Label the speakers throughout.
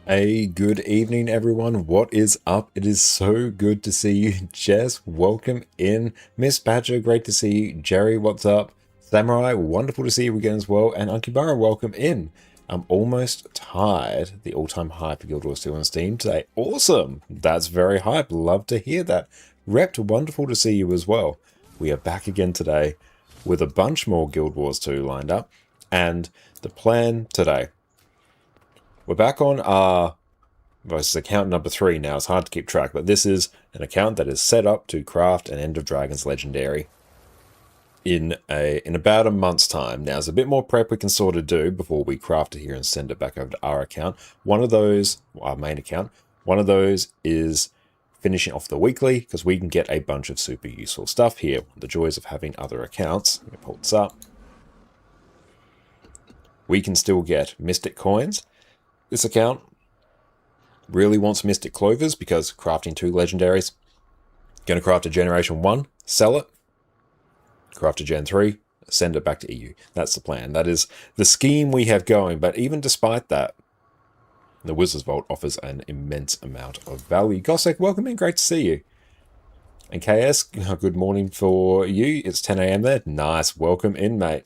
Speaker 1: A good evening, everyone. What is up? It is so good to see you. Jess, welcome in. Miss Badger, great to see you. Jerry, what's up? Samurai, wonderful to see you again as well. And Ankibara, welcome in. I'm almost tied the all-time high for Guild Wars 2 on Steam today. Awesome. That's very hype. Love to hear that. Rept, wonderful to see you as well. We are back again today with a bunch more Guild Wars 2 lined up. And the plan today. We're back on our, well, this is account number 3 now. It's hard to keep track, but this is an account that is set up to craft an End of Dragons Legendary in about a month's time. Now, there's a bit more prep we can sort of do before we craft it here and send it back over to our account. One of those, our main account, one of those is finishing off the weekly, because we can get a bunch of super useful stuff here. The joys of having other accounts. Let me pull this up. We can still get Mystic Coins. This account really wants Mystic Clovers because crafting 2 legendaries. Going to craft a Generation 1, sell it. Craft a Gen 3, send it back to EU. That's the plan. That is the scheme we have going. But even despite that, the Wizard's Vault offers an immense amount of value. Gossek, welcome in. Great to see you. And KS, good morning for you. It's 10 a.m. there. Nice. Welcome in, mate.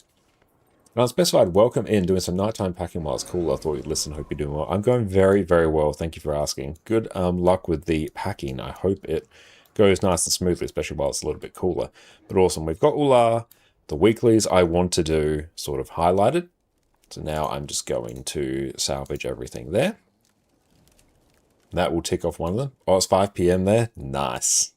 Speaker 1: And unspecified, welcome in, doing some nighttime packing while it's cool. I thought you'd listen, hope you're doing well. I'm going very, very well. Thank you for asking. Good luck with the packing. I hope it goes nice and smoothly, especially while it's a little bit cooler. But awesome. We've got all the weeklies I want to do sort of highlighted. So now I'm just going to salvage everything there. That will tick off one of them. Oh, it's 5 p.m. there. Nice.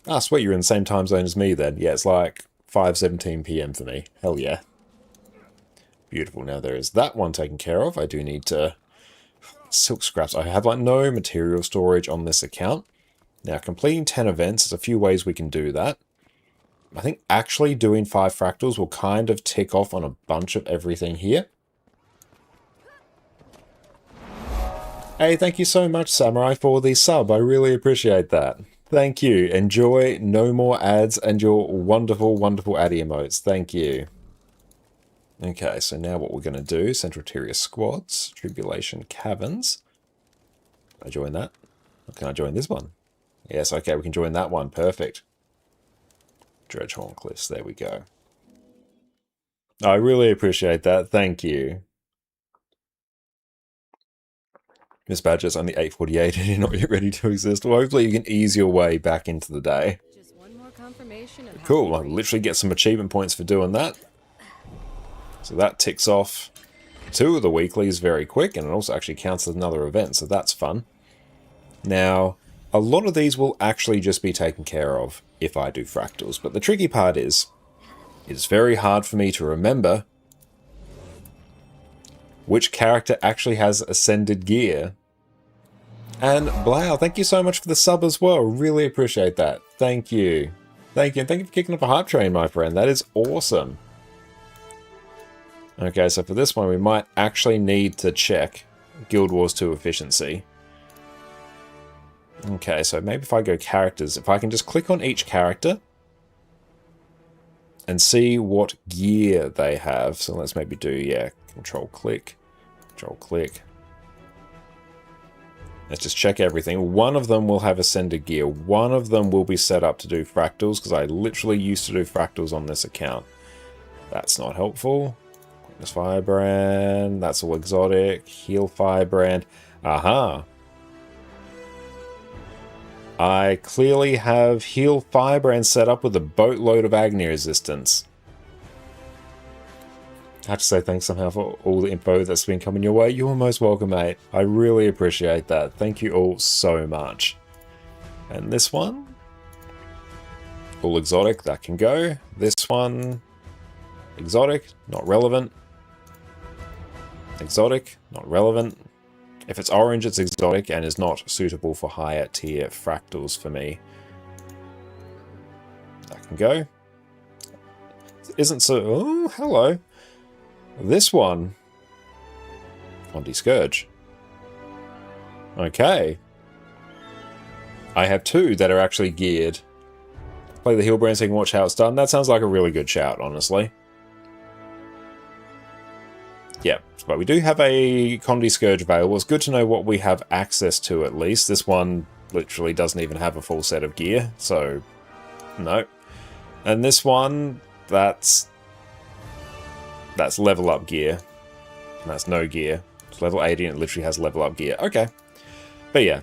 Speaker 1: Ah, sweet, you're in the same time zone as me then. Yeah, it's like 5:17 p.m. for me. Hell yeah. Beautiful. Now there is that one taken care of. I do need to... Silk scraps. I have like no material storage on this account. Now completing 10 events, there's a few ways we can do that. I think actually doing 5 fractals will kind of tick off on a bunch of everything here. Hey, thank you so much, Samurai, for the sub. I really appreciate that. Thank you. Enjoy no more ads and your wonderful, wonderful ad emotes. Thank you. Okay, so now what we're going to do, Central Tier Squads, Tribulation Caverns. Can I join that? Or can I join this one? Yes, okay, we can join that one. Perfect. Dredgehorn Cliffs, there we go. I really appreciate that. Thank you. Miss Badger's only 8:48 and you're not yet ready to exist. Well, hopefully you can ease your way back into the day.
Speaker 2: Just one more confirmation of
Speaker 1: cool, I'll literally get some achievement points for doing that. So that ticks off 2 of the weeklies very quick, and it also actually counts as another event, so that's fun. Now, a lot of these will actually just be taken care of if I do fractals, but the tricky part is, it's very hard for me to remember which character actually has ascended gear. And Blau, thank you so much for the sub as well. Really appreciate that. Thank you. Thank you. And thank you for kicking up a hype train, my friend. That is awesome. Okay, so for this one, we might actually need to check Guild Wars 2 efficiency. Okay, so maybe if I go characters, if I can just click on each character and see what gear they have. So let's maybe do, yeah, Control click. Let's just check everything. One of them will have ascended gear. One of them will be set up to do fractals, because I literally used to do fractals on this account. That's not helpful. Quickness Firebrand. That's all exotic. Heal Firebrand. Aha. I clearly have Heal Firebrand set up with a boatload of Agni resistance. I have to say thanks somehow for all the info that's been coming your way. You're most welcome, mate. I really appreciate that. Thank you all so much. And this one, all exotic, that can go. This one, exotic, not relevant. Exotic, not relevant. If it's orange, it's exotic and is not suitable for higher tier fractals for me. That can go. Isn't so... Oh, hello. This one, Fondi Scourge. Okay. I have 2 that are actually geared. Play the heal brand so you can watch how it's done. That sounds like a really good shout, honestly. Yeah, but we do have a Condi Scourge available. It's good to know what we have access to at least. This one literally doesn't even have a full set of gear, so no. And this one, that's level up gear. And that's no gear. It's level 80 and it literally has level up gear. Okay. But yeah,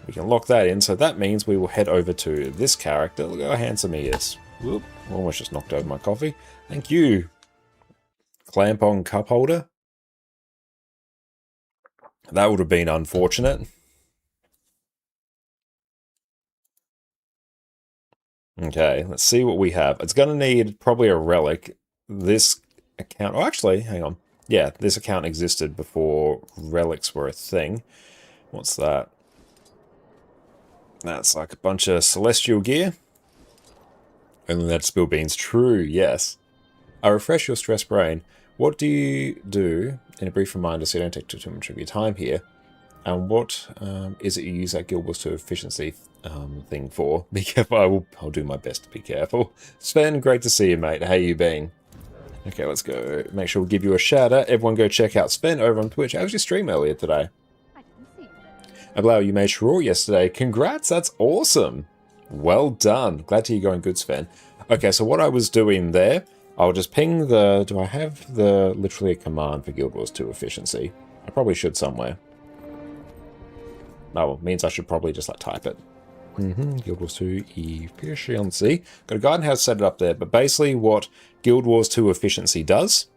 Speaker 1: we can lock that in. So that means we will head over to this character. Look how handsome he is. Whoop, almost just knocked over my coffee. Thank you. Clamp on cup holder. That would have been unfortunate. Okay, let's see what we have. It's going to need probably a relic. This account... Oh, actually, hang on. Yeah, this account existed before relics were a thing. What's that? That's like a bunch of celestial gear. Only that spill beans. True, yes. I refresh your stressed brain. What do you do in a brief reminder so you don't take too much of your time here? And what is it you use that Guild Wars 2 efficiency thing for? Be careful. I'll do my best to be careful. Sven, great to see you, mate. How you been? Okay, let's go. Make sure we give you a shout out. Everyone go check out Sven over on Twitch. How was your stream earlier today? Ablau, you made sure yesterday. Congrats, that's awesome. Well done. Glad to hear you're going good, Sven. Okay, so what I was doing there, I'll just ping the... Do I have the literally a command for Guild Wars 2 efficiency? I probably should somewhere. Oh, well, means I should probably just like type it. Guild Wars 2 efficiency. Got a guide on how to set it up there, but basically what Guild Wars 2 efficiency does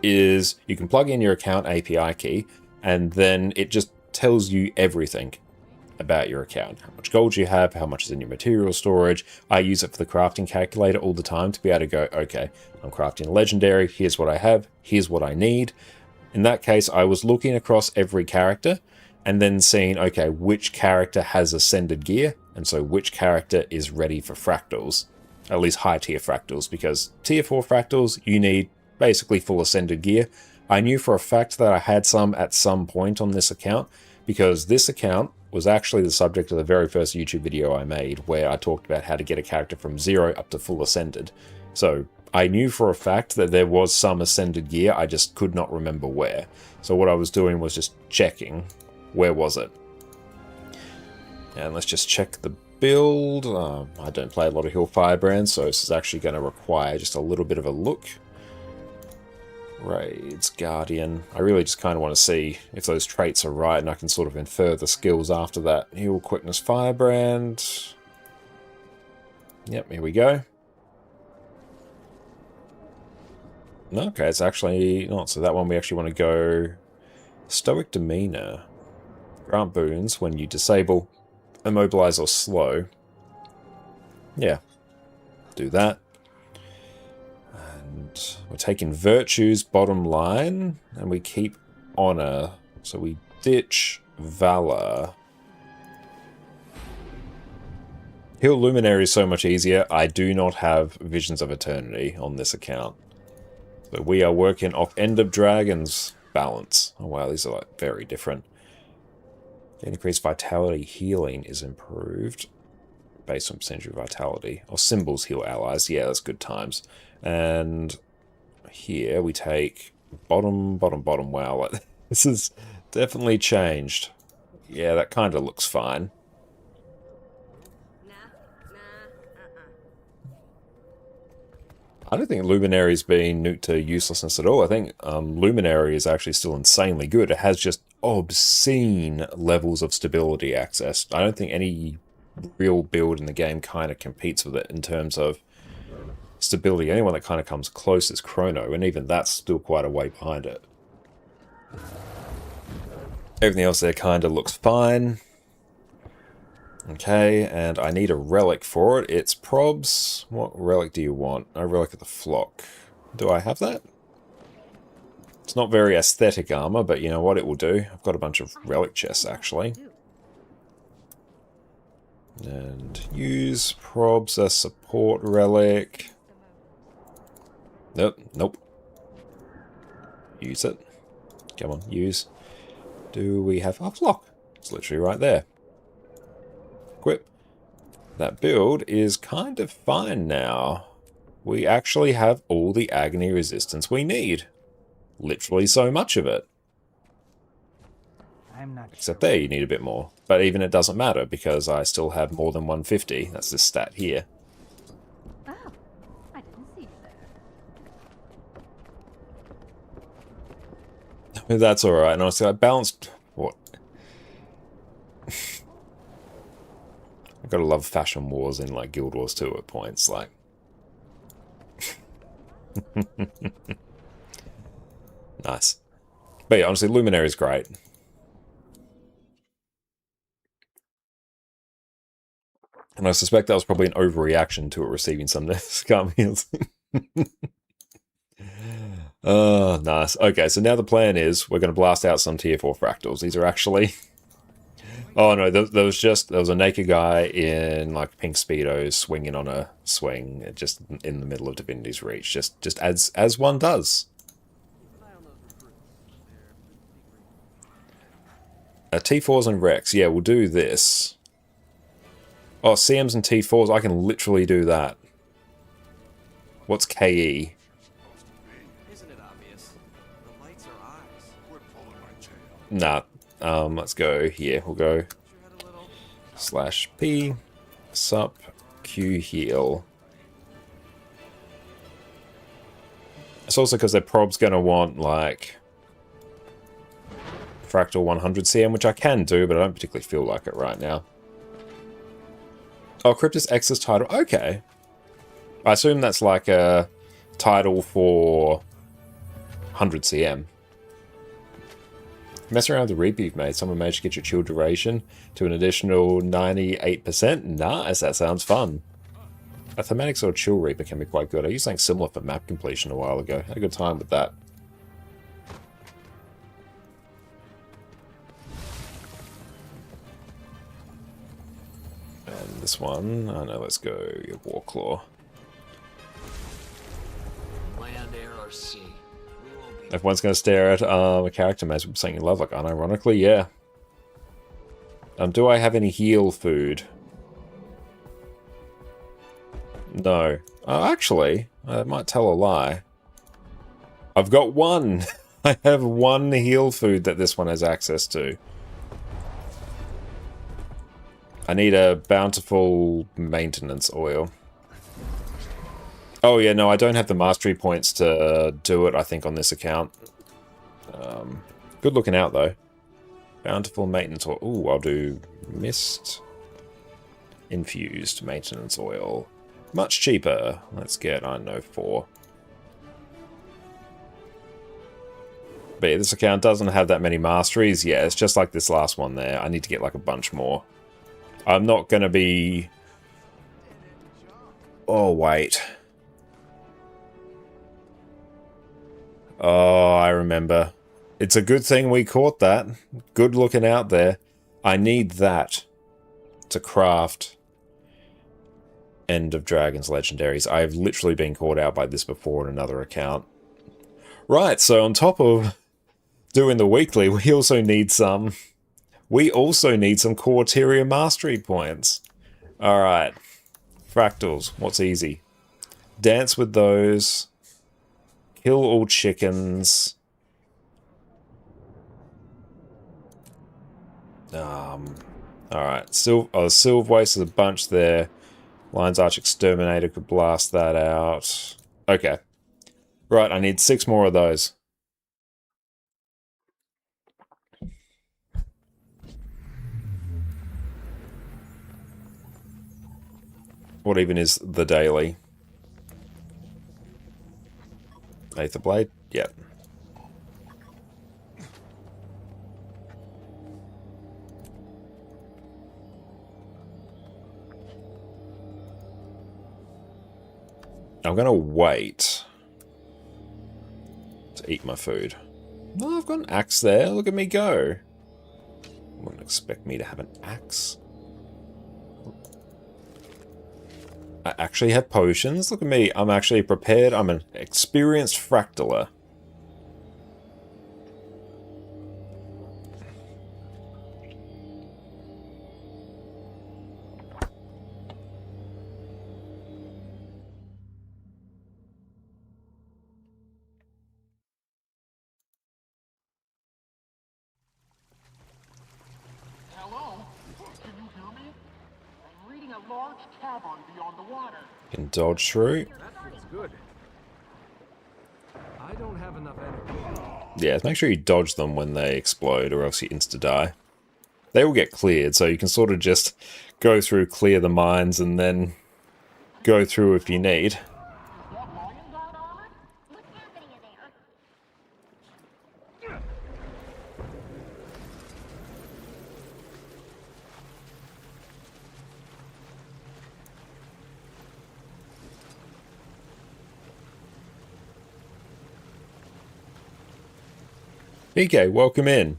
Speaker 1: is you can plug in your account API key, and then it just tells you everything about your account. How much gold you have, how much is in your material storage. I use it for the crafting calculator all the time to be able to go, okay, I'm crafting a legendary, here's what I have, here's what I need. In that case, I was looking across every character and then seeing, okay, which character has ascended gear, and so which character is ready for fractals. At least high tier fractals, because tier 4 fractals, you need basically full ascended gear. I knew for a fact that I had some at some point on this account, because this account was actually the subject of the very first YouTube video I made, where I talked about how to get a character from 0 up to full ascended. So I knew for a fact that there was some ascended gear, I just could not remember where. So what I was doing was just checking. Where was it? And let's just check the build. I don't play a lot of Hill Firebrands, so this is actually going to require just a little bit of a look. Raids, Guardian. I really just kind of want to see if those traits are right, and I can sort of infer the skills after that. Heal, Quickness, Firebrand. Yep, here we go. Okay, it's actually not. So that one we actually want to go Stoic Demeanor. Grant boons when you disable, immobilize, or slow. Yeah, do that. And we're taking virtues bottom line, and we keep honor. So we ditch valor. Heal Luminary is so much easier. I do not have Visions of Eternity on this account. So we are working off End of Dragons balance. Oh wow, these are like very different. Increased vitality healing is improved based on percentage of vitality. Or symbols heal allies. Yeah, that's good times. And here we take bottom. Wow, this has definitely changed. Yeah, that kind of looks fine. I don't think Luminary's been nuked to uselessness at all. I think Luminary is actually still insanely good. It has just obscene levels of stability access. I don't think any real build in the game kind of competes with it in terms of stability. Anyone that kind of comes close is Chrono, and even that's still quite a way behind it. Everything else there kind of looks fine. Okay, and I need a relic for it. It's probs. What relic do you want? A relic of the flock. Do I have that? It's not very aesthetic armor, but you know what? It will do. I've got a bunch of relic chests, actually. And use probs a support relic. Nope. Use it. Come on, use. Do we have a flock? It's literally right there. Equip. That build is kind of fine now. We actually have all the agony resistance we need. literally so much of it.
Speaker 3: I'm not
Speaker 1: Except
Speaker 3: sure.
Speaker 1: there, you need a bit more. But even it doesn't matter, because I still have more than 150. That's this stat here.
Speaker 4: Oh, I didn't see you there.
Speaker 1: That's alright. And honestly, I balanced... What? I've got to love fashion wars in, like, Guild Wars 2 at points, like... Nice. But yeah, honestly, Luminary is great. And I suspect that was probably an overreaction to it receiving some discount meals. Oh, nice. Okay, so now the plan is we're going to blast out some tier 4 fractals. These are actually... Oh no, there was a naked guy in like pink speedos swinging on a swing, just in the middle of Divinity's Reach, just as one does. T4s and Rex, yeah, we'll do this. Oh, CMs and T4s, I can literally do that. What's KE?
Speaker 5: Isn't it obvious? The lights are eyes.
Speaker 6: Quit pulling my tail.
Speaker 1: Nah. Let's go here. We'll go /P, sup, Q heal. It's also because their prob's going to want, like, fractal 100 CM, which I can do, but I don't particularly feel like it right now. Oh, Cryptus X's title. Okay. I assume that's like a title for 100 CM. Mess around with the Reaper you've made. Someone managed to get your chill duration to an additional 98%. Nice, that sounds fun. A thematic sort of chill Reaper can be quite good. I used something similar for map completion a while ago. Had a good time with that. And this one, oh no, let's go Warclaw.
Speaker 5: Land, air, or sea. We will be.
Speaker 1: Everyone's going to stare at a character mate with something you love, like unironically, yeah. Do I have any heal food? No. Oh, actually, I might tell a lie. I've got one! I have one heal food that this one has access to. I need a bountiful maintenance oil. Oh yeah, no, I don't have the mastery points to do it, I think, on this account. Good looking out, though. Bountiful maintenance oil. Ooh, I'll do mist. Infused maintenance oil. Much cheaper. Let's get, I don't know, 4. But yeah, this account doesn't have that many masteries. Yeah, it's just like this last one there. I need to get like a bunch more. I'm not going to be... Oh, wait. Oh, I remember. It's a good thing we caught that. Good looking out there. I need that to craft End of Dragons legendaries. I've literally been caught out by this before in another account. Right, so on top of doing the weekly, we also need some core Tyria mastery points. Alright. Fractals. What's easy? Dance with those. Kill all chickens. Alright. Sylve Waste is a bunch there. Lion's Arch Exterminator could blast that out. Okay. Right, I need 6 more of those. What even is the daily? Aether Blade? Yep. I'm gonna wait to eat my food. Oh, I've got an axe there. Look at me go. Wouldn't expect me to have an axe. I actually have potions. Look at me. I'm actually prepared. I'm an experienced fractaler.
Speaker 3: a large cavern beyond the water.
Speaker 1: Can dodge through.
Speaker 7: That feels good. I don't have enough energy.
Speaker 1: Yeah, make sure you dodge them when they explode or else you insta-die. They will get cleared, so you can sort of just go through, clear the mines, and then go through if you need.
Speaker 4: What's happening in there?
Speaker 1: PK, welcome in.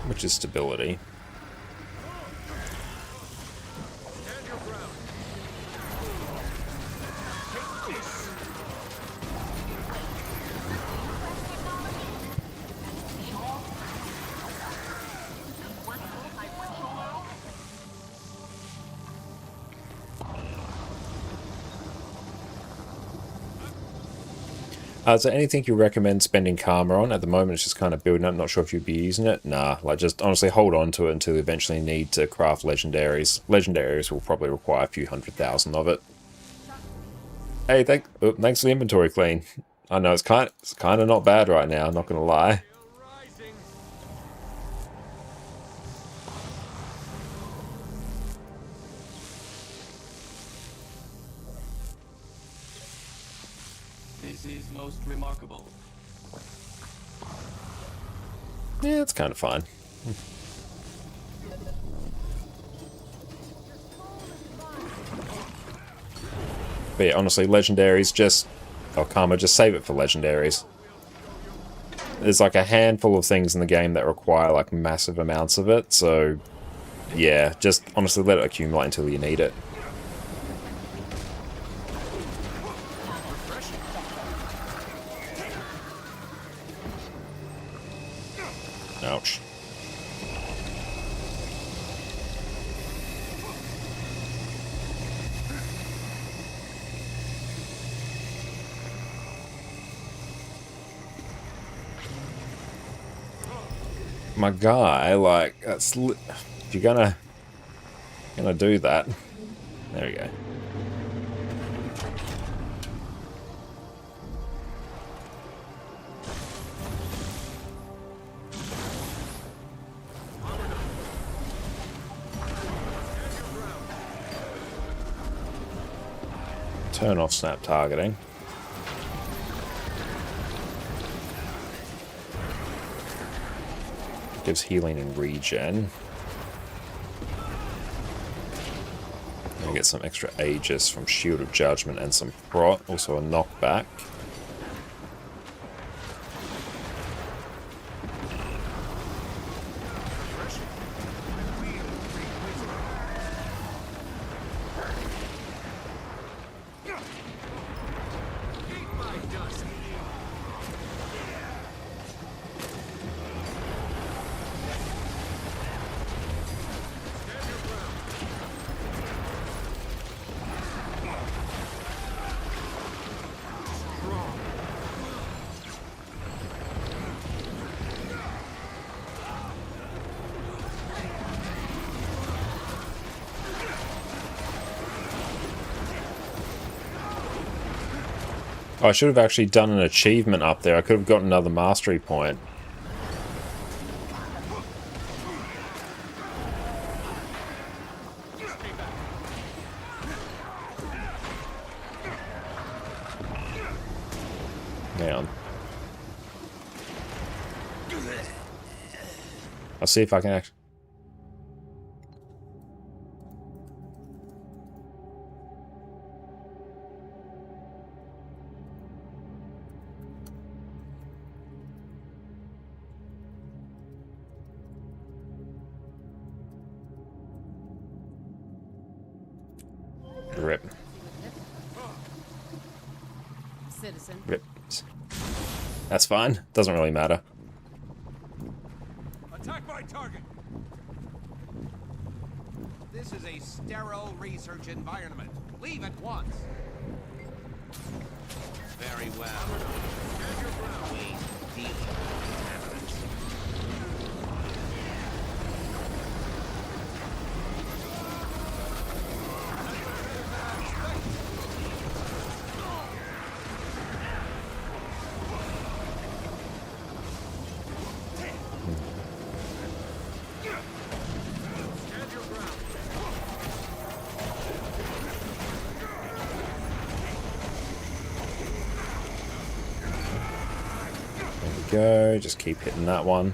Speaker 1: Which is stability. Is there anything you recommend spending karma on? At the moment, it's just kind of building up. Not sure if you'd be using it. Nah, like just honestly hold on to it until you eventually need to craft legendaries. Legendaries will probably require a few 100,000 of it. Hey, thanks for the inventory clean. I know it's kind of not bad right now. Not gonna lie.
Speaker 5: This is most remarkable.
Speaker 1: Yeah, it's kind of fine. But yeah, honestly, legendaries just... Oh, karma, just save it for legendaries. There's like a handful of things in the game that require like massive amounts of it, so... Yeah, just honestly let it accumulate until you need it. Ouch. My guy, like, that's... If you're gonna do that... There we go. Turn off snap targeting. Gives healing and regen. I get some extra Aegis from Shield of Judgment and some Prot, also a knockback. I should have actually done an achievement up there. I could have gotten another mastery point. Hang on. I'll see if I can actually... Rip.
Speaker 2: Citizen.
Speaker 1: Rip. That's fine. Doesn't really matter.
Speaker 7: Attack my target.
Speaker 5: This is a sterile research environment. Leave at once. Very well. We deal with evidence.
Speaker 1: Go, just keep hitting that one.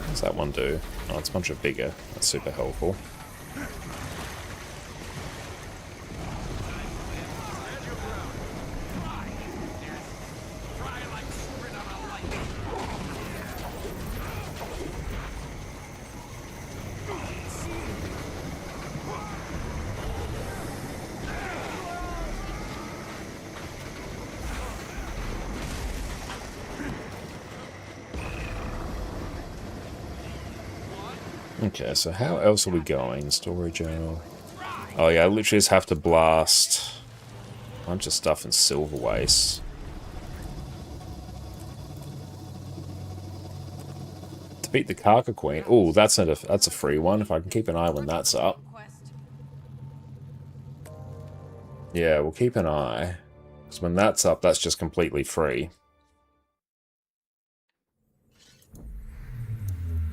Speaker 1: What's that one do? Oh, it's a bunch of bigger. That's super helpful. Okay, so how else are we going? Story journal. Oh yeah, I literally just have to blast a bunch of stuff in silver waste. To beat the Karka Queen. Oh, that's a free one. If I can keep an eye when that's up. Yeah, we'll keep an eye. Because when that's up, that's just completely free.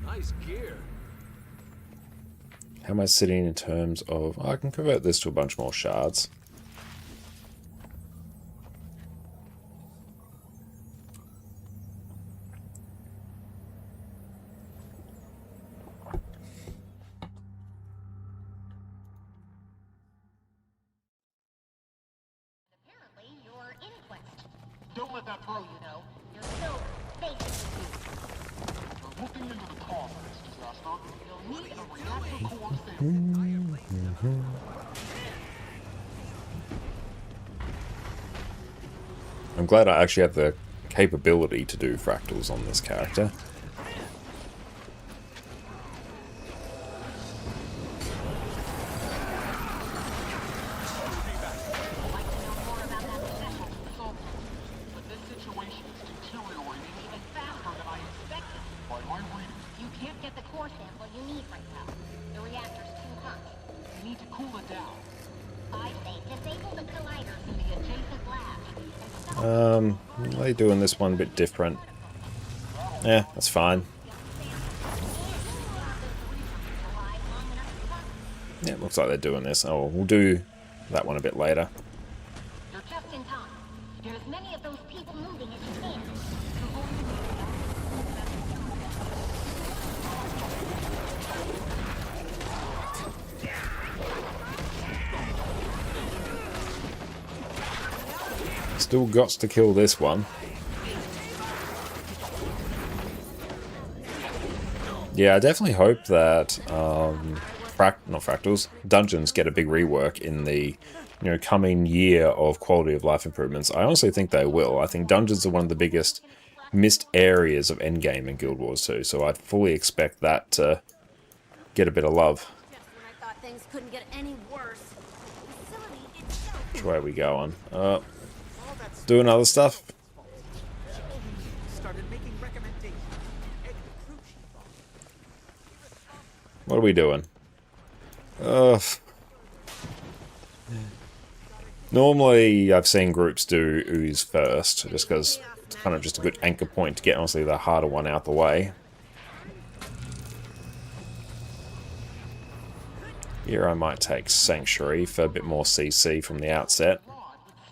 Speaker 7: Nice gear.
Speaker 1: How am I sitting in terms of... Oh, I can convert this to a bunch more shards.
Speaker 4: Apparently, you're inquest.
Speaker 3: Don't let that throw you.
Speaker 4: No, you're still fake.
Speaker 3: You're looking into the cause of this disaster.
Speaker 4: You'll need
Speaker 3: A
Speaker 4: to
Speaker 3: reactor core failure.
Speaker 1: I'm glad I actually have the capability to do fractals on this character.
Speaker 3: But this situation is deteriorating even faster than I expected. By my reading,
Speaker 4: You can't get the core sample you need right now. The reactor's too hot.
Speaker 3: you need to cool it down.
Speaker 4: I say disable the colliders in the adjacent lab. And stop
Speaker 1: They're doing this one a bit different. Yeah, that's fine. Yeah, looks like they're doing this. Oh, we'll do that one a bit later.
Speaker 4: You're just in time. Get as many of those people moving as you can.
Speaker 1: Still got to kill this one. Yeah, I definitely hope that not fractals, dungeons get a big rework in the coming year of quality of life improvements. I honestly think they will. I think dungeons are one of the biggest missed areas of endgame in Guild Wars 2, so I'd fully expect that to get a bit of love.
Speaker 2: Just when I thought things couldn't get any worse. The facility itself.
Speaker 1: Which way are we going? Doing other stuff?
Speaker 5: Started making recommendations. Egg the crew chief on.
Speaker 1: What are we doing? Normally, I've seen groups do ooze first, just because it's kind of just a good anchor point to get, honestly, the harder one out the way. Here I might take Sanctuary for a bit more CC from the outset.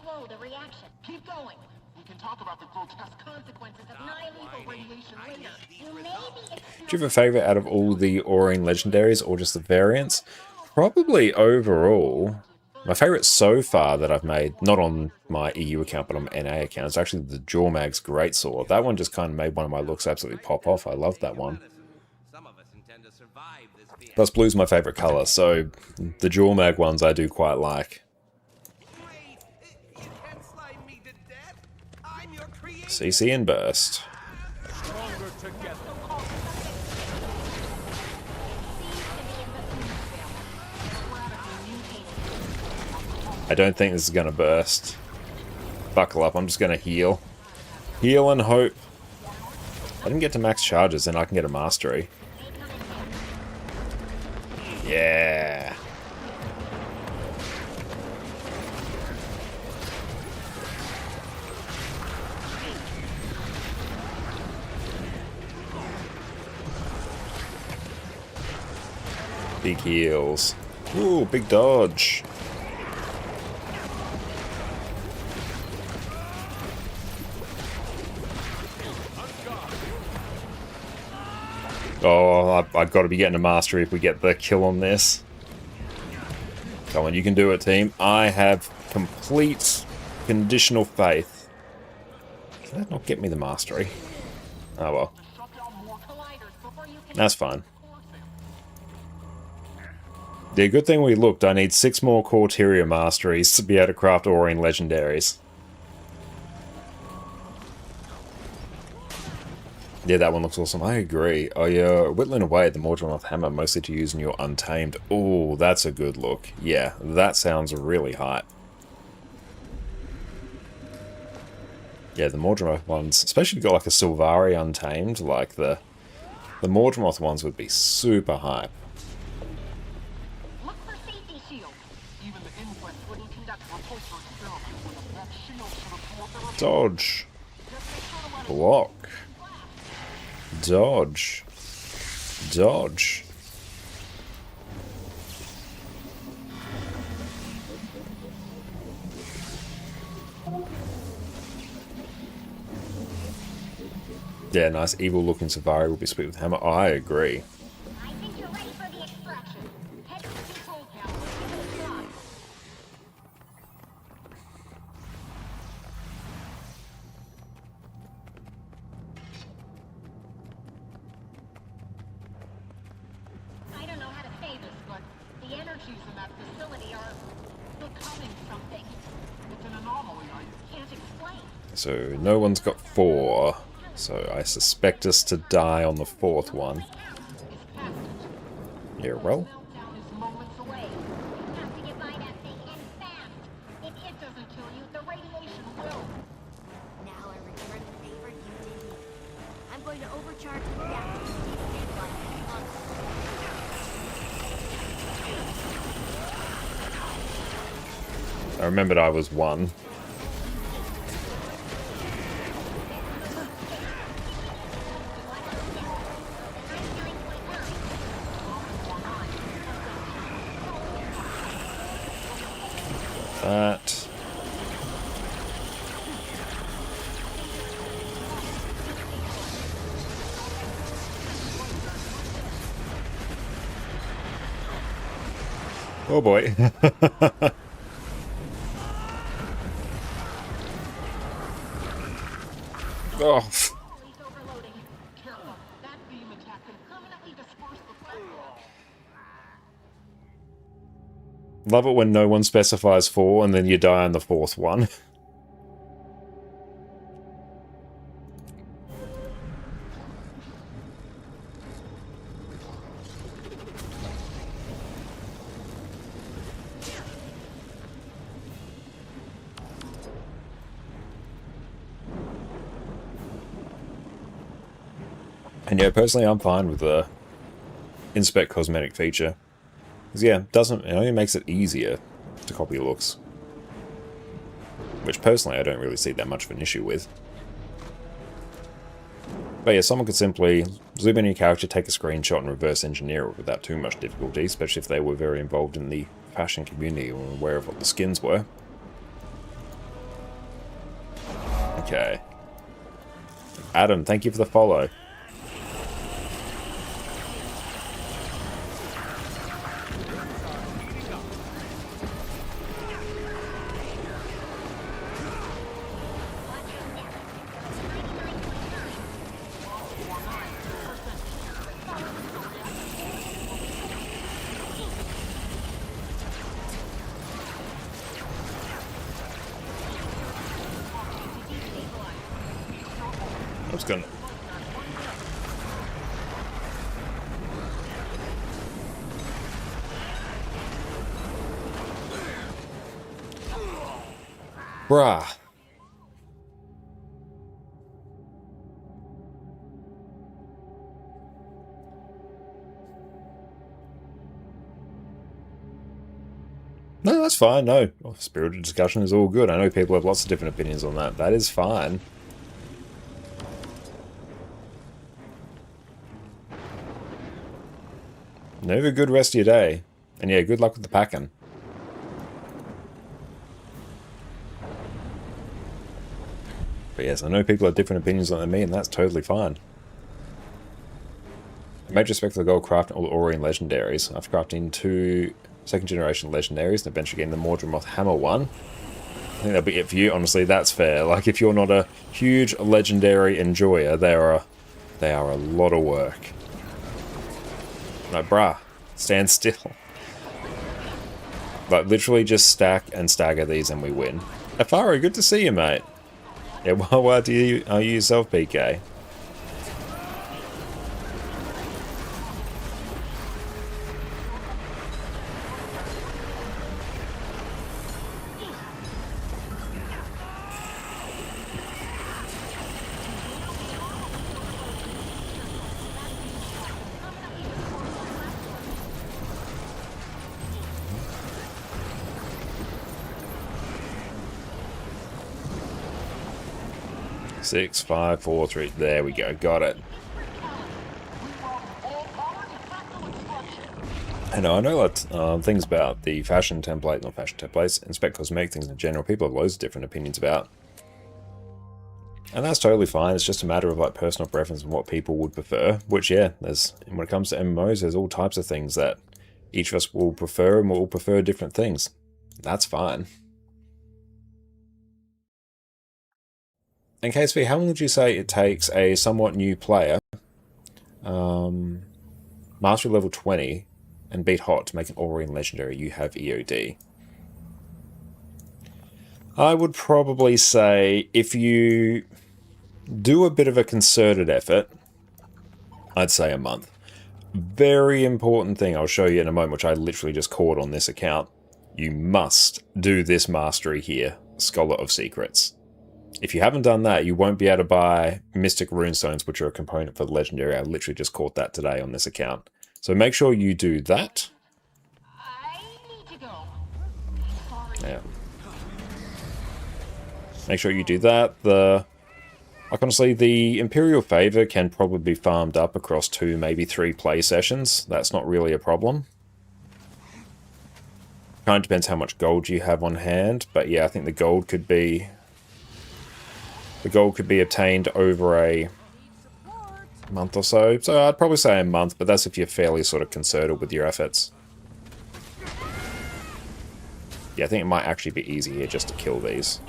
Speaker 4: Slow the reaction.
Speaker 3: Keep going. We can talk about the grotesque consequences of non-lethal radiation later.
Speaker 4: You may be
Speaker 1: Do you have a favourite out of all the Aurene legendaries, or just the variants? Probably overall. My favourite so far that I've made, not on my EU account, but on my NA account, is actually the Jormag's Greatsword. That one just kind of made one of my looks absolutely pop off. I love that one.
Speaker 5: Some of us intend to survive this fiasco.
Speaker 1: Plus, blue's my favourite colour, so the Jormag ones I do quite like.
Speaker 5: Wait! You can't slime me to death! I'm
Speaker 1: CC and burst.
Speaker 7: Stronger together.
Speaker 1: I don't think this is going to burst. Buckle up, I'm just going to heal. Heal and hope. I didn't get to max charges, then I can get a mastery. Yeah. Big heals. Ooh, big dodge. Oh, I've got to be getting a mastery if we get the kill on this. Come on, you can do it, team. I have complete conditional faith. Did that not get me the mastery? Oh well. That's fine. The good thing we looked, I need 6 more Corteria masteries to be able to craft Aurene legendaries. Yeah, that one looks awesome. I agree. Oh, you're whittling away at the Mordremoth hammer, mostly to use in your Untamed. Oh, that's a good look. Yeah, that sounds really hype. Yeah, the Mordremoth ones, especially if you've got like a Sylvari Untamed, like the Mordremoth ones would be super hype.
Speaker 4: Look for safety shields.
Speaker 3: Even the Inquest wouldn't conduct repulsor experiments with a bulk shield to report the report.
Speaker 1: Dodge.
Speaker 3: Just make sure to let it
Speaker 1: Block. Dodge. Dodge. Yeah, nice evil looking Sylvari will be sweet with hammer. I agree.
Speaker 4: I think you're ready for the extraction. Head to the control tower. Give it a shot. I don't know how to say this, but the energies in that facility are becoming something.
Speaker 3: It's an anomaly. I
Speaker 4: Can't explain.
Speaker 1: So no one's got 4. So I suspect us to die on the 4th one. Yeah, well.
Speaker 4: Meltdown is moments away. You have to get by that thing and fast. If it doesn't kill you, the radiation will.
Speaker 2: Now I return the favor you did me. I'm going to overcharge the reactor to destabilize the console.
Speaker 1: I remembered I was 1. That. Oh boy. Oh.
Speaker 4: He's overloading.
Speaker 3: careful. That beam attack can permanently disperse the platform.
Speaker 1: Love it when no one specifies 4 and then you die on the 4th one. And yeah, personally I'm fine with the inspect cosmetic feature. Because yeah, it only makes it easier to copy looks. Which personally I don't really see that much of an issue with. But yeah, someone could simply zoom in your character, take a screenshot and reverse engineer it without too much difficulty, especially if they were very involved in the fashion community or aware of what the skins were. Okay. Adam, thank you for the follow. I was gonna... Bruh. No, that's fine. No, spirited discussion is all good. I know people have lots of different opinions on that. That is fine. Have a good rest of your day. And yeah, good luck with the packing. But yes, I know people have different opinions on me, and that's totally fine. Major respect for the gold crafting all the Aurene legendaries. After crafting 2 second generation legendaries and eventually getting the Mordremoth hammer one. I think that'll be it for you. Honestly, that's fair. Like, if you're not a huge legendary enjoyer, they are a lot of work. Like, bruh, stand still. Like, literally just stack and stagger these and we win. Afaro, good to see you, mate. Yeah, well, are you yourself, PK? Six, 5, 4, 3. There we go. Got it. I know things about the fashion template, not fashion templates, inspect cosmetic things in general. People have loads of different opinions about. And that's totally fine. It's just a matter of like personal preference and what people would prefer. Which, yeah, when it comes to MMOs, there's all types of things that each of us will prefer, and we'll prefer different things. That's fine. In case V, how long would you say it takes a somewhat new player, mastery level 20, and beat Hot to make an Aurene legendary? You have EOD. I would probably say if you do a bit of a concerted effort, I'd say a month. Very important thing I'll show you in a moment, which I literally just caught on this account. You must do this mastery here, Scholar of Secrets. If you haven't done that, you won't be able to buy Mystic Runestones, which are a component for the Legendary. I literally just caught that today on this account. So make sure you do that.
Speaker 4: I need to go. Sorry.
Speaker 1: Yeah. Make sure you do that. Like honestly, the Imperial Favor can probably be farmed up across 2, maybe 3 play sessions. That's not really a problem. Kind of depends how much gold you have on hand, but yeah, I think the gold could be obtained over a month or so. So I'd probably say a month, but that's if you're fairly sort of concerted with your efforts. Yeah, I think it might actually be easy here just to kill these.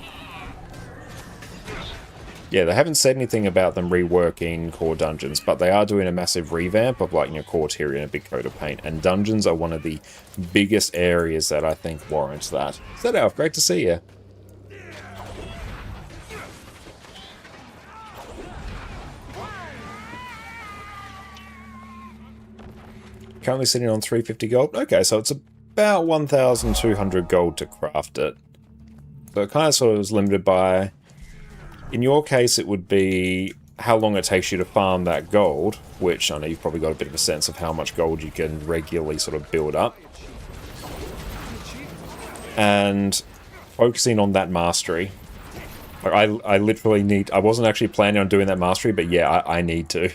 Speaker 1: Yeah, they haven't said anything about them reworking core dungeons, but they are doing a massive revamp of, like, core tier and a big coat of paint. And dungeons are one of the biggest areas that I think warrants that. Set Alf, great to see you. Currently sitting on 350 gold. Okay, so it's about 1,200 gold to craft it. So it kind of sort of is limited by... In your case, it would be how long it takes you to farm that gold, which I know you've probably got a bit of a sense of how much gold you can regularly sort of build up. And focusing on that mastery. Like I literally need... I wasn't actually planning on doing that mastery, but yeah, I need to.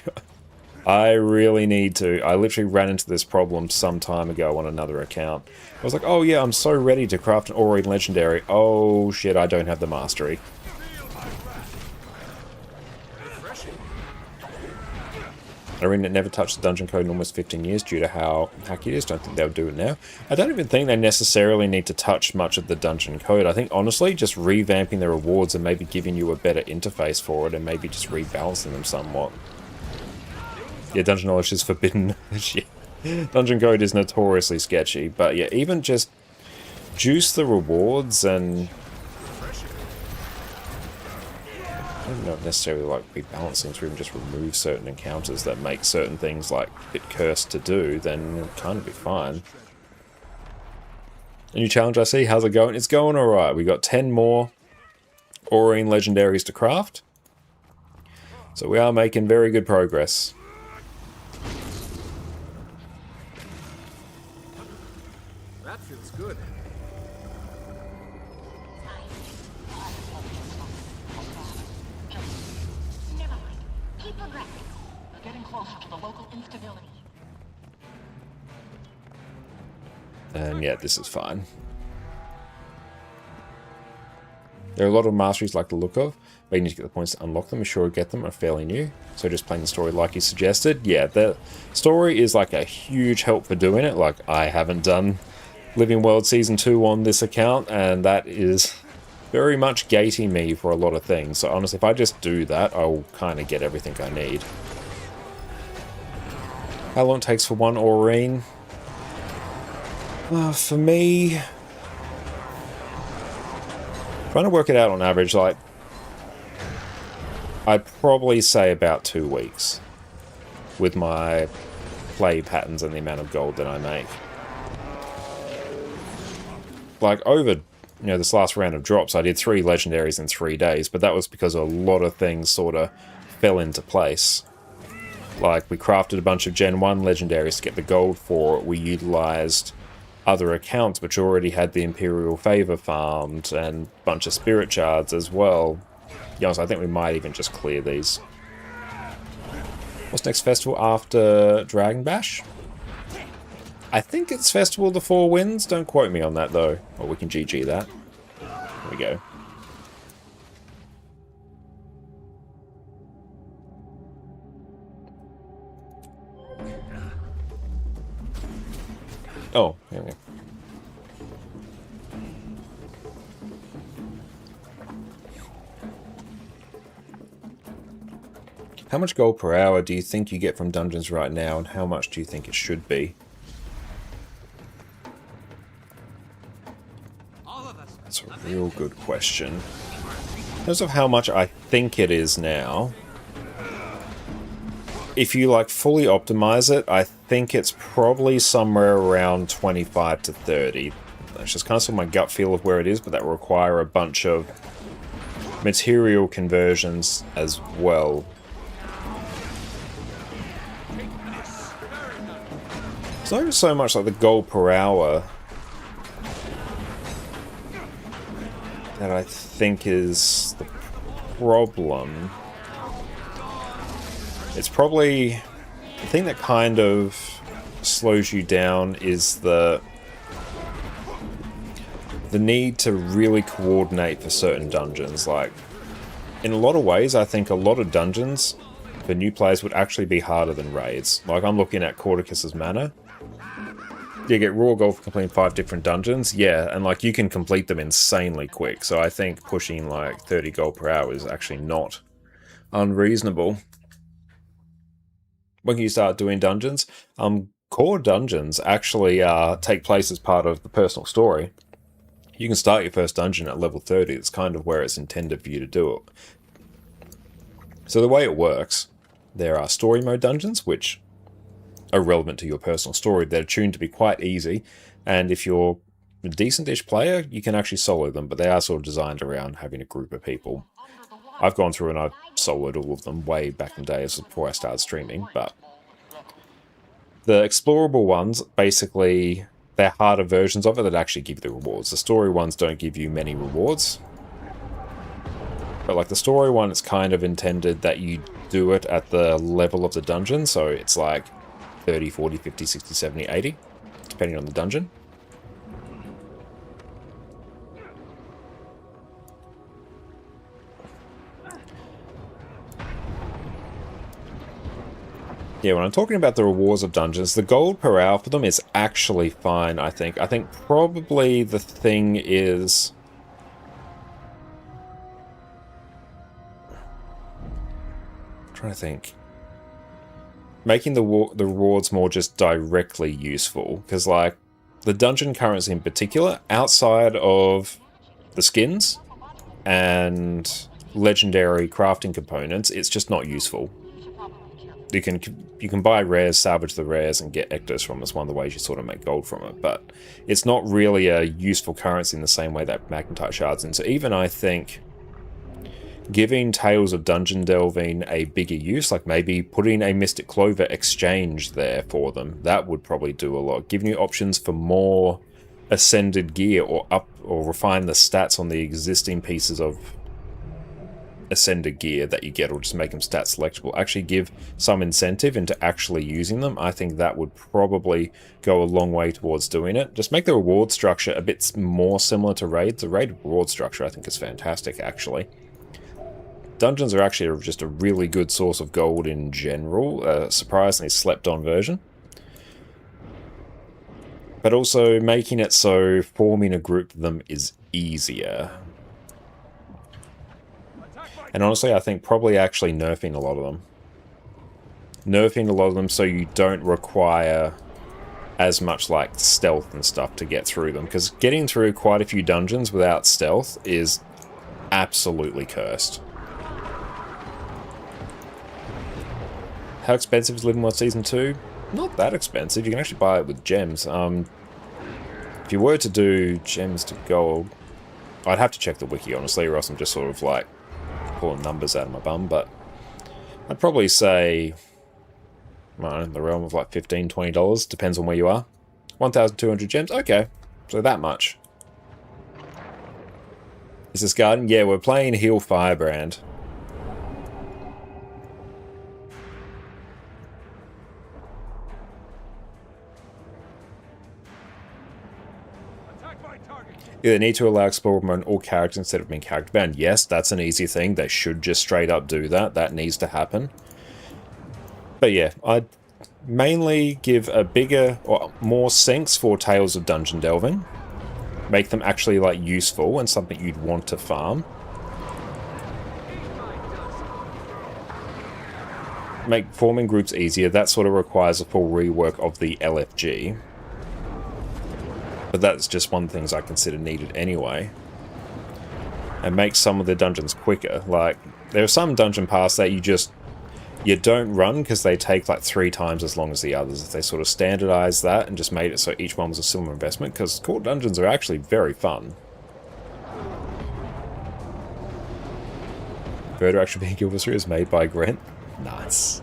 Speaker 1: I really need to. I literally ran into this problem some time ago on another account. I was like, oh yeah, I'm so ready to craft an Aurene Legendary. Oh shit, I don't have the mastery. Aurene never touched the dungeon code in almost 15 years due to how hacky it is. Don't think they'll do it now. I don't even think they necessarily need to touch much of the dungeon code. I think, honestly, just revamping the rewards and maybe giving you a better interface for it and maybe just rebalancing them somewhat. Yeah, dungeon knowledge is forbidden. Dungeon code is notoriously sketchy, but yeah, even just juice the rewards and I don't know if necessarily like rebalancing to even just remove certain encounters that make certain things like a bit cursed to do, then it'll kind of be fine. A new challenge I see, how's it going? It's going alright. We got 10 more Aurene legendaries to craft. So we are making very good progress.
Speaker 5: That feels good.
Speaker 4: Never mind. Keep progressing.
Speaker 3: We're getting closer to the local instability.
Speaker 1: And yeah, this is fine. There are a lot of masteries like the look of, but you need to get the points to unlock them. Be sure to get them are fairly new. So just playing the story like you suggested. Yeah, the story is like a huge help for doing it. Like, I haven't done Living World Season 2 on this account, and that is very much gating me for a lot of things. So honestly, if I just do that, I'll kind of get everything I need. How long it takes for one Aurene? For me, trying to work it out on average, like, I'd probably say about 2 weeks with my play patterns and the amount of gold that I make. Like, over, this last round of drops, I did 3 legendaries in 3 days, but that was because a lot of things sort of fell into place. Like, we crafted a bunch of Gen 1 legendaries to get the gold for it. We utilized other accounts which already had the Imperial Favor farmed, and a bunch of Spirit Shards as well. To be honest, I think we might even just clear these. What's next festival after Dragon Bash? I think it's Festival of the Four Winds. Don't quote me on that though. Or we can GG that. There we go. Oh, here we go. How much gold per hour do you think you get from dungeons right now, and how much do you think it should be? That's a real good question. In terms of how much I think it is now, if you like fully optimize it, I think it's probably somewhere around 25 to 30. That's just kind of my gut feel of where it is, but that will require a bunch of material conversions as well. It's not even so much like the gold per hour that I think is the problem. It's probably the thing that kind of slows you down is the need to really coordinate for certain dungeons. Like, in a lot of ways, I think a lot of dungeons for new players would actually be harder than raids. Like, I'm looking at Corticus's Manor. You get raw gold for completing 5 different dungeons, yeah, and like you can complete them insanely quick. So I think pushing like 30 gold per hour is actually not unreasonable. When can you start doing dungeons? Core dungeons actually take place as part of the personal story. You can start your first dungeon at level 30. It's kind of where it's intended for you to do it. So the way it works, there are story mode dungeons, which are relevant to your personal story. They're tuned to be quite easy, and if you're a decent-ish player, you can actually solo them, but they are sort of designed around having a group of people. I've gone through and I've soloed all of them way back in the days before I started streaming, but the explorable ones, basically, they're harder versions of it that actually give you the rewards. The story ones don't give you many rewards, but like the story one, it's kind of intended that you do it at the level of the dungeon, so it's like 30, 40, 50, 60, 70, 80, depending on the dungeon. Yeah, when I'm talking about the rewards of dungeons, the gold per hour for them is actually fine, I think. I think probably the thing is... I'm trying to think. Making the rewards more just directly useful. Because, like, the dungeon currency in particular, outside of the skins and legendary crafting components, it's just not useful.
Speaker 4: You should probably be careful.
Speaker 1: You can buy rares, salvage the rares, and get ectos from it. It's one of the ways you sort of make gold from it, but it's not really a useful currency in the same way that magnetite shards. And so even I think giving Tales of Dungeon Delving a bigger use, like maybe putting a Mystic Clover exchange there for them, that would probably do a lot. Giving you options for more ascended gear or refine the stats on the existing pieces of ascended gear that you get, or just make them stat selectable. Actually give some incentive into actually using them. I think that would probably go a long way towards doing it. Just make the reward structure a bit more similar to raids. The raid reward structure I think is fantastic actually. Dungeons are actually just a really good source of gold in general, surprisingly slept on version. But also making it so forming a group of them is easier. And honestly, I think probably actually nerfing a lot of them. Nerfing a lot of them so you don't require as much like stealth and stuff to get through them. Because getting through quite a few dungeons without stealth is absolutely cursed. How expensive is Living World Season 2? Not that expensive. You can actually buy it with gems. If you were to do gems to gold, I'd have to check the wiki, honestly, or else I'm just sort of like pulling numbers out of my bum, but I'd probably say, I don't know, in the realm of like $15, $20, depends on where you are. 1,200 gems? Okay, so that much. Is this garden? Yeah, we're playing Heal Firebrand. They need to allow Explorer mode on all characters instead of being character bound. Yes, that's an easy thing. They should just straight up do that. That needs to happen. But yeah, I'd mainly give a bigger or more syncs for Tales of Dungeon Delving. Make them actually like useful and something you'd want to farm. Make forming groups easier. That sort of requires a full rework of the LFG. But that's just one of the things I consider needed anyway. And make some of the dungeons quicker. Like, there are some dungeon paths that you don't run because they take like 3 times as long as the others. If they sort of standardized that and just made it so each one was a similar investment, because core dungeons are actually very fun. Further Action being GW3 is made by Grant. Nice.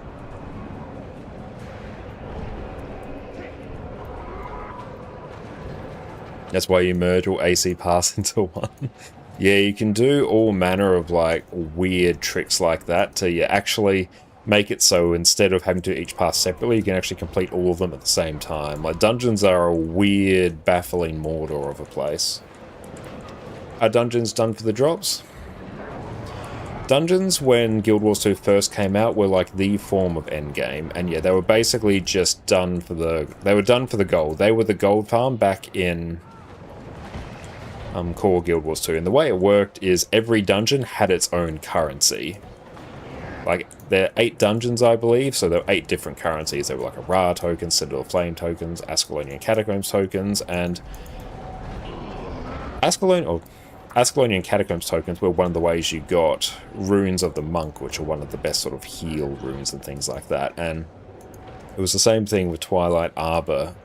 Speaker 1: That's why you merge all AC pass into one. Yeah, you can do all manner of like weird tricks like that to actually make it so instead of having to do each pass separately, you can actually complete all of them at the same time. Like, dungeons are a weird, baffling Mordor of a place. Are dungeons done for the drops? Dungeons, when Guild Wars 2 first came out, were like the form of endgame, and yeah, they were basically just done for the... They were done for the gold. They were the gold farm back in core Guild Wars 2, and the way it worked is every dungeon had its own currency. Like, there are 8 dungeons, I believe, so there were 8 different currencies. There were like a Ra token, Citadel Flame tokens, Ascalonian Catacombs tokens, and Ascalonian Catacombs tokens were one of the ways you got Runes of the Monk, which are one of the best sort of heal runes and things like that. And it was the same thing with Twilight Arbor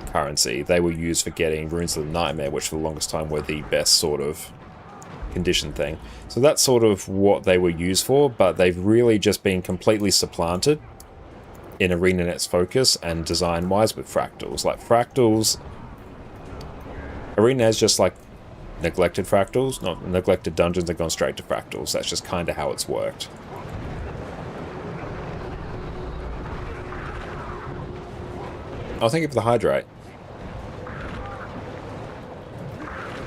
Speaker 1: currency. They were used for getting Runes of the Nightmare, which for the longest time were the best sort of condition thing. So that's sort of what they were used for, but they've really just been completely supplanted in ArenaNet's focus and design-wise with fractals. Like, fractals... Arena has just like neglected fractals, not neglected dungeons, they've gone straight to fractals. That's just kind of how it's worked. I'll think of the Hydrate.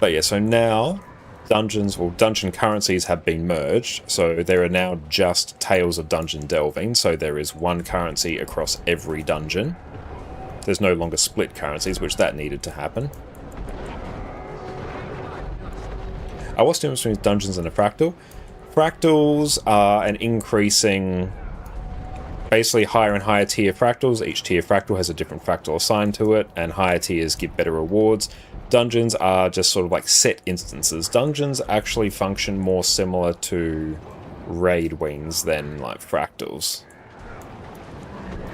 Speaker 1: But yeah, so now dungeons or dungeon currencies have been merged, so there are now just Tales of Dungeon Delving, so there is one currency across every dungeon. There's no longer split currencies, which that needed to happen. What's the difference between dungeons and a fractal? Fractals are an increasing, basically higher and higher tier fractals. Each tier fractal has a different fractal assigned to it, and higher tiers give better rewards. Dungeons are just sort of like set instances. Dungeons actually function more similar to raid wings than like fractals.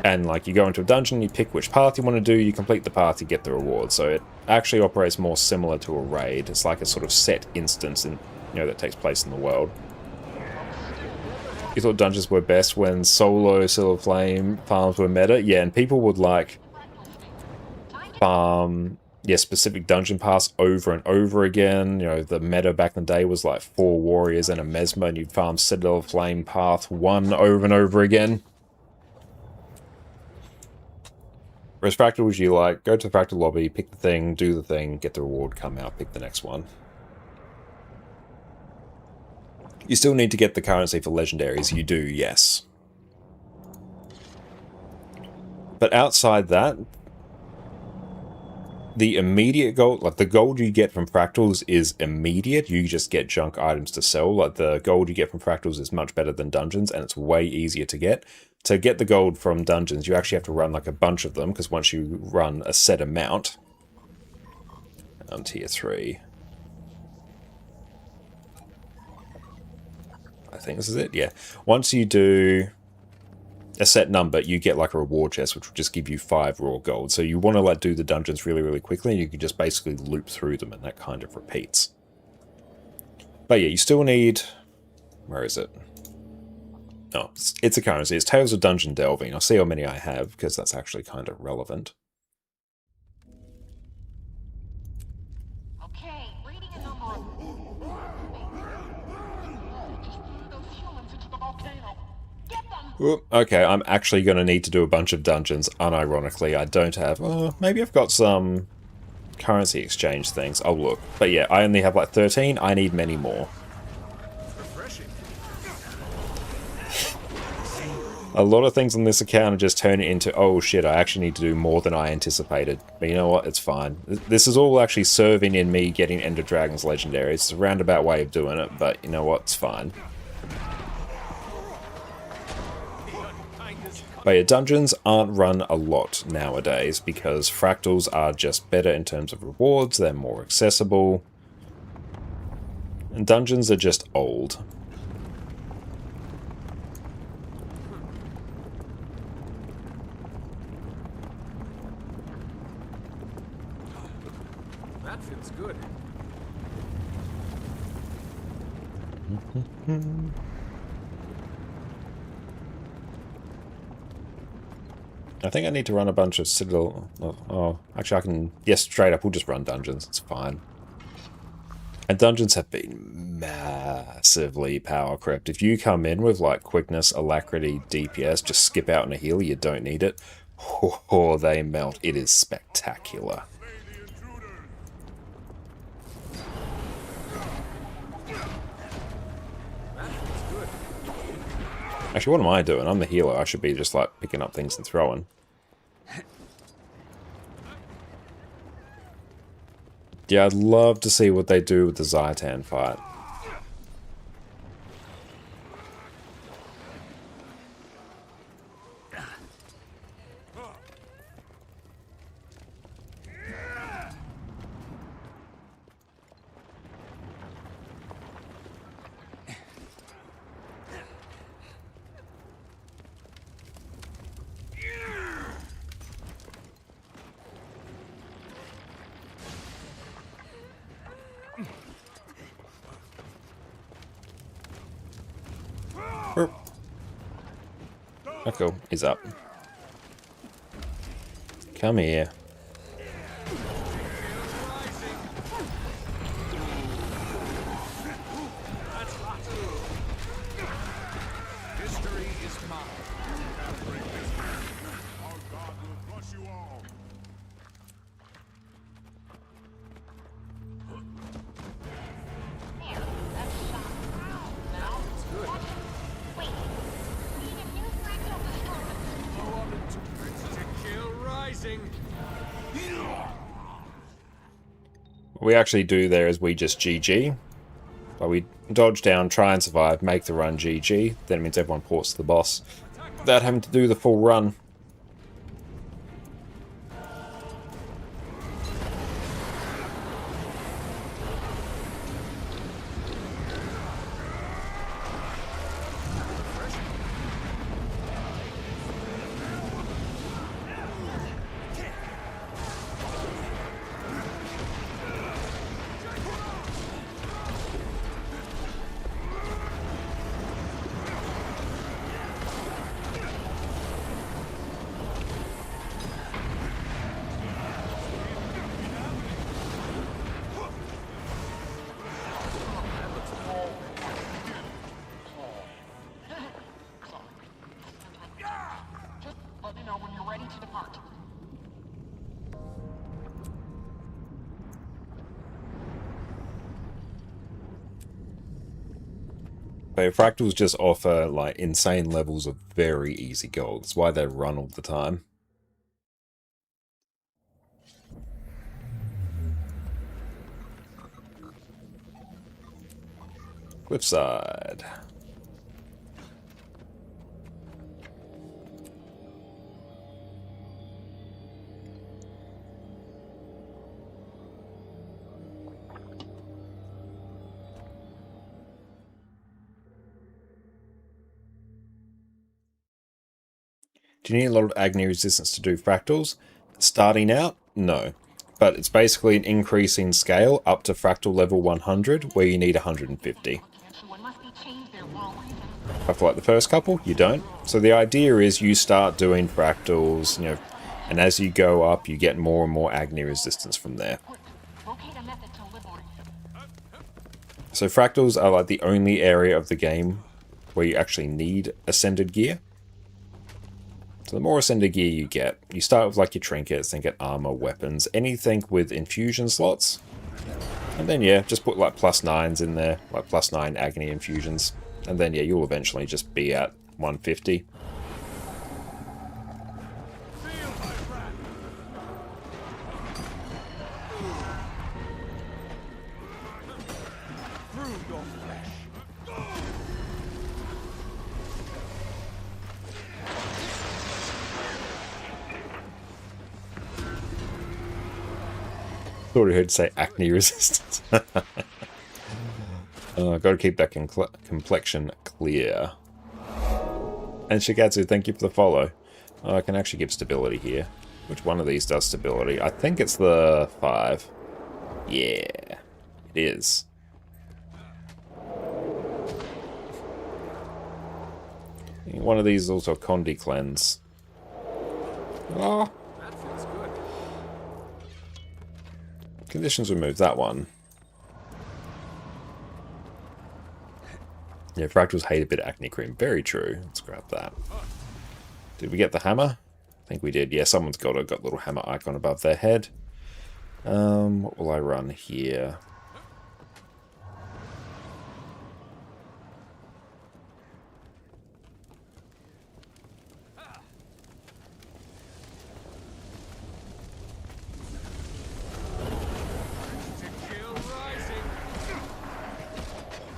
Speaker 1: And like you go into a dungeon, you pick which path you want to do, you complete the path, you get the reward. So it actually operates more similar to a raid. It's like a sort of set instance in, that takes place in the world. You thought dungeons were best when solo Silver Flame farms were meta? Yeah, and people would like farm specific dungeon paths over and over again. The meta back in the day was like 4 warriors and a mesmer, and you'd farm Citadel of Flame path 1 over and over again. Whereas fractals, you like go to the fractal lobby, pick the thing, do the thing, get the reward, come out, pick the next one. You still need to get the currency for legendaries, you do, yes. But outside that, the immediate gold, like the gold you get from fractals is immediate. You just get junk items to sell. Like the gold you get from fractals is much better than dungeons, and it's way easier to get. To get the gold from dungeons, you actually have to run like a bunch of them, because once you run a set amount, tier 3. I think this is it, yeah. Once you do a set number, you get like a reward chest, which will just give you 5 raw gold. So you want to like do the dungeons really, really quickly, and you can just basically loop through them, and that kind of repeats. But yeah, you still need... Where is it? Oh, it's a currency. It's Tales of Dungeon Delving. I'll see how many I have, because that's actually kind of relevant.
Speaker 3: Okay, reading a number of... Just threw those humans into the volcano. Get them!
Speaker 1: Ooh, okay, I'm actually going to need to do a bunch of dungeons, unironically. I don't have... maybe I've got some currency exchange things. I'll look. But yeah, I only have like 13. I need many more. A lot of things on this account are just turning into, oh shit, I actually need to do more than I anticipated. But you know what? It's fine. This is all actually serving in me getting Ender Dragon's Legendary. It's a roundabout way of doing it, but you know what? It's fine. But yeah, dungeons aren't run a lot nowadays because fractals are just better in terms of rewards. They're more accessible. And dungeons are just old.
Speaker 7: That feels good.
Speaker 1: I think I need to run a bunch of Citadel... Oh, actually I can... Yes, straight up, we'll just run dungeons. It's fine. And dungeons have been massively power crept. If you come in with like quickness, alacrity, DPS, just skip out on a heal, you don't need it. Oh, they melt. It is spectacular. Actually, what am I doing? I'm the healer. I should be just like picking up things and throwing. Yeah, I'd love to see what they do with the Zaitan fight. Echo is up. Come here.
Speaker 7: History is mine.
Speaker 6: Our God will bless you all.
Speaker 4: There, that's shot. Now, wait. Need a new fractal destroyer.
Speaker 7: Blow up into to kill rising.
Speaker 1: What we actually do there is we just GG. But we dodge down, try and survive, make the run GG. Then it means everyone ports to the boss without having to do the full run. But fractals just offer like insane levels of very easy gold. That's why they run all the time. Cliffside. Do you need a lot of agni resistance to do fractals? Starting out, no. But it's basically an increasing scale up to fractal level 100, where you need 150.
Speaker 3: Unless they change their wrong reason.
Speaker 1: But for like the first couple, you don't. So the idea is you start doing fractals, and as you go up, you get more and more agni resistance from there.
Speaker 3: Locate a method to liberate him.
Speaker 1: So fractals are like the only area of the game where you actually need ascended gear. So the more ascended gear you get, you start with like your trinkets, then get armor, weapons, anything with infusion slots. And then yeah, just put like +9s in there, like +9 agony infusions. And then yeah, you'll eventually just be at 150. Thought I heard say acne resistance. Got to keep that complexion clear. And Shigatsu, thank you for the follow. I can actually give stability here. Which one of these does stability? I think it's the 5. Yeah, it is. One of these is also a Condi cleanse. Oh.
Speaker 7: That feels good.
Speaker 1: Conditions remove that one. Yeah, fractals hate a bit of acne cream. Very true. Let's grab that. Did we get the hammer? I think we did. Yeah, someone's got a little hammer icon above their head. What will I run here?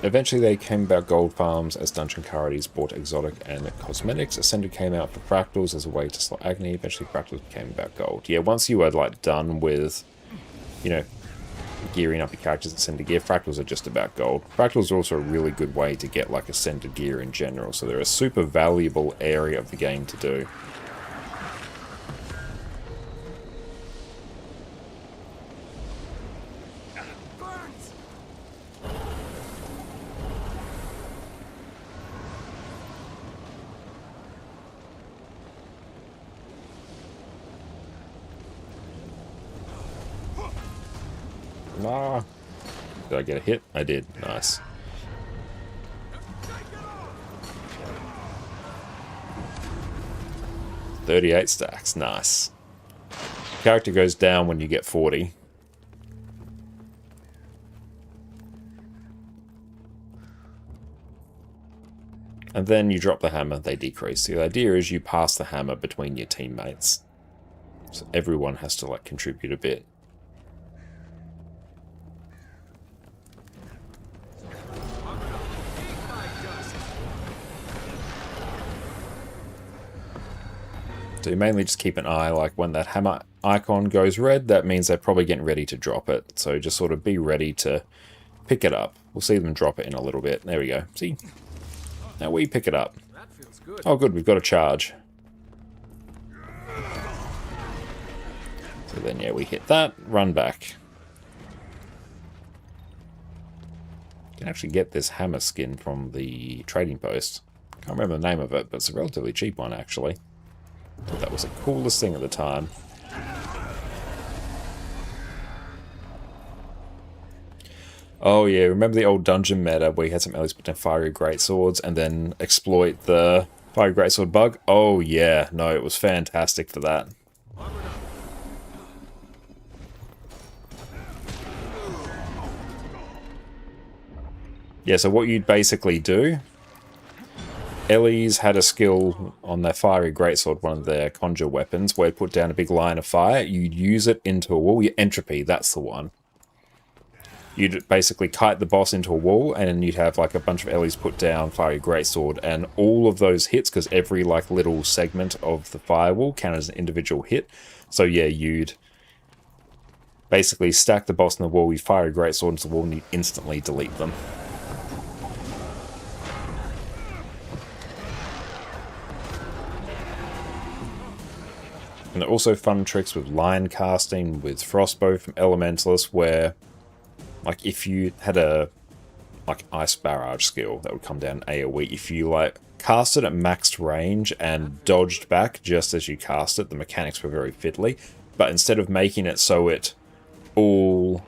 Speaker 1: Eventually they came about gold farms as dungeon carrities bought exotic and cosmetics. Ascended came out for fractals as a way to slot agony. Eventually fractals became about gold. Yeah, once you were like done with, gearing up your characters Ascended gear, fractals are just about gold. Fractals are also a really good way to get like Ascended gear in general, so they're a super valuable area of the game to do. Ah. Did I get a hit? I did. Nice. $38 stacks. Nice. Character goes down when you get 40. And then you drop the hammer, they decrease. The idea is you pass the hammer between your teammates. So everyone has to like contribute a bit. So you mainly just keep an eye, like when that hammer icon goes red, that means they're probably getting ready to drop it. So just sort of be ready to pick it up. We'll see them drop it in a little bit. There we go. See? Now we pick it up.
Speaker 7: That feels good.
Speaker 1: Oh good, we've got a charge. So then yeah, we hit that, run back. You can actually get this hammer skin from the trading post. Can't remember the name of it, but it's a relatively cheap one actually. Thought that was the coolest thing at the time. Oh yeah, remember the old dungeon meta where you had some allies put down fiery greatswords and then exploit the fiery greatsword bug? Oh yeah, no, it was fantastic for that. Yeah, so what you'd basically do Ellie's had a skill on their fiery greatsword, one of their conjure weapons, where you put down a big line of fire, you'd use it into a wall. Your entropy, that's the one. You'd basically kite the boss into a wall, and then you'd have like a bunch of Ellie's put down fiery greatsword, and all of those hits, because every like little segment of the firewall counted as an individual hit. So yeah, you'd basically stack the boss in the wall, you fire a greatsword into the wall, and you instantly delete them. And there are also fun tricks with line casting, with Frostbow from Elementalist, where, like, if you had a, like, Ice Barrage skill that would come down AoE, if you, like, cast it at maxed range and dodged back just as you cast it, the mechanics were very fiddly. But instead of making it so it all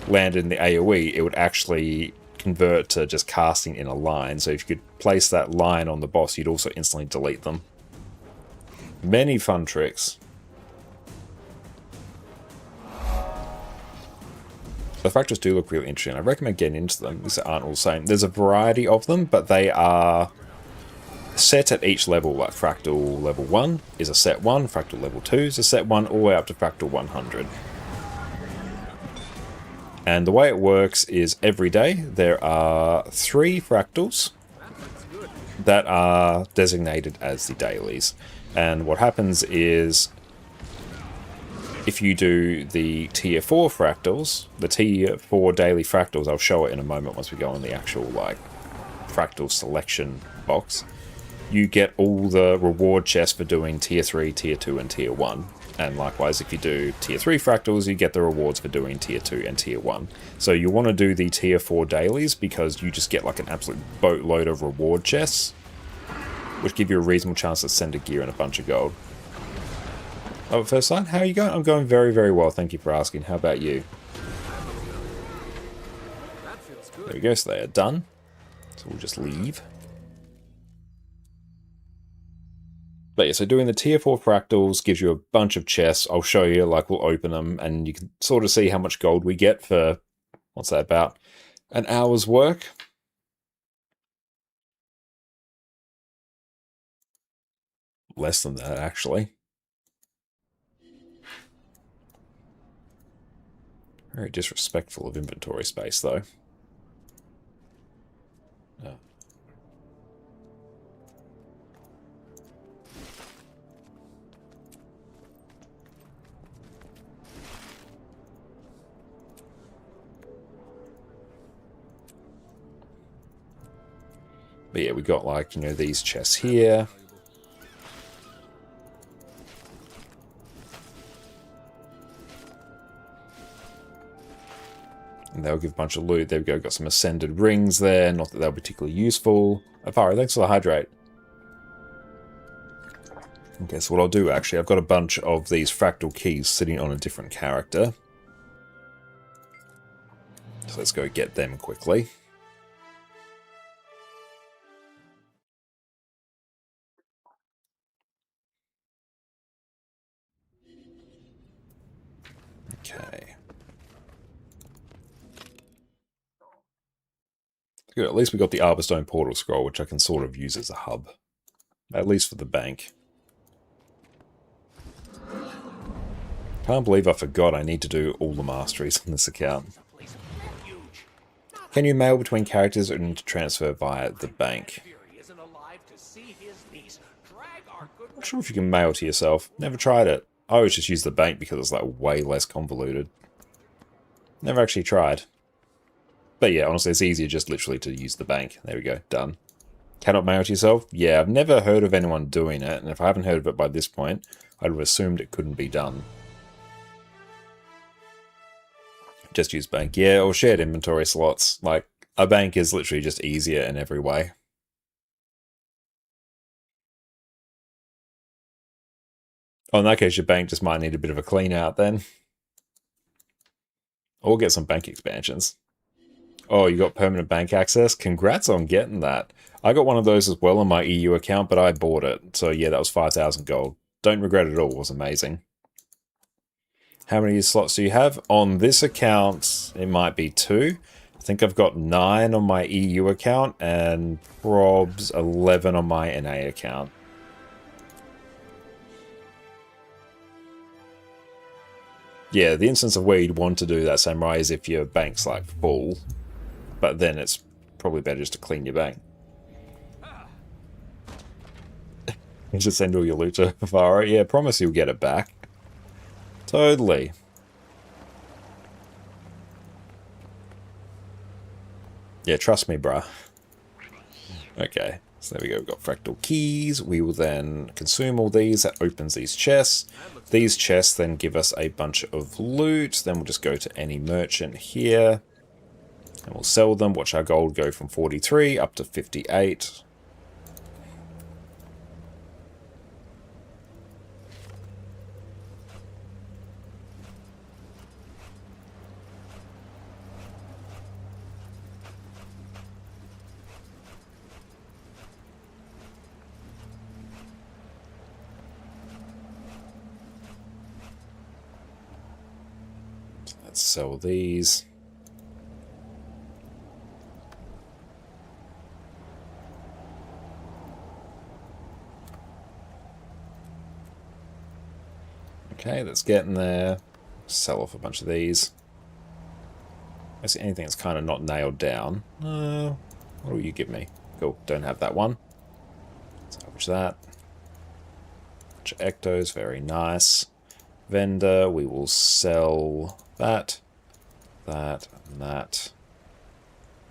Speaker 1: landed in the AoE, it would actually convert to just casting in a line. So if you could place that line on the boss, you'd also instantly delete them. Many fun tricks. The fractals do look really interesting. I recommend getting into them. These aren't all the same. There's a variety of them, but they are set at each level. Like fractal level 1 is a set 1, fractal level 2 is a set 1, all the way up to fractal 100. And the way it works is every day there are 3 fractals that are designated as the dailies. And what happens is, if you do the tier 4 fractals, the tier 4 daily fractals, I'll show it in a moment once we go on the actual like fractal selection box, you get all the reward chests for doing tier 3, tier 2, and tier 1. And likewise, if you do tier 3 fractals, you get the rewards for doing tier 2 and tier 1. So you want to do the tier 4 dailies because you just get like an absolute boatload of reward chests, which give you a reasonable chance to send a gear and a bunch of gold. Oh, first line, how are you going? I'm going very, very well. Thank you for asking. How about you? There we go. So they are done. So we'll just leave. But yeah, so doing the tier 4 fractals gives you a bunch of chests. I'll show you, like we'll open them, and you can sort of see how much gold we get for, what's that, about an hour's work. Less than that, actually. Very disrespectful of inventory space, though. Oh. But yeah, we got like, you know, these chests here. And they'll give a bunch of loot. There we go, got some ascended rings there. Not that they'll be particularly useful. Afari, thanks for the hydrate. Okay, so what I'll do actually, I've got a bunch of these fractal keys sitting on a different character. So let's go get them quickly. Okay. Good, at least we got the Arborstone Portal Scroll, which I can sort of use as a hub. At least for the bank. Can't believe I forgot I need to do all the masteries on this account. Can you mail between characters or need to transfer via the bank? Not sure if you can mail to yourself. Never tried it. I always just use the bank because it's like way less convoluted. Never actually tried. But yeah, honestly, it's easier just literally to use the bank. There we go, done. Cannot mail to yourself? Yeah, I've never heard of anyone doing it, and if I haven't heard of it by this point, I'd have assumed it couldn't be done. Just use bank. Yeah, or shared inventory slots. Like, a bank is literally just easier in every way. Oh, in that case, your bank just might need a bit of a clean out then. Or get some bank expansions. Oh, you got permanent bank access? Congrats on getting that. I got one of those as well on my EU account, but I bought it. So yeah, that was 5,000 gold. Don't regret it at all. It was amazing. How many slots do you have? On this account, it might be 2. I think I've got 9 on my EU account and probs 11 on my NA account. Yeah, the instance of where you'd want to do that, Samurai, is if your bank's like full. But then it's probably better just to clean your bank. You should send all your loot to Vara. Yeah, promise you'll get it back. Totally. Yeah, trust me, bruh. Okay, so there we go. We've got fractal keys. We will then consume all these. That opens these chests. These chests then give us a bunch of loot. Then we'll just go to any merchant here. And we'll sell them. Watch our gold go from 43 up to 58. Let's sell these. Okay, that's getting there. Sell off a bunch of these. I see anything that's kind of not nailed down. What will you give me? Cool, don't have that one. Salvage that. Bunch of ectos, very nice. Vendor, we will sell that, that, and that.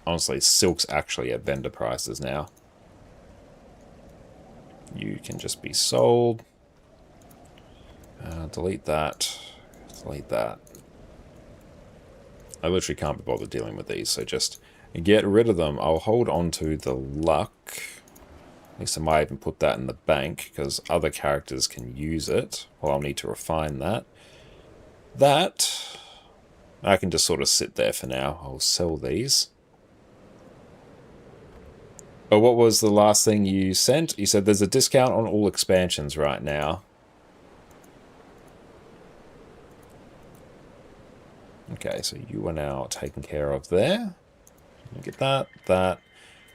Speaker 1: Honestly, silk's actually at vendor prices now. You can just be sold. Delete that. Delete that. I literally can't be bothered dealing with these, so just get rid of them. I'll hold on to the luck. At least I might even put that in the bank, because other characters can use it. Well, I'll need to refine that. That, I can just sort of sit there for now. I'll sell these. Oh, what was the last thing you sent? You said there's a discount on all expansions right now. Okay, so you are now taken care of there. Get that, that.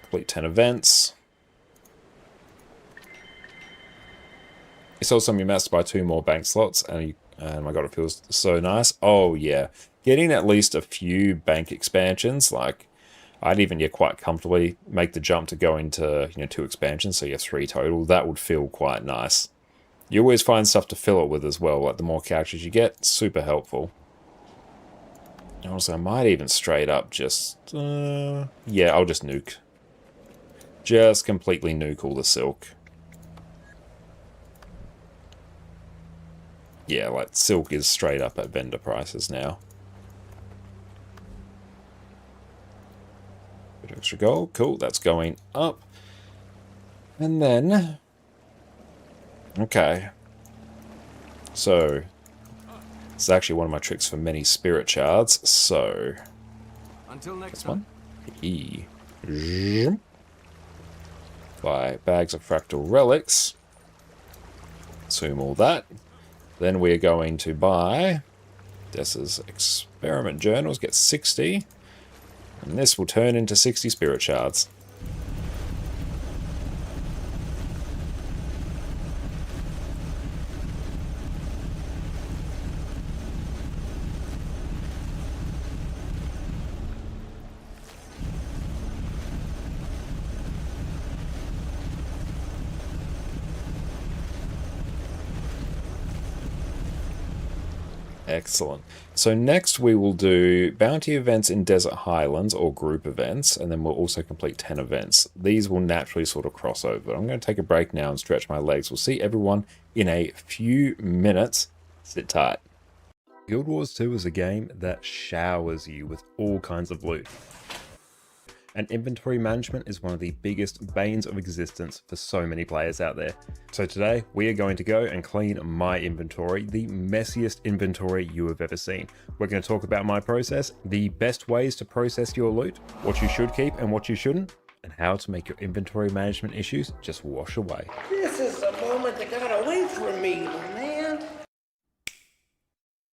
Speaker 1: Complete 10 events. You sold some of your mats to buy 2 more bank slots, and my god, it feels so nice. Oh yeah, getting at least a few bank expansions, like I'd even quite comfortably make the jump to go into 2 expansions, so you have 3 total. That would feel quite nice. You always find stuff to fill it with as well. Like the more characters you get, super helpful. Also, I might even straight up just yeah, I'll just nuke. Just completely nuke all the silk. Yeah, like silk is straight up at vendor prices now. Bit of extra gold, cool, that's going up. And then, okay. So, this is actually one of my tricks for many spirit shards, so...
Speaker 7: Until next
Speaker 1: this
Speaker 7: time.
Speaker 1: one. Buy bags of fractal relics. Consume all that. Then we're going to buy Dessa's experiment journals, get 60. And this will turn into 60 spirit shards. Excellent. So next we will do bounty events in Desert Highlands, or group events, and then we'll also complete 10 events. These will naturally sort of cross over. I'm going to take a break now and stretch my legs. We'll see everyone in a few minutes. Sit tight. Guild Wars 2 is a game that showers you with all kinds of loot. And inventory management is one of the biggest banes of existence for so many players out there. So today we are going to go and clean my inventory, the messiest inventory you have ever seen. We're going to talk about my process, the best ways to process your loot, what you should keep and what you shouldn't, and how to make your inventory management issues just wash away.
Speaker 8: This is the moment that got away from me, man.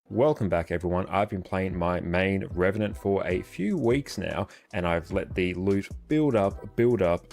Speaker 1: Welcome back everyone. I've been playing my main Revenant for a few weeks now, and I've let the loot build up,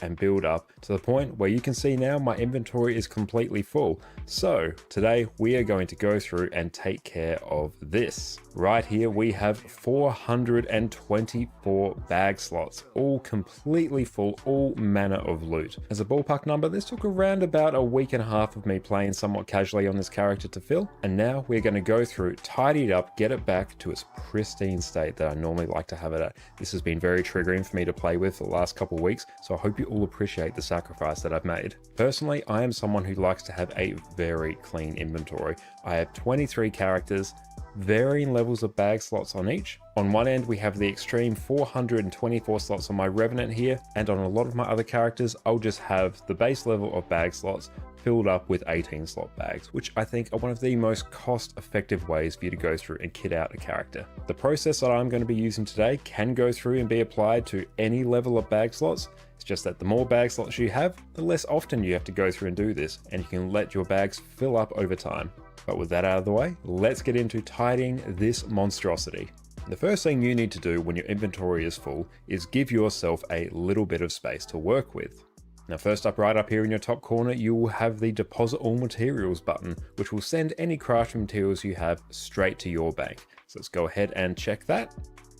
Speaker 1: and build up to the point where you can see now my inventory is completely full. So today we are going to go through and take care of this. Right here we have 424 bag slots, all completely full, all manner of loot. As a ballpark number, this took around about a week and a half of me playing somewhat casually on this character to fill, and now we're going to go through, tidy it up, get it back to its pristine state that I normally like to have it at. This has been very triggering for me to play with for the last couple of weeks, so I hope you all appreciate the sacrifice that I've made. Personally, I am someone who likes to have a very clean inventory. I have 23 characters, varying levels of bag slots on each. On one end we have the extreme 424 slots on my Revenant here, and on a lot of my other characters I'll just have the base level of bag slots filled up with 18 slot bags, which I think are one of the most cost-effective ways for you to go through and kit out a character. The process that I'm going to be using today can go through and be applied to any level of bag slots. It's just that the more bag slots you have, the less often you have to go through and do this, and you can let your bags fill up over time. But with that out of the way, let's get into tidying this monstrosity. The first thing you need to do when your inventory is full is give yourself a little bit of space to work with. Now first up, right up here in your top corner, you will have the deposit all materials button, which will send any crafting materials you have straight to your bank. So let's go ahead and check that.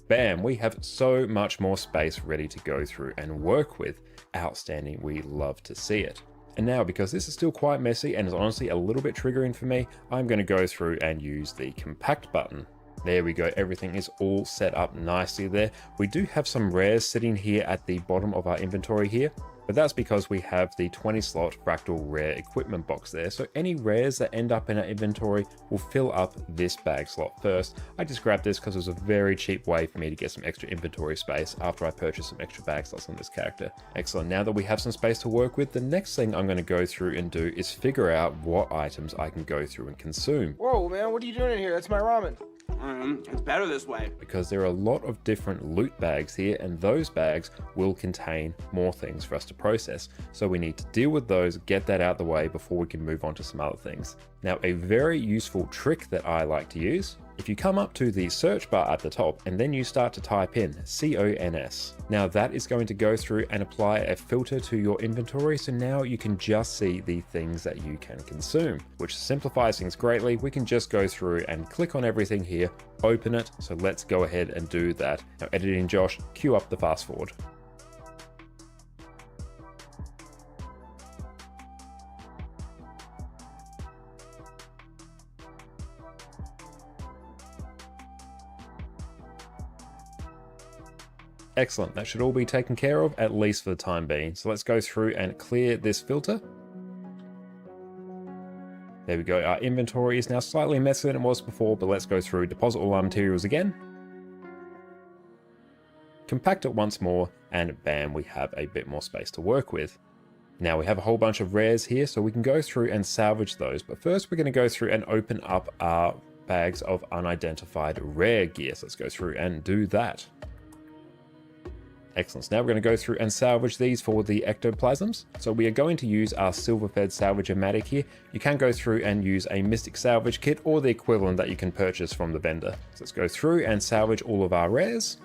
Speaker 1: Bam, we have so much more space ready to go through and work with. Outstanding, we love to see it. And now, because this is still quite messy and is honestly a little bit triggering for me, I'm going to go through and use the compact button. There we go, everything is all set up nicely there. We do have some rares sitting here at the bottom of our inventory here, but that's because we have the 20 slot fractal rare equipment box there. So any rares that end up in our inventory will fill up this bag slot first. I just grabbed this because it was a very cheap way for me to get some extra inventory space after I purchased some extra bag slots on this character. Excellent, now that we have some space to work with, the next thing I'm going to go through and do is figure out what items I can go through and consume.
Speaker 8: Whoa, man, what are you doing in here? That's my ramen.
Speaker 5: It's better this way.
Speaker 1: Because there are a lot of different loot bags here, and those bags will contain more things for us to process. So we need to deal with those, get that out the way before we can move on to some other things. Now, a very useful trick that I like to use, if you come up to the search bar at the top and then you start to type in CONS, now that is going to go through and apply a filter to your inventory, so now you can just see the things that you can consume, which simplifies things greatly. We can just go through and click on everything here, open it, so let's go ahead and do that. Now editing Josh, cue up the fast forward. Excellent, that should all be taken care of, at least for the time being. So let's go through and clear this filter. There we go, our inventory is now slightly messier than it was before, but let's go through, deposit all our materials again. Compact it once more, and bam, we have a bit more space to work with. Now we have a whole bunch of rares here, so we can go through and salvage those. But first we're going to go through and open up our bags of unidentified rare gear. So let's go through and do that. Excellent. So now we're going to go through and salvage these for the ectoplasms. So we are going to use our Silver-Fed Salvage-O-Matic here. You can go through and use a Mystic Salvage Kit or the equivalent that you can purchase from the vendor. So let's go through and salvage all of our rares.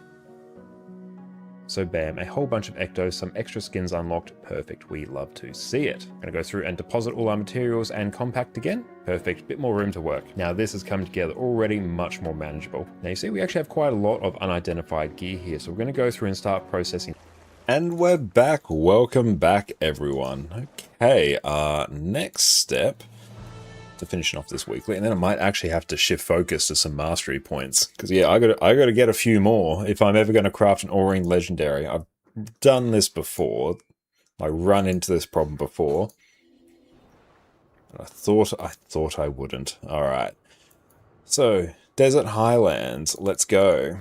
Speaker 1: So bam, a whole bunch of ectos, some extra skins unlocked. Perfect, we love to see it. I'm gonna go through and deposit all our materials and compact again. Perfect, bit more room to work. Now this has come together already much more manageable. Now you see we actually have quite a lot of unidentified gear here, so we're gonna go through and start processing. And we're back, welcome back everyone. Okay, next step to finishing off this weekly, and then I might actually have to shift focus to some mastery points, because yeah, I got to get a few more if I'm ever going to craft an Aurene legendary. I've done this before, I run into this problem before. I thought I wouldn't. All right, so Desert Highlands, let's go.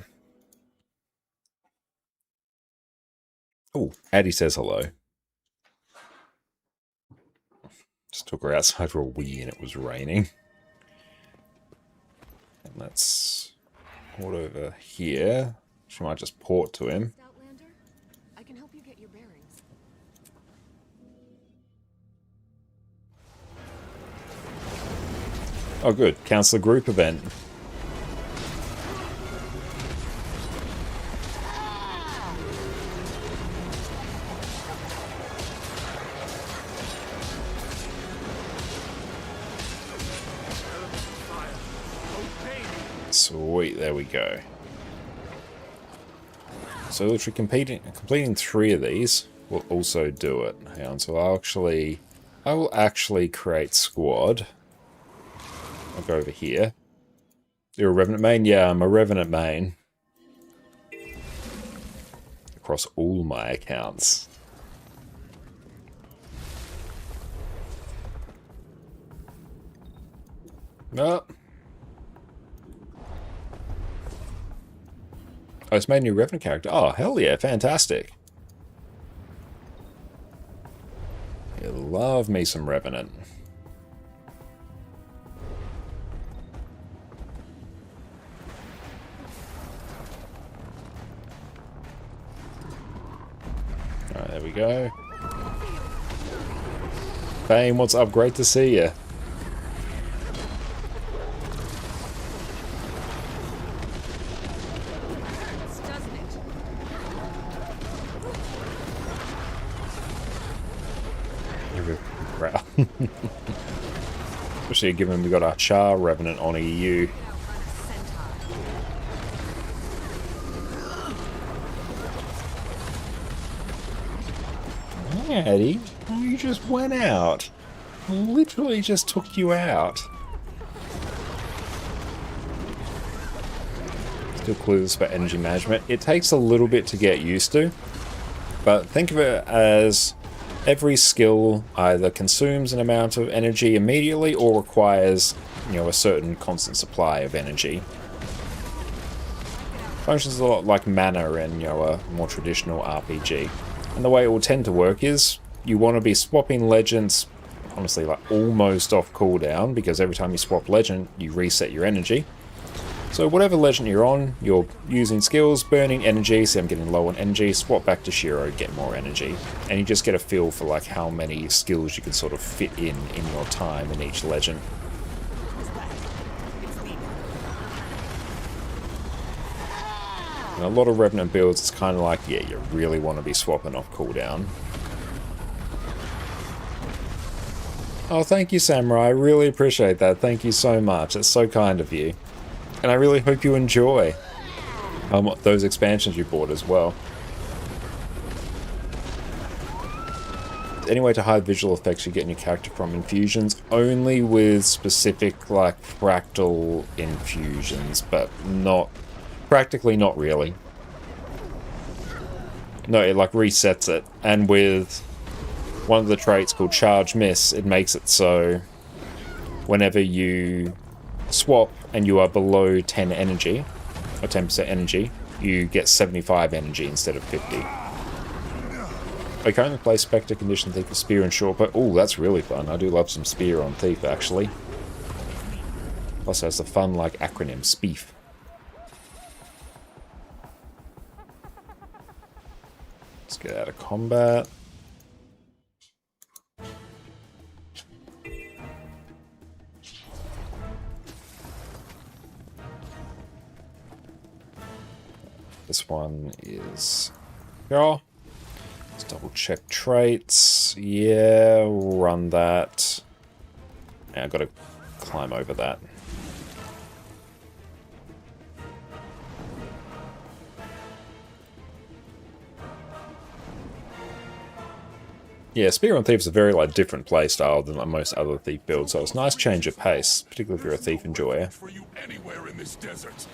Speaker 1: Oh, Addie says hello. Just took her outside for a wee and it was raining. And let's port over here. She might just port to him.
Speaker 2: Outlander, I can help you get your bearings.
Speaker 1: Oh good, cancel a group event. Sweet, there we go. So literally completing 3 of these will also do it. Hang on, so I will actually create squad. I'll go over here. You're a Revenant main? Yeah, I'm a Revenant main. Across all my accounts. No. Oh, it's made a new Revenant character. Oh, hell yeah, fantastic. You love me some Revenant. Alright, there we go. Fame, what's up? Great to see you. Especially given we got our Char Revenant on EU. Eddie, you just went out. Literally just took you out. Still clueless about energy management. It takes a little bit to get used to, but think of it as every skill either consumes an amount of energy immediately or requires, a certain constant supply of energy. Functions a lot like mana in, a more traditional RPG. And the way it will tend to work is you want to be swapping legends, honestly, like almost off cooldown, because every time you swap legend, you reset your energy. So whatever legend you're on, you're using skills, burning energy, see I'm getting low on energy, swap back to Shiro, get more energy. And you just get a feel for like how many skills you can sort of fit in your time in each legend. And a lot of Revenant builds, it's kind of like, yeah, you really want to be swapping off cooldown. Oh, thank you, Samurai. I really appreciate that. Thank you so much. It's so kind of you. And I really hope you enjoy those expansions you bought as well. Any way to hide visual effects you get in your character from infusions? Only with specific, like, fractal infusions, but practically not really. No, it, like, resets it. And with one of the traits called Charge Miss, it makes it so whenever you swap and you are below 10 energy, or 10% energy, you get 75 energy instead of 50. I currently play Spectre, Condition Thief, Spear and Shortbow. Oh, that's really fun. I do love some Spear on Thief, actually. Plus has the fun, like, acronym, SPEEF. Let's get out of combat. This one is girl. Let's double check traits. Yeah, we'll run that. Yeah, I've got to climb over that. Yeah, Spear on Thief is a very different playstyle than most other Thief builds, so it's a nice change of pace, particularly if you're a Thief enjoyer.
Speaker 6: For you anywhere in this desert.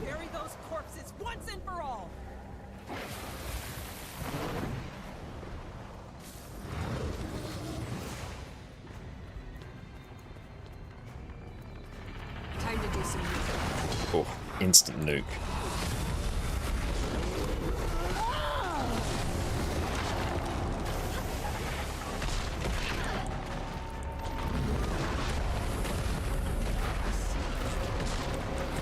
Speaker 9: Bury those corpses once and for all. Time to do some nuke.
Speaker 1: Oh, instant nuke.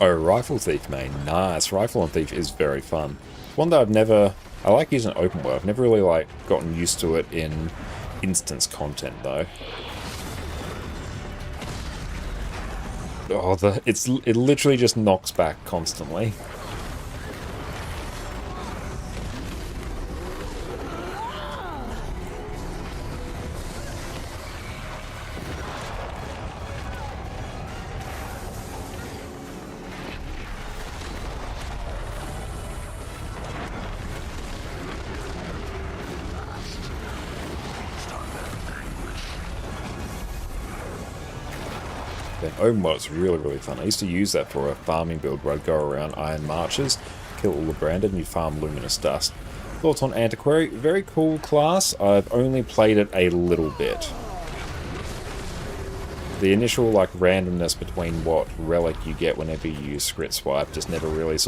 Speaker 1: Oh, Rifle Thief main. Nice. Rifle on Thief is very fun. One that I like using open world. I've never really gotten used to it in instance content though. Oh, it literally just knocks back constantly. Then Open really, really fun. I used to use that for a farming build where I'd go around Iron Marches, kill all the branded, and you farm Luminous Dust. Thoughts on Antiquary? Very cool class. I've only played it a little bit. The initial like randomness between what relic you get whenever you use Scrit Swipe just never really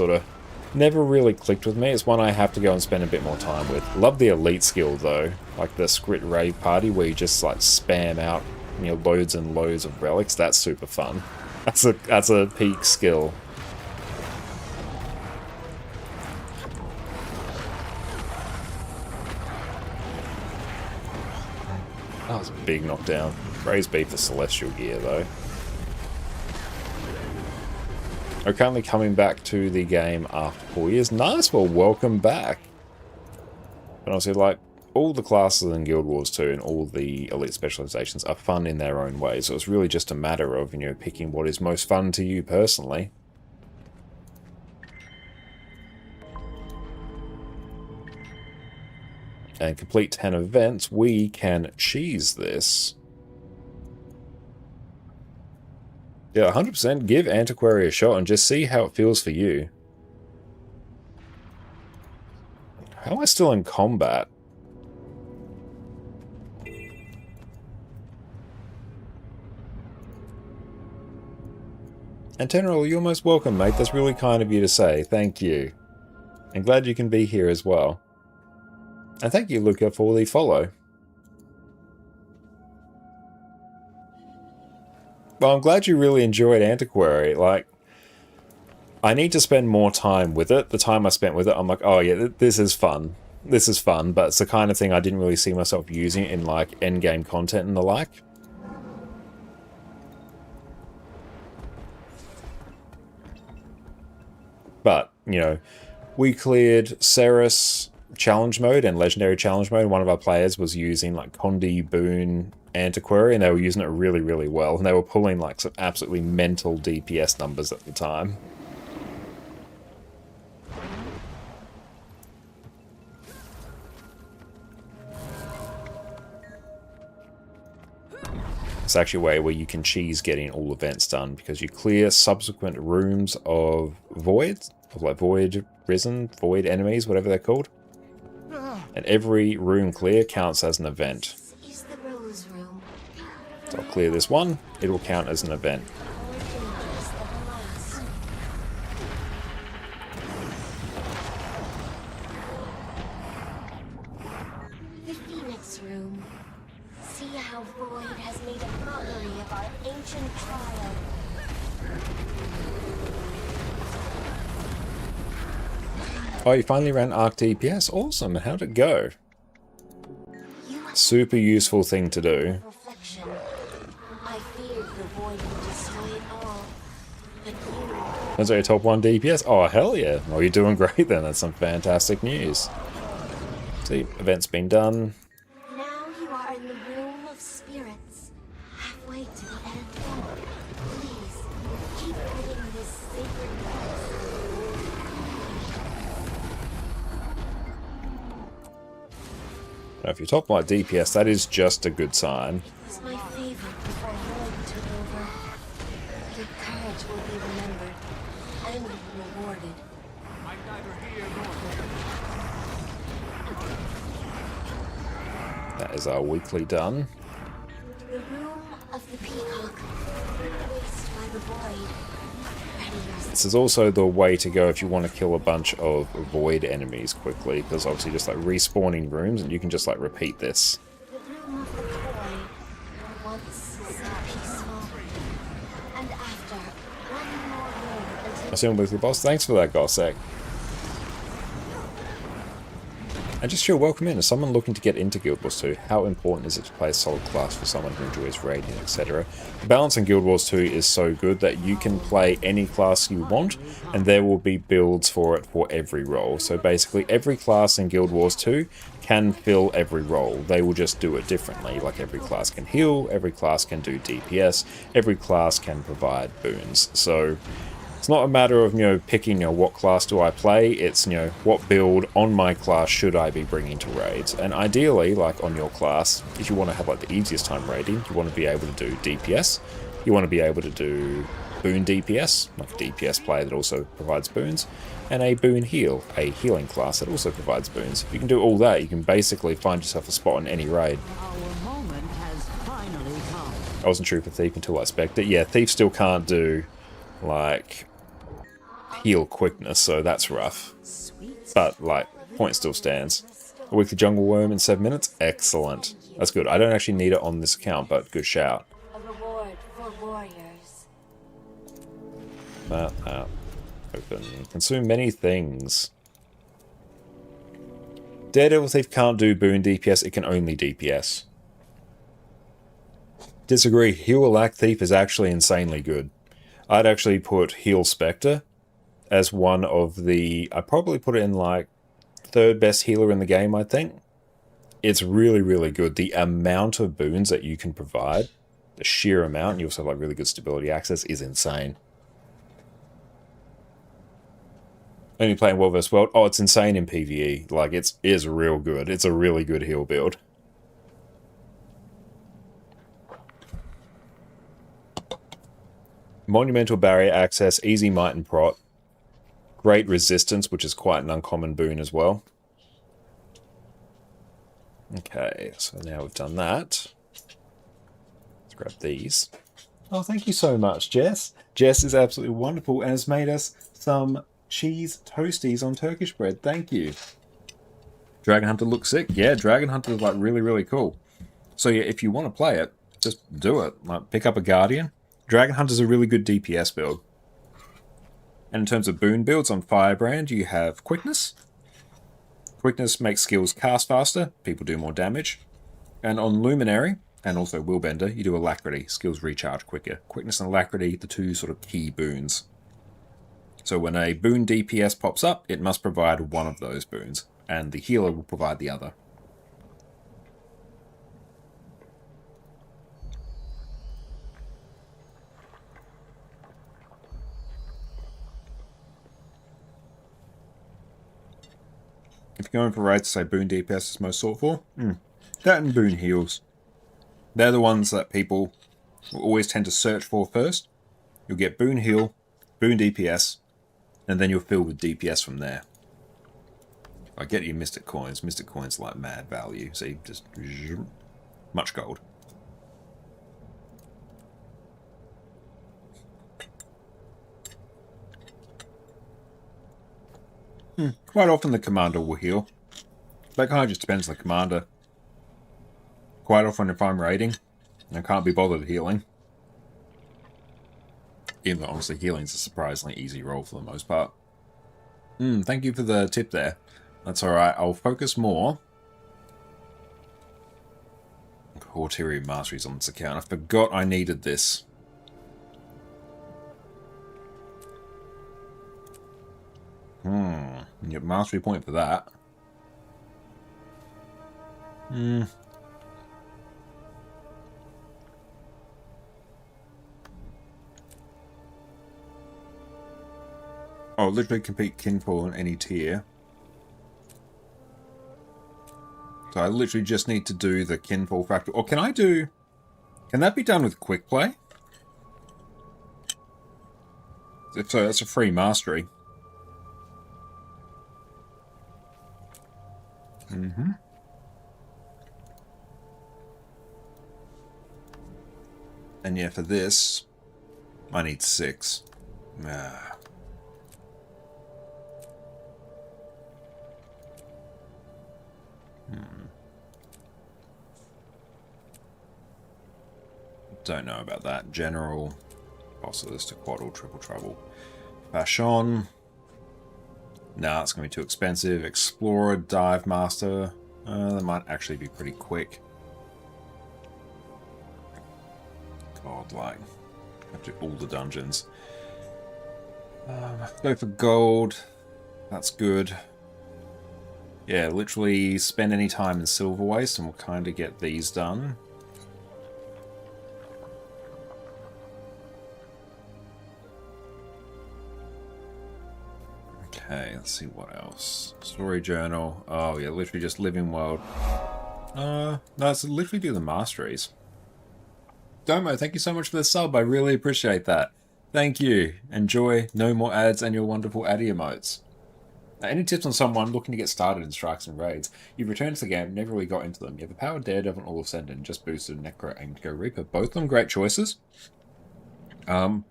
Speaker 1: clicked with me. It's one I have to go and spend a bit more time with. Love the elite skill though, like the Scrit Rave Party where you just like spam out, you know, loads and loads of relics. That's super fun. That's a peak skill. That was a big knockdown. Praise be for Celestial Gear though. We're currently coming back to the game after 4 years. Nice, well, welcome back. And obviously, like, all the classes in Guild Wars 2 and all the elite specializations are fun in their own way. So it's really just a matter of, you know, picking what is most fun to you personally. And complete 10 events, we can cheese this. Yeah, 100% give Antiquary a shot and just see how it feels for you. How am I still in combat? And Tenril, you're most welcome, mate. That's really kind of you to say. Thank you. And glad you can be here as well. And thank you, Luca, for the follow. Well, I'm glad you really enjoyed Antiquary. Like, I need to spend more time with it. The time I spent with it, I'm like, oh yeah, this is fun. This is fun, but it's the kind of thing I didn't really see myself using in, like, endgame content and the like. But, you know, we cleared Cerus challenge mode and legendary challenge mode. One of our players was using, like, Condi Boon Antiquary, and they were using it really, really well. And they were pulling, like, some absolutely mental DPS numbers at the time. It's actually a way where you can cheese getting all events done, because you clear subsequent rooms of voids, of like void risen, void enemies, whatever they're called. And every room clear counts as an event. So I'll clear this one, it will count as an event.
Speaker 2: The Phoenix Room. See how Void has made a mockery of our ancient trial.
Speaker 1: Oh, you finally ran Arc DPS? Awesome, how'd it go? Super useful thing to do.
Speaker 2: Reflection. I feared the Void would destroy it all. But you...
Speaker 1: That's your top 1 DPS? Oh, hell yeah. Well, you're doing great then. That's some fantastic news. See, event's been done.
Speaker 2: Now you are in the room of spirits. Halfway to the anthem. Please, keep putting this sacred place.
Speaker 1: Now, if you're top like DPS, that is just a good sign.
Speaker 2: It was my favorite before Void took over. Your courage will be remembered and rewarded.
Speaker 7: I'm neither here nor there.
Speaker 1: That is our weekly done.
Speaker 2: The room of the peacock, graced by the void. Ready yourself.
Speaker 1: This is also the way to go if you want to kill a bunch of void enemies quickly, because obviously just like respawning rooms, and you can just like repeat this.
Speaker 2: The room of the toy, once so peaceful, and after, one more room until...
Speaker 1: Assume weekly boss, thanks for that, Gossek. And just feel welcome in. As someone looking to get into Guild Wars 2, how important is it to play a solid class for someone who enjoys raiding, etc.? The balance in Guild Wars 2 is so good that you can play any class you want, and there will be builds for it for every role. So basically, every class in Guild Wars 2 can fill every role. They will just do it differently. Like every class can heal, every class can do DPS, every class can provide boons. So it's not a matter of, you know, picking, you know, what class do I play. It's, you know, what build on my class should I be bringing to raids. And ideally, like on your class, if you want to have like the easiest time raiding, you want to be able to do DPS. you want to be able to do boon DPS, like a DPS player that also provides boons, and a boon heal, a healing class that also provides boons. If you can do all that, you can basically find yourself a spot on any raid.
Speaker 10: Our moment has finally come.
Speaker 1: I wasn't sure for Thief until I spec'd it. Yeah, Thief still can't do, like, heal quickness, so that's rough. But, like, point still stands. A weekly jungle worm in 7 minutes? Excellent. That's good. I don't actually need it on this account, but good shout.
Speaker 2: A reward for warriors.
Speaker 1: That. Open. Consume many things. Daredevil Thief can't do boon DPS, it can only DPS. Disagree. Heal Lack Thief is actually insanely good. I'd actually put Heal Spectre as one of the... I'd probably put it in, like, third best healer in the game, I think. It's really, really good. The amount of boons that you can provide, the sheer amount, and you also have, like, really good stability access, is insane. Only playing World vs. World. Oh, it's insane in PvE. Like, it is real good. It's a really good heal build. Monumental barrier access, easy might and prot. Great resistance, which is quite an uncommon boon as well. Okay, so now we've done that. Let's grab these. Oh, thank you so much, Jess. Jess is absolutely wonderful and has made us some cheese toasties on Turkish bread. Thank you. Dragon Hunter looks sick. Yeah, Dragon Hunter is like really, really cool. So yeah, if you want to play it, just do it. Like, pick up a Guardian. Dragon Hunter is a really good DPS build. And in terms of boon builds on Firebrand, you have Quickness. Quickness makes skills cast faster. People do more damage. And on Luminary, and also Willbender, you do Alacrity. Skills recharge quicker. Quickness and Alacrity, the two sort of key boons. So when a boon DPS pops up, it must provide one of those boons, and the healer will provide the other. If you're going for raids, say boon DPS is most sought for, that and boon heals. They're the ones that people will always tend to search for first. You'll get boon heal, boon DPS, and then you'll fill with DPS from there. I get you Mystic Coins. Mystic Coins like mad value. See, just much gold. Quite often the commander will heal. That kind of just depends on the commander. Quite often if I'm raiding, I can't be bothered healing. Even though honestly healing's a surprisingly easy role for the most part. Thank you for the tip there. That's alright, I'll focus more. Ulterior Masteries on this account. I forgot I needed this. Get mastery point for that. Oh, literally compete kinfall on any tier. So I literally just need to do the kinfall factor. Or can I do... Can that be done with quick play? If so, that's a free mastery. And yeah, for this, I need 6. Don't know about that. General, bosses to quaddle, triple trouble. Fashion. Nah, it's going to be too expensive. Explorer, Dive Master. That might actually be pretty quick. God, like, have to do all the dungeons. Go for gold. That's good. Yeah, literally spend any time in Silver Waste and we'll kind of get these done. Okay, let's see what else. Story journal. Oh yeah, literally just living world. No, it's literally do the masteries. Domo, thank you so much for the sub. I really appreciate that. Thank you. Enjoy. No more ads and your wonderful addy emotes. Now, any tips on someone looking to get started in strikes and raids? You've returned to the game, never really got into them. You have a powered Daredevil and All of Send and just boosted Necro and Go Reaper. Both of them great choices. I've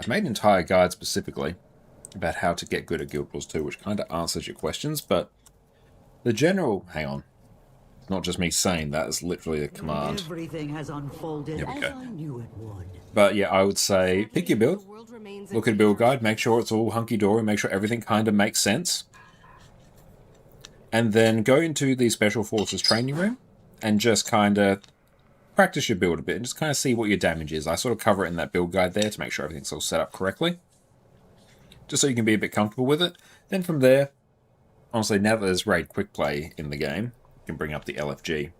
Speaker 1: made an entire guide specifically about how to get good at Guild Wars 2, which kind of answers your questions, but the general... Hang on. It's not just me saying that, it's literally a command.
Speaker 10: Everything has unfolded
Speaker 1: Here we
Speaker 10: as
Speaker 1: go.
Speaker 10: I knew it would.
Speaker 1: But yeah, I would say pick your build, look at a build guide, make sure it's all hunky-dory, make sure everything kind of makes sense. And then go into the Special Forces training room and just kind of practice your build a bit and just kind of see what your damage is. I sort of cover it in that build guide there to make sure everything's all set up correctly. Just so you can be a bit comfortable with it. Then from there, honestly, now that there's raid quick play in the game, you can bring up the LFG.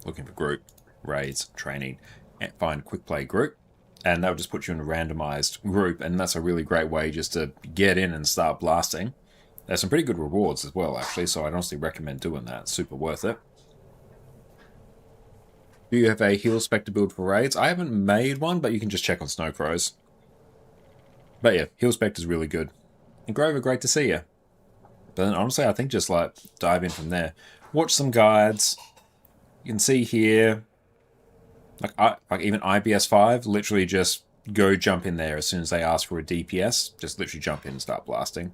Speaker 1: Looking for group, raids, training, and find quick play group. And that will just put you in a randomized group, and that's a really great way just to get in and start blasting. There's some pretty good rewards as well, actually, so I'd honestly recommend doing that. It's super worth it. Do you have a heal spectre build for raids? I haven't made one, but you can just check on Snowcrows. But yeah, heal spectre is really good. And Grover, great to see you. But then honestly, I think just like dive in from there. Watch some guides. You can see here, like even IBS 5, literally just go jump in there as soon as they ask for a DPS. Just literally jump in and start blasting.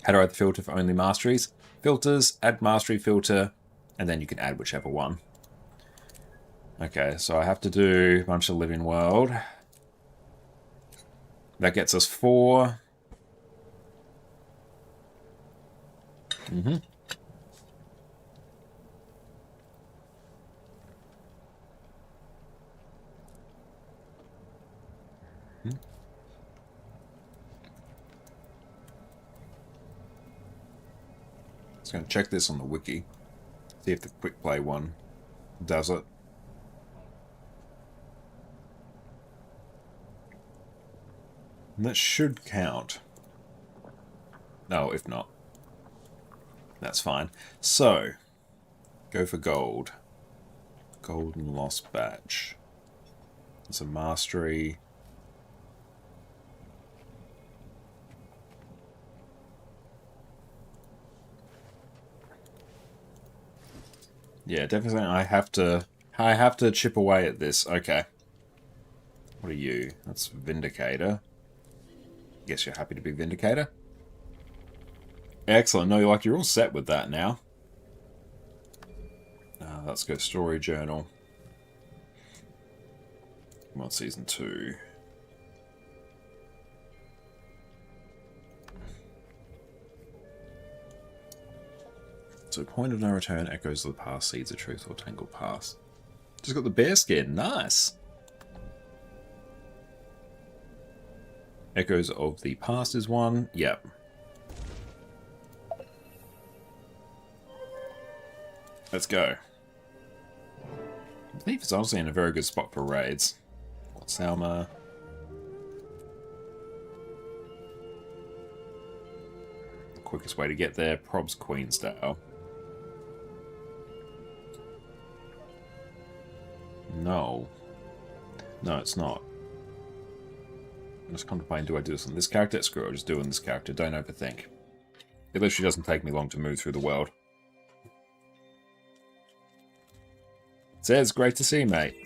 Speaker 1: How to add the filter for only masteries? Filters, add mastery filter, and then you can add whichever one. Okay, so I have to do a bunch of living world. That gets us 4. Just going to check this on the wiki. See if the quick play one does it. And that should count. No, if not, that's fine. So, go for gold. Golden Lost Badge. It's a mastery. Yeah, definitely. I have to chip away at this. Okay. What are you? That's Vindicator. Guess you're happy to be Vindicator. Excellent. No, you're all set with that now. Let's go Story Journal. Come on, Season 2. So, point of no return, echoes of the past, seeds of truth, or tangled past. Just got the bear skin. Nice. Echoes of the past is one. Yep. Let's go. I believe it's honestly in a very good spot for raids. Salma. The quickest way to get there, probs Queensdale. No. No, it's not. I'm just contemplating, do I do this on this character? Screw it, I'll just do it on this character. Don't overthink. It literally doesn't take me long to move through the world. Says, great to see you, mate.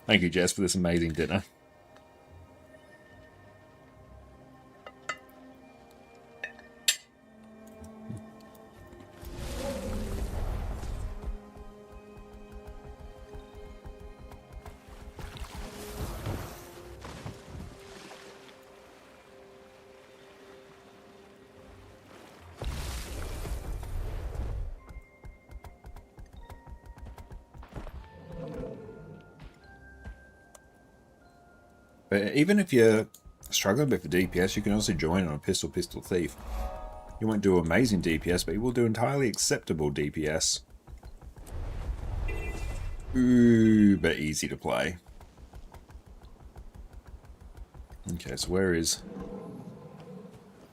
Speaker 1: Thank you, Jess, for this amazing dinner. But even if you're struggling a bit for DPS, you can also join on a Pistol Thief. You won't do amazing DPS, but you will do entirely acceptable DPS. Uber easy to play. Okay, so where is...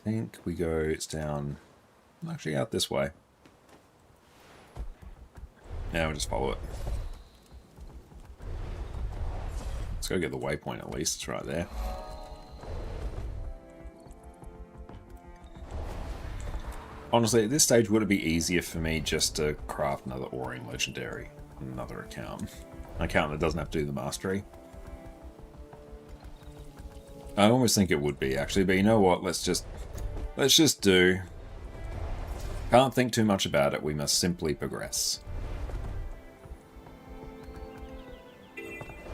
Speaker 1: I think we go, it's down... actually out this way. Now we'll just follow it. Let's go get the waypoint at least. It's right there. Honestly, at this stage, would it be easier for me just to craft another Aurene Legendary on another account? An account that doesn't have to do the mastery? I almost think it would be, actually, but you know what? Let's just do. Can't think too much about it. We must simply progress.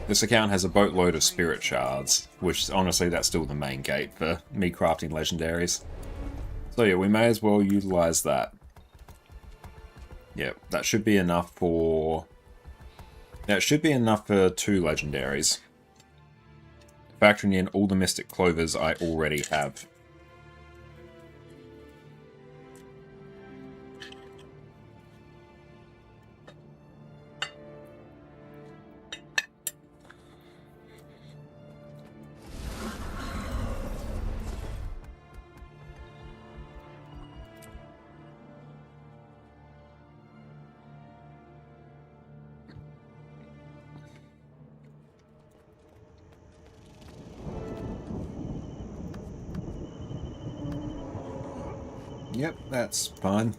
Speaker 1: This account has a boatload of spirit shards, which honestly, that's still the main gate for me crafting legendaries. So yeah, we may as well utilize that. Yep, that should be enough for... That should be enough for 2 legendaries. Factoring in all the Mystic Clovers I already have. Yep, that's fine.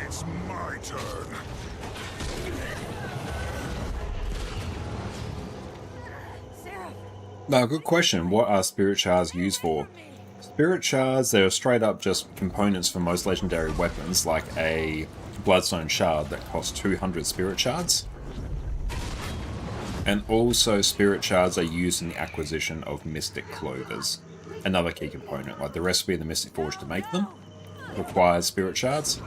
Speaker 6: It's my turn.
Speaker 1: Now, good question. What are spirit shards used for? Spirit shards, they're straight up just components for most legendary weapons, like a Bloodstone shard that costs 200 spirit shards. And also spirit shards are used in the acquisition of Mystic Clovers. Another key component, like the recipe of the Mystic Forge to make them, requires spirit shards.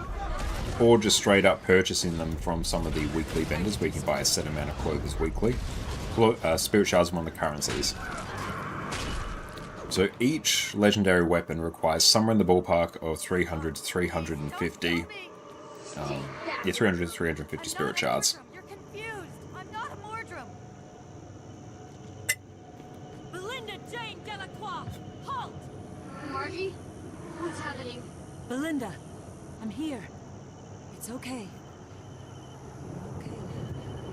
Speaker 1: Or just straight up purchasing them from some of the weekly vendors where you can buy a set amount of clovers weekly. Spirit shards are one of the currencies. So each legendary weapon requires somewhere in the ballpark of 300 to 350. 300 to 350 spirit shards.
Speaker 9: You're confused. I'm not a Mordrum. Belinda Jane Delacroix, halt!
Speaker 2: Margie? What's happening?
Speaker 9: Belinda, I'm here. It's okay. Okay.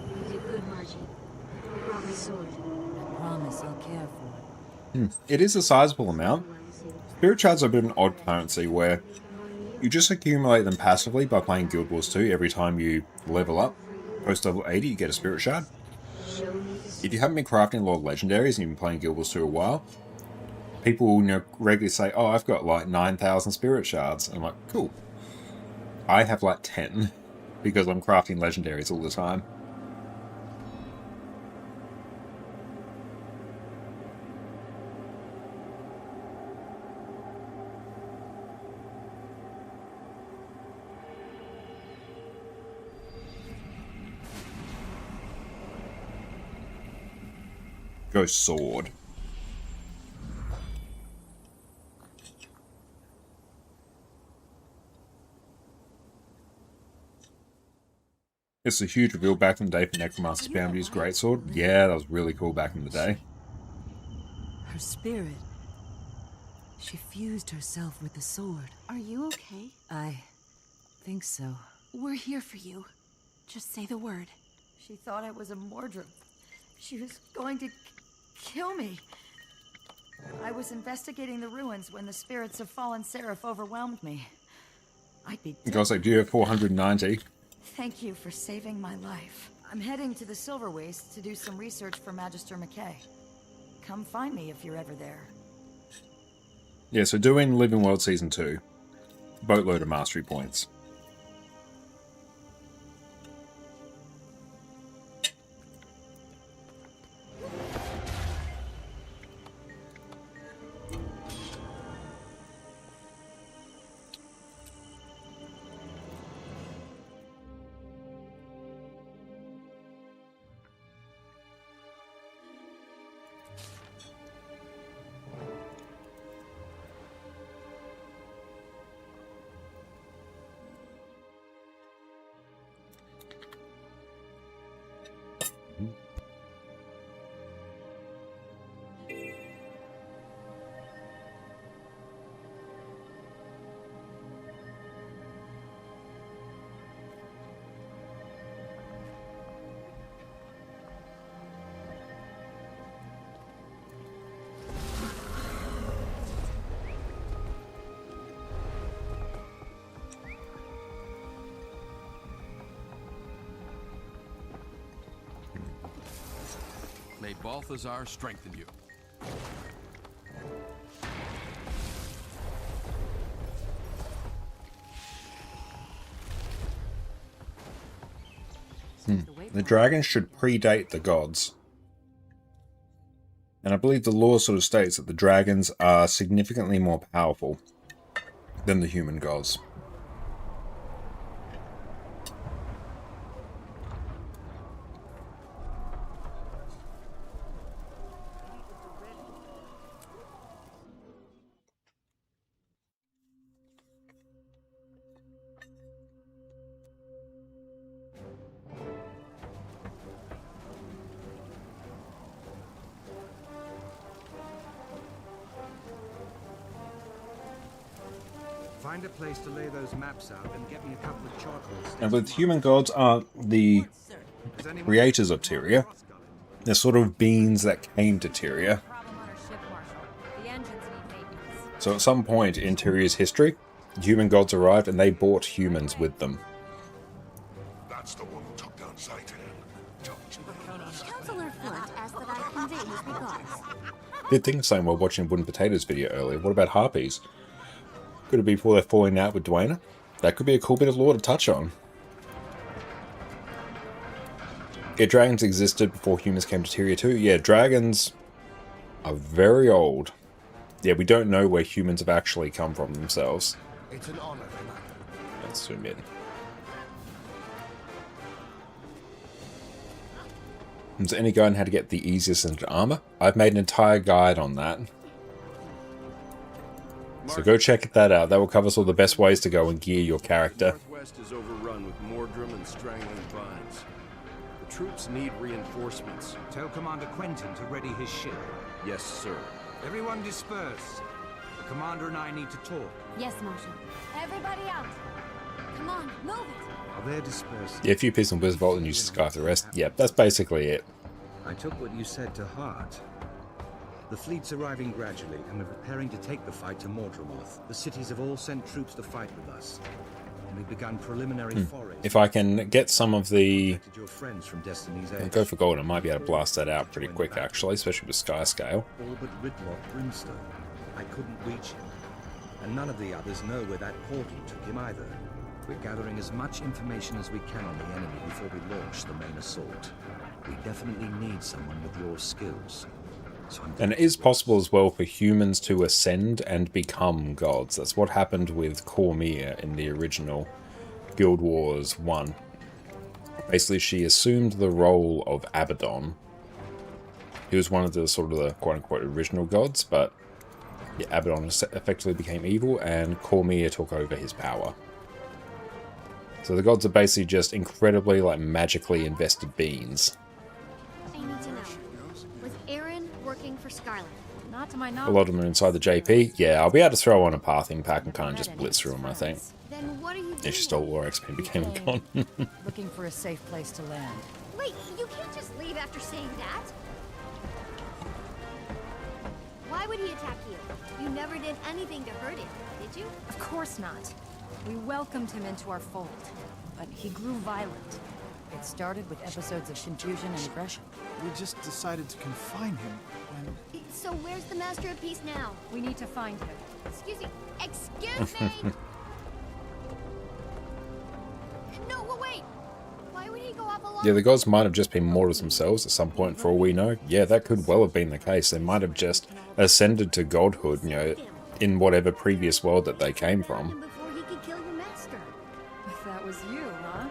Speaker 2: You did good, Margie. You brought my sword.
Speaker 9: I promise I'll care for it.
Speaker 1: It is a sizable amount. Spirit shards are a bit of an odd currency where you just accumulate them passively by playing Guild Wars 2 every time you level up. Post level 80, you get a spirit shard. If you haven't been crafting a lot of legendaries and you've been playing Guild Wars 2 a while, people will regularly say, oh, I've got like 9,000 spirit shards. And I'm like, cool. I have like 10 because I'm crafting legendaries all the time. Ghost sword. It's a huge reveal back in the day for Necromancer's Bounty's greatsword. Yeah, that was really cool back in the day.
Speaker 9: Her spirit. She fused herself with the sword.
Speaker 11: Are you okay?
Speaker 9: I think so.
Speaker 11: We're here for you. Just say the word.
Speaker 9: She thought I was a Mordrum. She was going to kill me. I was investigating the ruins when the spirits of fallen Seraph overwhelmed me. I'd be dead.
Speaker 1: Guys, like, do you have 490?
Speaker 9: Thank you for saving my life. I'm heading to the Silver Waste to do some research for Magister McKay. Come find me if you're ever there.
Speaker 1: Yeah, so doing Living World Season 2. Boatload of mastery points.
Speaker 12: May Balthazar strengthen you.
Speaker 1: The dragons should predate the gods. And I believe the law sort of states that the dragons are significantly more powerful than the human gods.
Speaker 13: Find a place to lay those maps out and get me a couple of charcoal.
Speaker 1: And with human gods aren't the creators of Tyria. They're sort of beings that came to Tyria. So at some point in Tyria's history, human gods arrived and they brought humans with them.
Speaker 6: That's the one who took down Zaitan.
Speaker 2: Counselor Flint asked that I convey his regards.
Speaker 1: Did think the same while watching Wooden Potatoes video earlier. What about harpies? Could it be before they're falling out with Dwayne? That could be a cool bit of lore to touch on. Yeah, dragons existed before humans came to Tyria too. Yeah, dragons are very old. Yeah, we don't know where humans have actually come from themselves.
Speaker 6: It's an honor.
Speaker 1: Let's zoom in. Has any guide on how to get the easiest into armor? I've made an entire guide on that. So go check that out. That will cover us all the best ways to go and gear your character.
Speaker 12: Northwest is overrun with Mordrum and strangling vines. The troops need reinforcements.
Speaker 13: Tell Commander Quentin to ready his ship.
Speaker 12: Yes, sir.
Speaker 13: Everyone disperse. The commander and I need to talk.
Speaker 2: Yes, Marshal. Everybody out. Come on, move it.
Speaker 13: While they're dispersed,
Speaker 1: Yeah, a few pieces on Blizzbolt and use the sky for the rest. Yep, that's basically it.
Speaker 13: I took what you said to heart. The fleet's arriving gradually, and we're preparing to take the fight to Mordremoth. The cities have all sent troops to fight with us. And we've begun preliminary forays.
Speaker 1: If I can get some of the...
Speaker 13: Your friends from Destiny's
Speaker 1: I'll
Speaker 13: Edge.
Speaker 1: go for gold. I might be able to blast that out pretty quick, actually, especially with Sky Scale.
Speaker 13: All but Ridlock Brimstone. I couldn't reach him. And none of the others know where that portal took him either. We're gathering as much information as we can on the enemy before we launch the main assault. We definitely need someone with your skills.
Speaker 1: And it is possible as well for humans to ascend and become gods. That's what happened with Cormia in the original Guild Wars 1. Basically, she assumed the role of Abaddon. He was one of the sort of the quote-unquote original gods, but yeah, Abaddon effectively became evil, and Cormia took over his power. So the gods are basically just incredibly, like, magically invested beings.
Speaker 2: I need to know. Was Aurene working for Scarlet?
Speaker 11: Not to my
Speaker 1: A
Speaker 11: knowledge.
Speaker 1: lot of them are inside the JP. Yeah, I'll be able to throw on a pathing pack and kind of just blitz through them, I think.
Speaker 2: Then what are you doing?
Speaker 1: Yeah, she stole War XP and became a god.
Speaker 9: Looking for a safe place to land.
Speaker 2: Wait, you can't just leave after saying that. Why would he attack you? You never did anything to hurt him, did you?
Speaker 11: Of course not. We welcomed him into our fold, but he grew violent.
Speaker 9: It started with episodes of confusion and aggression.
Speaker 7: We just decided to confine him when...
Speaker 2: So where's the Master of Peace now?
Speaker 11: We need to find him.
Speaker 2: Excuse me. Excuse me! No, wait! Why would he go off alone?
Speaker 1: Yeah, the gods might have just been mortals themselves at some point, for all we know. Yeah, that could well have been the case. They might have just ascended to godhood, you know, in whatever previous world that they came from.
Speaker 2: Before he could kill your master.
Speaker 11: If that was you, huh?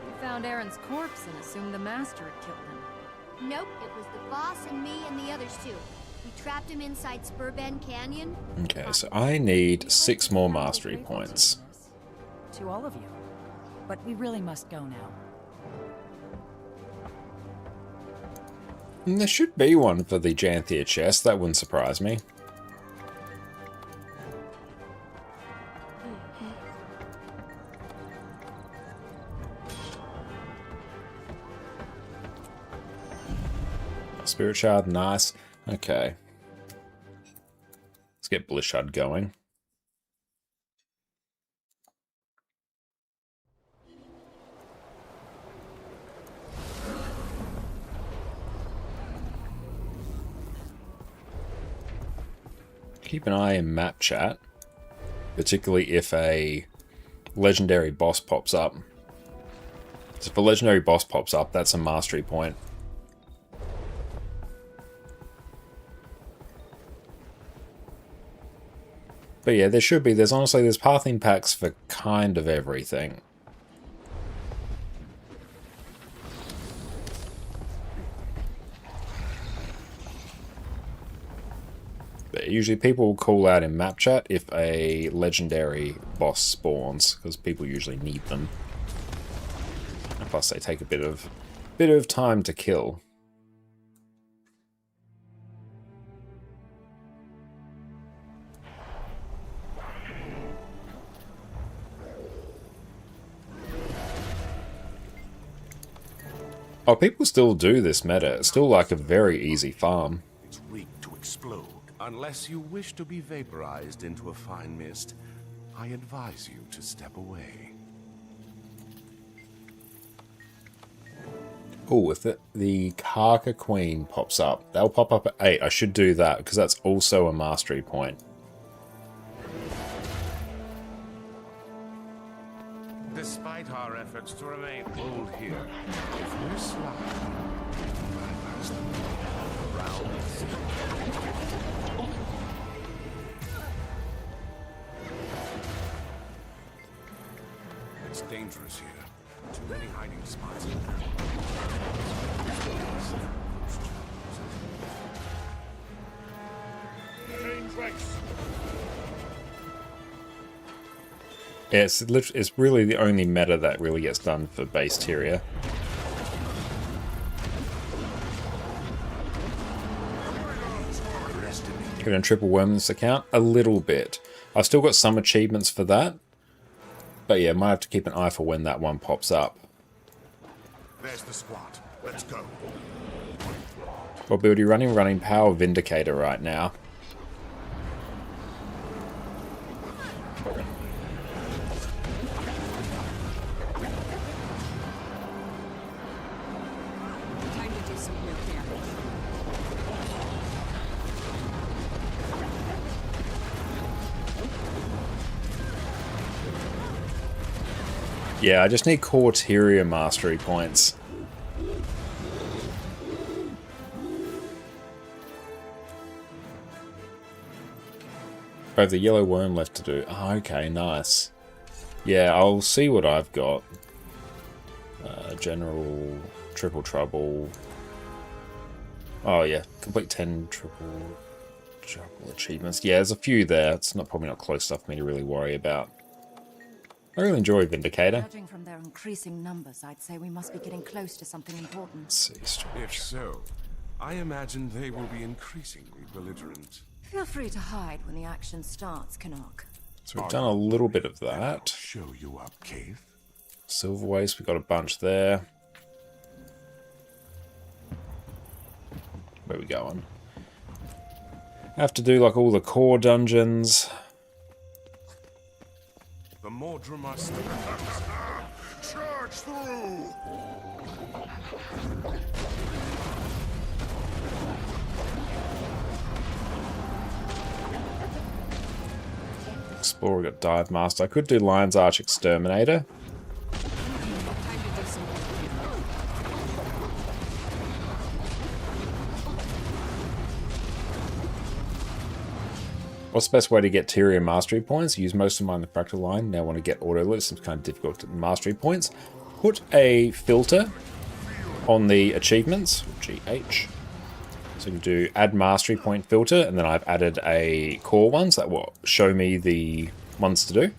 Speaker 11: You found Aaron's corpse and assumed the Master had killed him.
Speaker 2: Nope, it was the boss and me and the others too. We trapped him inside Spurbend Canyon.
Speaker 1: Okay, so I need 6 more mastery points.
Speaker 9: To all of you. But we really must go now.
Speaker 1: And there should be one for the Janthea chest, that wouldn't surprise me. Spirit Shard, nice. Okay. Let's get Bliss Shard going. Keep an eye in map chat, particularly if a legendary boss pops up. So if a legendary boss pops up, that's a mastery point. But yeah, there should be. There's pathing packs for kind of everything. But usually people will call out in map chat if a legendary boss spawns, because people usually need them. And plus they take a bit of time to kill. Oh, people still do this meta. It's still like a very easy farm.
Speaker 6: It's weak to explode.
Speaker 12: Unless you wish to be vaporized into a fine mist, I advise you to step away.
Speaker 1: Oh, if the Karka Queen pops up, they'll pop up at 8. I should do that, because that's also a mastery point.
Speaker 12: Despite our efforts to remain bold here, if we're slow, bypass them around the sea. It's dangerous here. Too many hiding spots.
Speaker 1: Yeah, it's really the only meta that really gets done for base Tyria. Going to triple worm this account a little bit. I've still got some achievements for that. But yeah, might have to keep an eye for when that one pops up.
Speaker 6: There's the squad. Let's go.
Speaker 1: What build are you running? Running Power Vindicator right now.
Speaker 9: Time to do some real damage.
Speaker 1: Yeah, I just need core Tyria mastery points. I have the yellow worm left to do. Oh, okay, nice. Yeah, I'll see what I've got. General, triple trouble. Oh yeah, complete 10 triple trouble achievements. Yeah, there's a few there. It's probably not close enough for me to really worry about. I really enjoy Vindicator.
Speaker 11: Judging from their increasing numbers, I'd say we must be getting close to something important.
Speaker 1: Let's see.
Speaker 12: If so, I imagine they will be increasingly belligerent.
Speaker 11: Feel free to hide when the action starts, ConnorConCarne.
Speaker 1: So we've done a little bit of that.
Speaker 6: Show you up, Keith.
Speaker 1: Silver waste, we've got a bunch there. Where are we going? Have to do like all the core dungeons.
Speaker 12: The Mordrum are
Speaker 6: Charge through!
Speaker 1: Explorer, got Dive Master. I could do Lion's Arch Exterminator. What's the best way to get Tyria mastery points? Use most of mine in the fractal line. Now want to get auto loot. It's kind of difficult to mastery points. Put a filter on the achievements, GH. So you can do add mastery point filter, and then I've added a core ones that will show me the ones to do.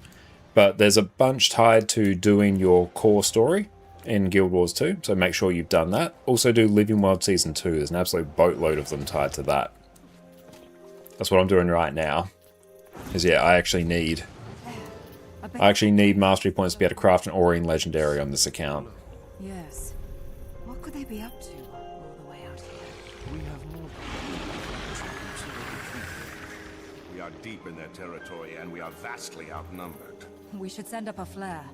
Speaker 1: But there's a bunch tied to doing your core story in Guild Wars 2, so make sure you've done that. Also do Living World Season 2. There's an absolute boatload of them tied to that. That's what I'm doing right now. Is yeah, I actually need mastery points to be able to craft an Aurene legendary on this account.
Speaker 11: Yes. What could they be up to all the way out here?
Speaker 12: We have more. We are deep in their territory, and we are vastly outnumbered.
Speaker 11: We should send up a flare.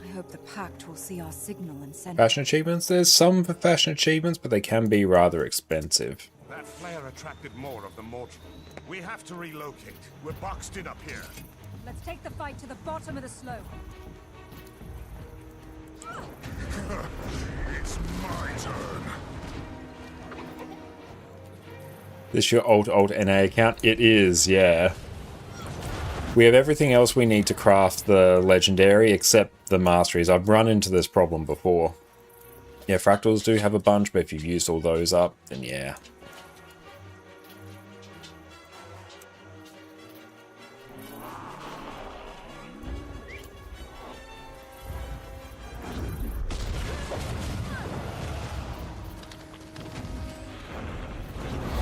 Speaker 11: I hope the Pact will see our signal and send...
Speaker 1: Fashion achievements? There's some for fashion achievements, but they can be rather expensive.
Speaker 12: That flare attracted more of the mortal. We have to relocate.
Speaker 6: We're boxed in up here.
Speaker 11: Let's take the fight to the bottom of the slope.
Speaker 6: It's my turn.
Speaker 1: This your old NA account? It is, yeah. We have everything else we need to craft the legendary except the masteries. I've run into this problem before. Yeah, fractals do have a bunch, but if you've used all those up, then yeah.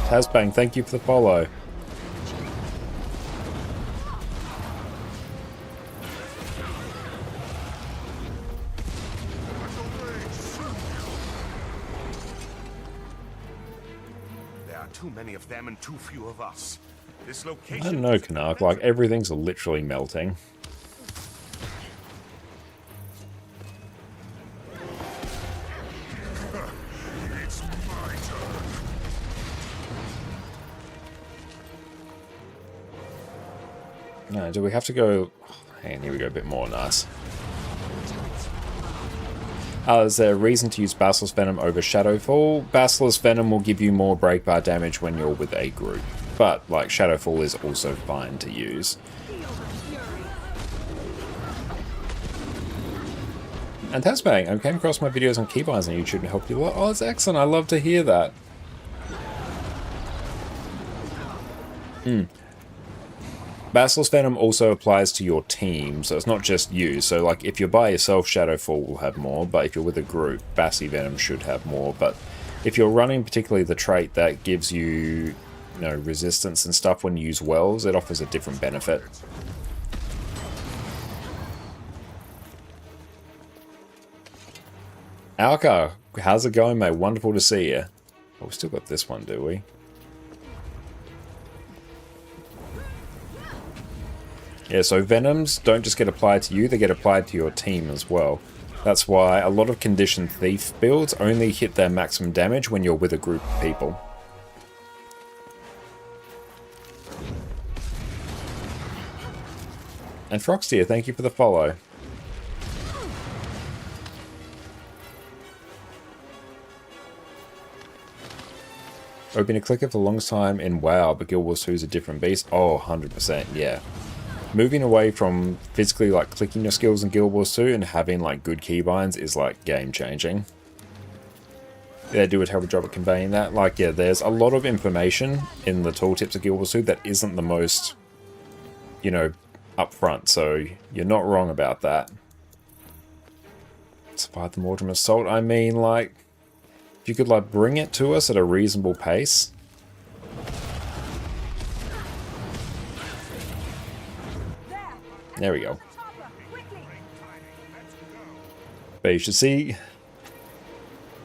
Speaker 1: Tazbang, thank you for the follow.
Speaker 12: There are too many of them and too few of us. This location...
Speaker 1: I don't know, Canuck, like everything's literally melting.
Speaker 6: It's my turn.
Speaker 1: No, do we have to go... Oh, hang on, here we go, a bit more, nice. Is there a reason to use Basilisk Venom over Shadowfall? Basilisk Venom will give you more breakbar damage when you're with a group, but like Shadowfall is also fine to use. And Tazbang, I came across my videos on keybinds on YouTube and helped you a lot. Oh, that's excellent, I love to hear that. Basilisk Venom also applies to your team, so it's not just you. So like if you're by yourself, Shadowfall will have more, but if you're with a group, Bassi Venom should have more. But if you're running particularly the trait that gives you, resistance and stuff when you use wells, it offers a different benefit. Alka, how's it going, mate? Wonderful to see you. Oh, we still got this one, do we? Yeah, so Venoms don't just get applied to you, they get applied to your team as well. That's why a lot of Conditioned Thief builds only hit their maximum damage when you're with a group of people. And Froxtier, thank you for the follow. I've been a clicker for the longest time in WoW, but Guild Wars 2 is a different beast. Oh, 100%, yeah. Moving away from physically like clicking your skills in Guild Wars 2 and having like good keybinds is like game changing. They do a terrible job at conveying that. Like, yeah, there's a lot of information in the tooltips of Guild Wars 2 that isn't the most, upfront, so you're not wrong about that. Survive the Mordrum Assault, I mean, like, if you could like bring it to us at a reasonable pace. There we go. But you should see,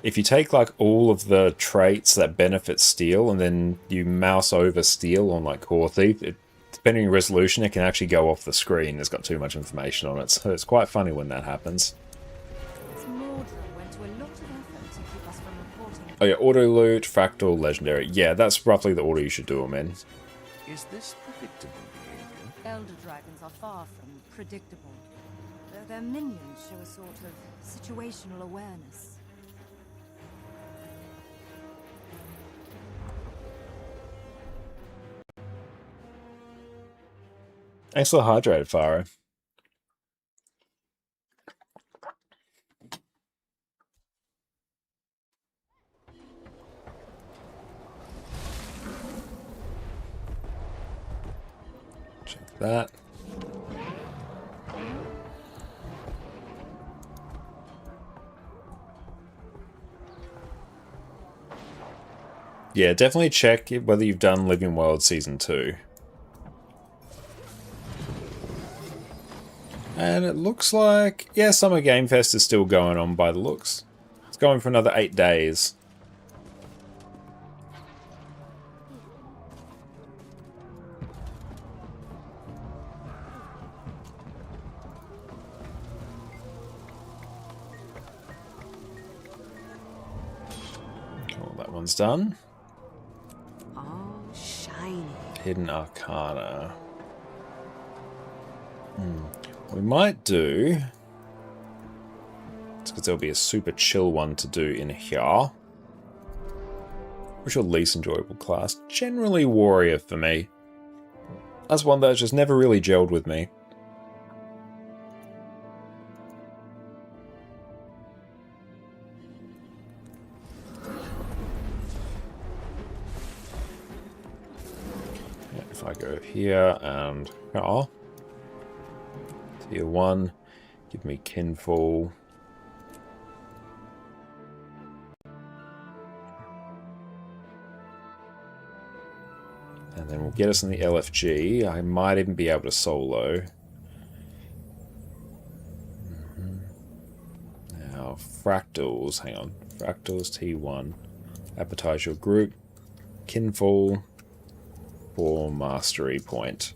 Speaker 1: if you take like all of the traits that benefit steel and then you mouse over steel on like Core Thief, depending on resolution, it can actually go off the screen. It's got too much information on it, so it's quite funny when that happens. Oh yeah, auto loot, fractal, legendary. Yeah, that's roughly the order you should do them in.
Speaker 12: Is this predictable behavior?
Speaker 11: Elder dragons are far from predictable. Their minions show a sort of situational awareness.
Speaker 1: Thanks for the hydrated, Faro. Check that. Yeah, definitely check whether you've done Living World Season 2. And it looks like, yeah, Summer Game Fest is still going on by the looks. It's going for another 8 days. Cool, that one's done. Hidden Arcana. We might do... because there'll be a super chill one to do in here. What's your least enjoyable class? Generally Warrior for me. That's one that's just never really gelled with me. Yeah, if I go here and here. Tier 1, give me Kinfall. And then we'll get us in the LFG. I might even be able to solo. Now, Fractals. Hang on. Fractals T1. Advertise your group. Kinfall. For Mastery Point.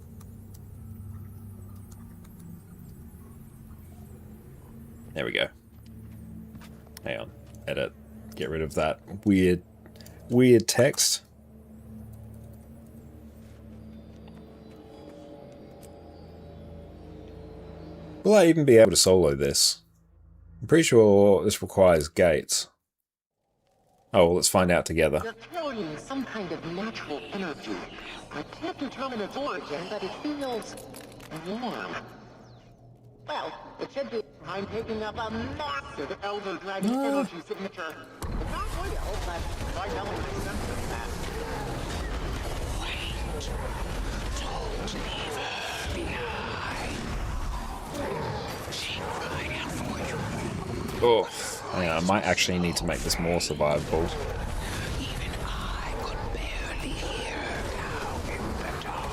Speaker 1: There we go. Hang on. Edit. Get rid of that weird text. Will I even be able to solo this? I'm pretty sure this requires gates. Oh, well, let's find out together.
Speaker 3: You're carrying some kind of natural energy. I can't determine its origin, but it feels warm. Well, it should be. I'm picking up a massive Elder Dragon energy signature. It's not real, but I definitely sense it that. Wait. Don't leave her behind. She cried out for you.
Speaker 1: Oh, hang on, I might actually need to make this more survivable.
Speaker 3: Even I could barely hear her now in the dark.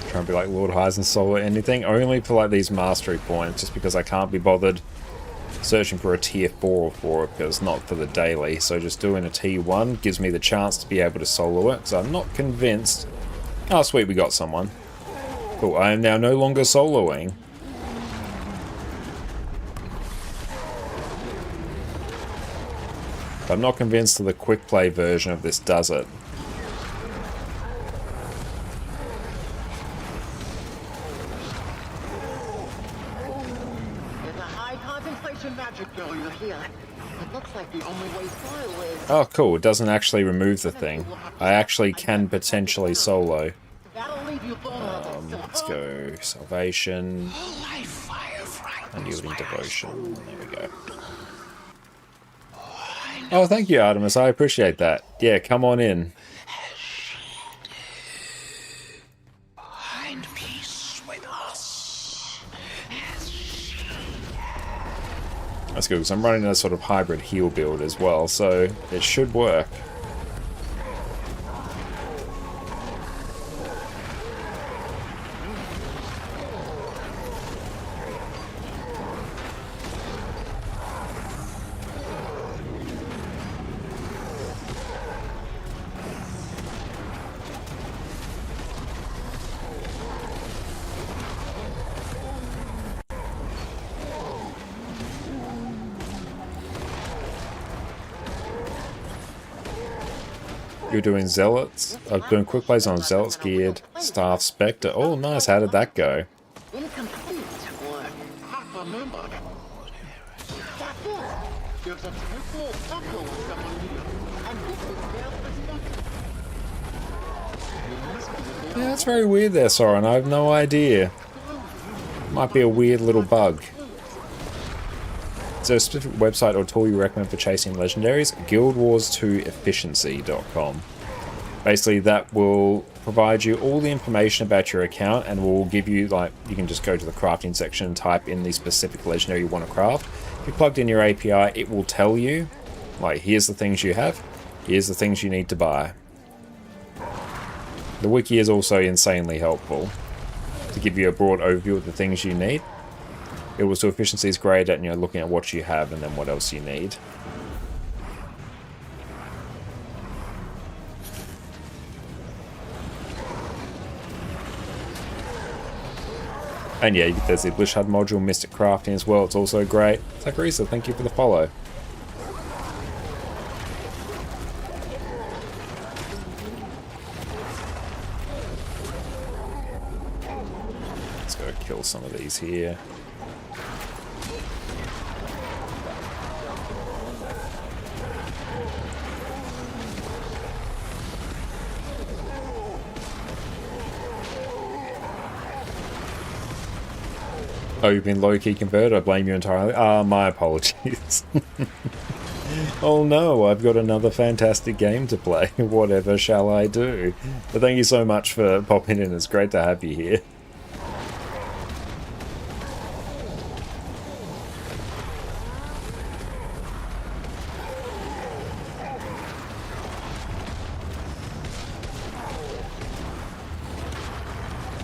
Speaker 1: Trying to be like Lord Highs and solo anything, only for like these mastery points, just because I can't be bothered searching for a tier 4 for it, because it's not for the daily. So just doing a T1 gives me the chance to be able to solo it, because I'm not convinced. Oh sweet, we got someone. Cool, I am now no longer soloing. But I'm not convinced that the quick play version of this does it. Oh cool, it doesn't actually remove the thing. I actually can potentially solo. Let's go Salvation. Unyielding Devotion. There we go. Oh, thank you, Artemis. I appreciate that. Yeah, come on in. That's good, because I'm running a sort of hybrid heal build as well, so it should work. You're doing Zealots? Doing quick plays on Zealots Geared, Staff, Spectre. Oh, nice. How did that go?
Speaker 3: Incomplete or half a member. That's it. There's a triple echo someone here, and this is their perspective.
Speaker 1: Yeah, that's very weird there, Soren. I have no idea. Might be a weird little bug. Is there a specific website or tool you recommend for chasing legendaries? guildwars2efficiency.com. Basically, that will provide you all the information about your account and will give you, like, you can just go to the crafting section and type in the specific legendary you want to craft. If you plugged in your API, it will tell you, like, here's the things you have, here's the things you need to buy. The wiki is also insanely helpful to give you a broad overview of the things you need. Equals to efficiency is great at, you know, looking at what you have and then what else you need. And yeah, there's the Blish HUD module, Mystic Crafting as well, it's also great. Sakurisa, thank you for the follow. Let's go kill some of these here. Oh, you've been low-key converted? I blame you entirely. My apologies. Oh no, I've got another fantastic game to play. Whatever shall I do? But thank you so much for popping in. It's great to have you here.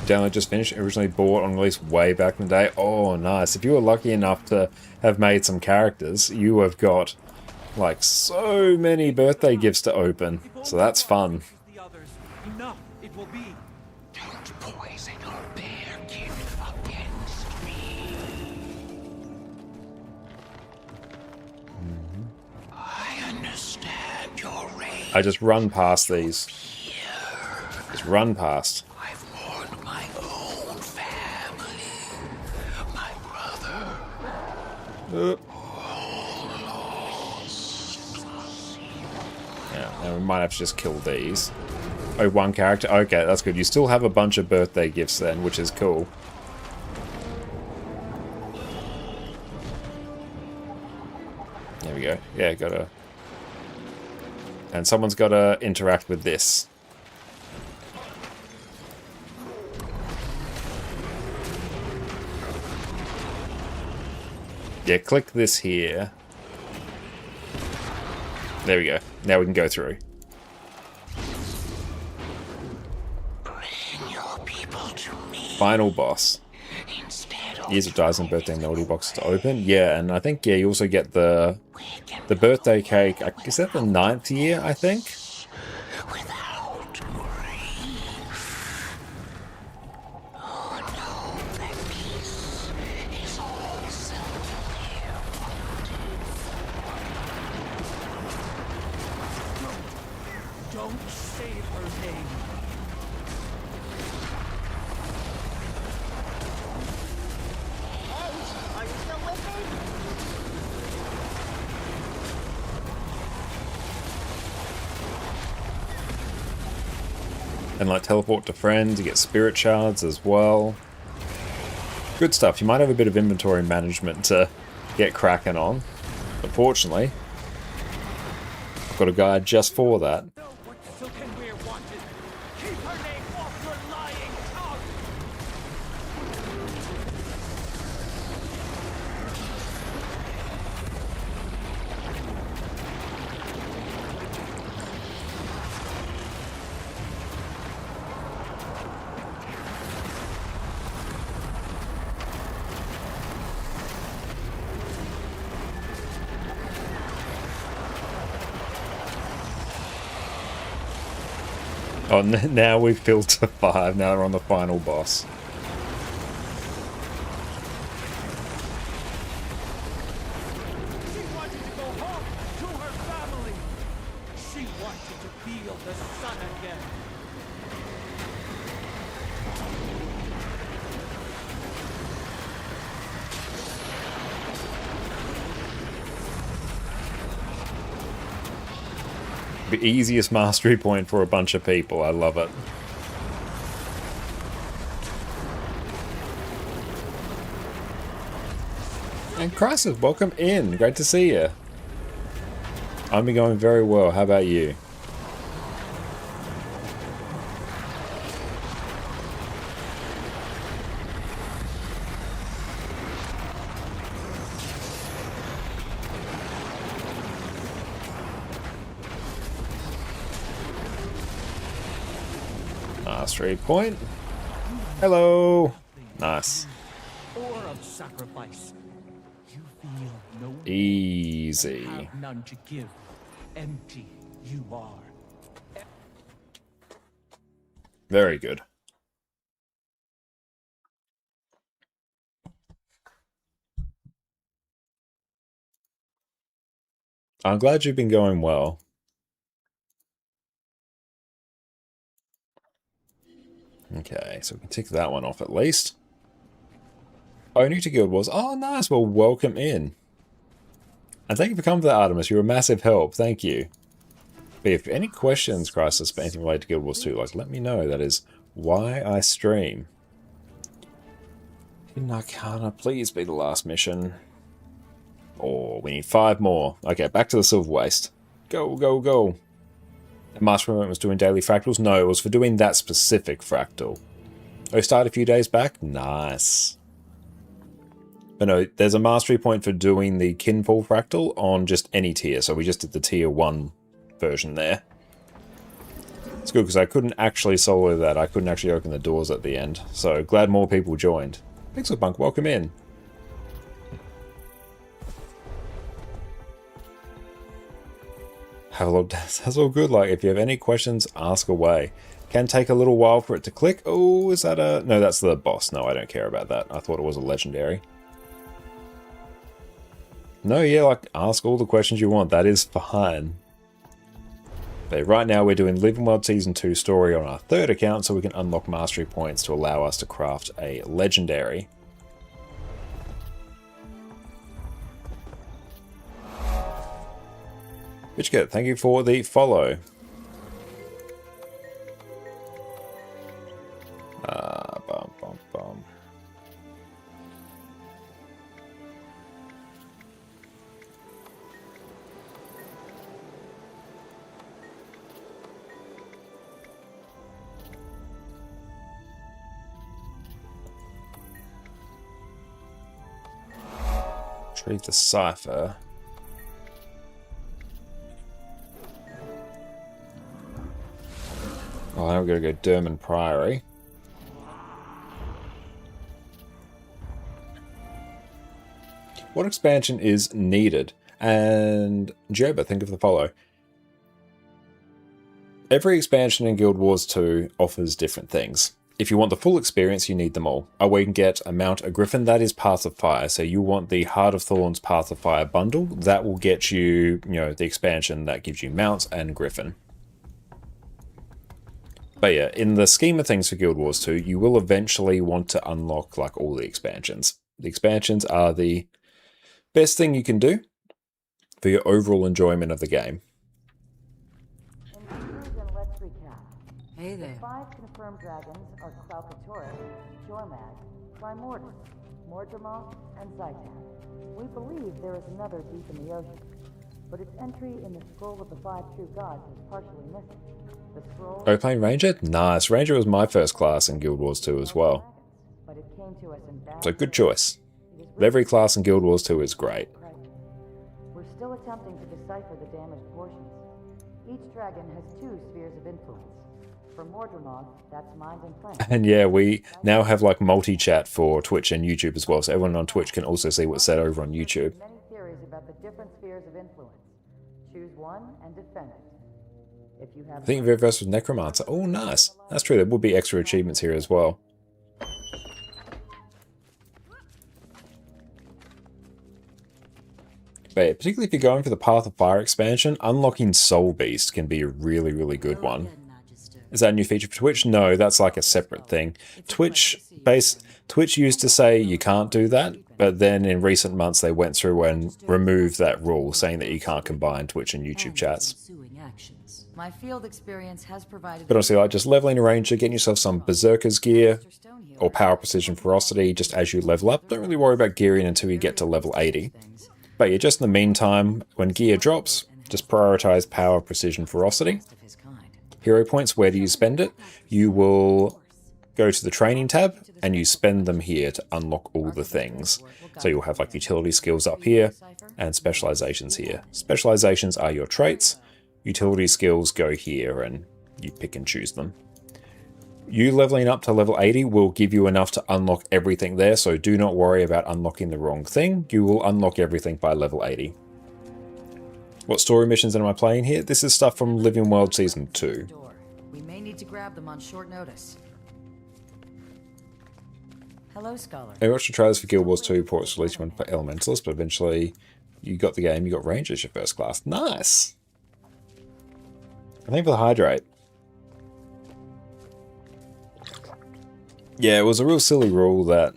Speaker 1: Download just finished, originally bought on release way back in the day. Oh, nice. If you were lucky enough to have made some characters, you have got, like, so many birthday gifts to open. So that's fun.
Speaker 5: Enough, it will be.
Speaker 6: Don't poison your bear gift against me. I understand your rage.
Speaker 1: I just run past these. Just run past. Yeah, and we might have to just kill these. Oh, one character? Okay, that's good. You still have a bunch of birthday gifts then, which is cool. There we go. Yeah, gotta... And someone's gotta interact with this. Yeah, click this here. There we go. Now we can go through.
Speaker 6: Bring your people to me.
Speaker 1: Final boss. Years of Dice and Birthday Melody boxes to open. Yeah, and I think, yeah, you also get the birthday cake. Is that the 9th year, I think? And like teleport to friends, you get spirit shards as well. Good stuff. You might have a bit of inventory management to get cracking on. But fortunately, I've got a guide just for that. Oh, now we've built to 5. Now we're on the final boss.
Speaker 5: She wanted to go home to her family. She wanted to feel the sun again.
Speaker 1: The easiest mastery point for a bunch of people. I love it. And Crisis, welcome in. Great to see you. I've been going very well. How about you? Mastery point. Hello. Nice.
Speaker 5: Or of sacrifice. You feel no need
Speaker 1: Easy.
Speaker 5: and have none to give. Empty you are.
Speaker 1: Very good. I'm glad you've been going well. Okay, so we can tick that one off at least. Oh, new to Guild Wars. Oh, nice. Well, welcome in. And thank you for coming to that, Artemis. You're a massive help. Thank you. But if any questions, Crisis, about anything related to Guild Wars 2, like, let me know. That is why I stream. Hidden Arcana, please be the last mission. Oh, we need 5 more. Okay, back to the Silver Waste. Go, go, go. And Master Moment was doing daily fractals? No, it was for doing that specific fractal. Oh, started a few days back? Nice. But no, there's a mastery point for doing the Kinfall fractal on just any tier, so we just did the tier 1 version there. It's good because I couldn't actually solo that. I couldn't actually open the doors at the end. So glad more people joined. Pixelpunk, welcome in. Have a lot. That's all good. Like, if you have any questions, ask away. Can take a little while for it to click. Oh, is that a... No, that's the boss. No, I don't care about that. I thought it was a legendary. No, yeah, like, ask all the questions you want. That is fine. But right now we're doing Living World Season 2 story on our 3rd account so we can unlock mastery points to allow us to craft a legendary. Bitchkit, thank you for the follow. Bum, bum, bum. Retrieve the cipher. Oh, now we've got to go Derman Priory. What expansion is needed? And Joba, think of the follow. Every expansion in Guild Wars 2 offers different things. If you want the full experience, you need them all. We can get a mount, a griffin, that is Path of Fire. So you want the Heart of Thorns Path of Fire bundle. That will get you, the expansion that gives you mounts and griffin. But yeah, in the scheme of things for Guild Wars 2, you will eventually want to unlock like all the expansions. The expansions are the best thing you can do for your overall enjoyment of the game.
Speaker 9: Let's recap.
Speaker 11: Hey there.
Speaker 9: The 5 confirmed dragons are Falcatorus, Jormag, Primordus, Mordremoth, and Zytan. We believe there is another deep in the ocean, but its entry in the Scroll of the 5 True Gods is partially missing. The scroll...
Speaker 1: Are you playing Ranger? Nice. Ranger was my first class in Guild Wars 2 as well.
Speaker 9: But it came to us in
Speaker 1: So good choice. But every class in Guild Wars 2 is great.
Speaker 9: We're still attempting to decipher the damaged portions. Each dragon has 2 spheres of influence. For Mordremoth, that's mind and plan.
Speaker 1: And yeah, we now have like multi-chat for Twitch and YouTube as well, so everyone on Twitch can also see what's said over on YouTube.
Speaker 9: Many theories about the different spheres of influence. Choose one and defend it. If you have
Speaker 1: I think you've versed with Necromancer. Oh, nice. That's true, there would be extra achievements here as well. But particularly if you're going for the Path of Fire expansion, unlocking Soul Beast can be a really, really good one. Is that a new feature for Twitch? No, that's like a separate thing. Twitch used to say you can't do that, but then in recent months they went through and removed that rule, saying that you can't combine Twitch and YouTube chats.
Speaker 9: My field experience has provided...
Speaker 1: But honestly, like just leveling a ranger, getting yourself some Berserker's gear, or Power, Precision, Ferocity, just as you level up. Don't really worry about gearing until you get to level 80. But yeah, just in the meantime, when gear drops, just prioritize Power, Precision, Ferocity. Hero points, where do you spend it? You will go to the training tab, and you spend them here to unlock all the things. So you'll have like utility skills up here, and specializations here. Specializations are your traits. Utility skills go here, and you pick and choose them. You leveling up to level 80 will give you enough to unlock everything there, so do not worry about unlocking the wrong thing. You will unlock everything by level 80. What story missions am I playing here? This is stuff from Living World Season 2.
Speaker 9: We may need to grab them on short notice. Hello, Scholar.
Speaker 1: I watched the trailers for Guild Wars 2 before its release one for Elementalist, but eventually you got the game, you got Ranger as your first class. Nice! I think for the Hydrate. Yeah, it was a real silly rule that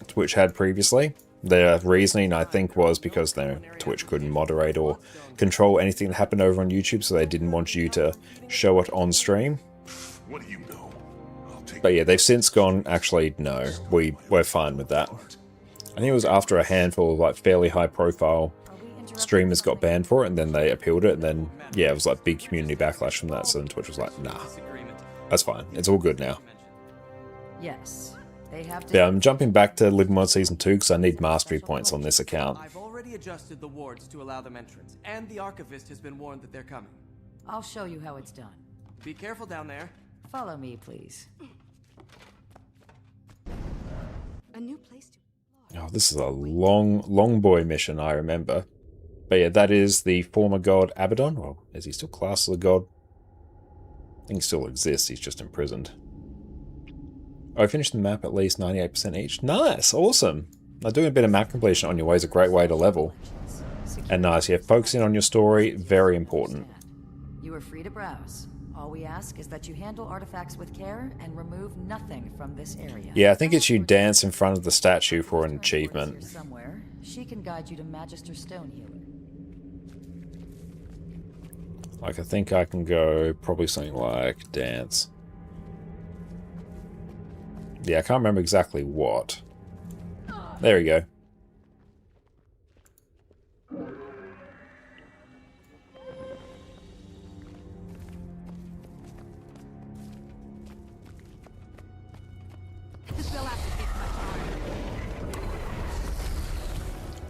Speaker 1: Twitch had previously. Their reasoning, I think, was because Twitch couldn't moderate or control anything that happened over on YouTube, so they didn't want you to show it on stream.
Speaker 12: What do you know?
Speaker 1: But yeah, they've since gone, actually, no, we're fine with that. I think it was after a handful of like fairly high profile streamers got banned for it, and then they appealed it, and then, yeah, it was like big community backlash from that, so then Twitch was like, nah, that's fine, it's all good now.
Speaker 9: Yes, they have to.
Speaker 1: Yeah, I'm jumping back to Living World Season 2 because I need mastery points on this account.
Speaker 8: I've already adjusted the wards to allow them entrance, and the Archivist has been warned that they're coming.
Speaker 9: I'll show you how it's done.
Speaker 8: Be careful down there.
Speaker 9: Follow me, please.
Speaker 2: A new place to.
Speaker 1: Oh, this is a long boy mission, I remember. But yeah, that is the former god Abaddon. Well, is he still classed as a god? I think he still exists, he's just imprisoned. Oh, I finished the map at least 98% each. Nice, awesome. Now, doing a bit of map completion on your way is a great way to level. And nice, yeah, focusing on your story, very important.
Speaker 9: You are free to browse. All we ask is that you handle artifacts with care and remove nothing from this area.
Speaker 1: Yeah, I think it's you dance in front of the statue for an achievement.
Speaker 9: Somewhere, she can guide you to Magister Stonehealer.
Speaker 1: Like, I think I can go probably something like dance. Yeah, I can't remember exactly what. There we go.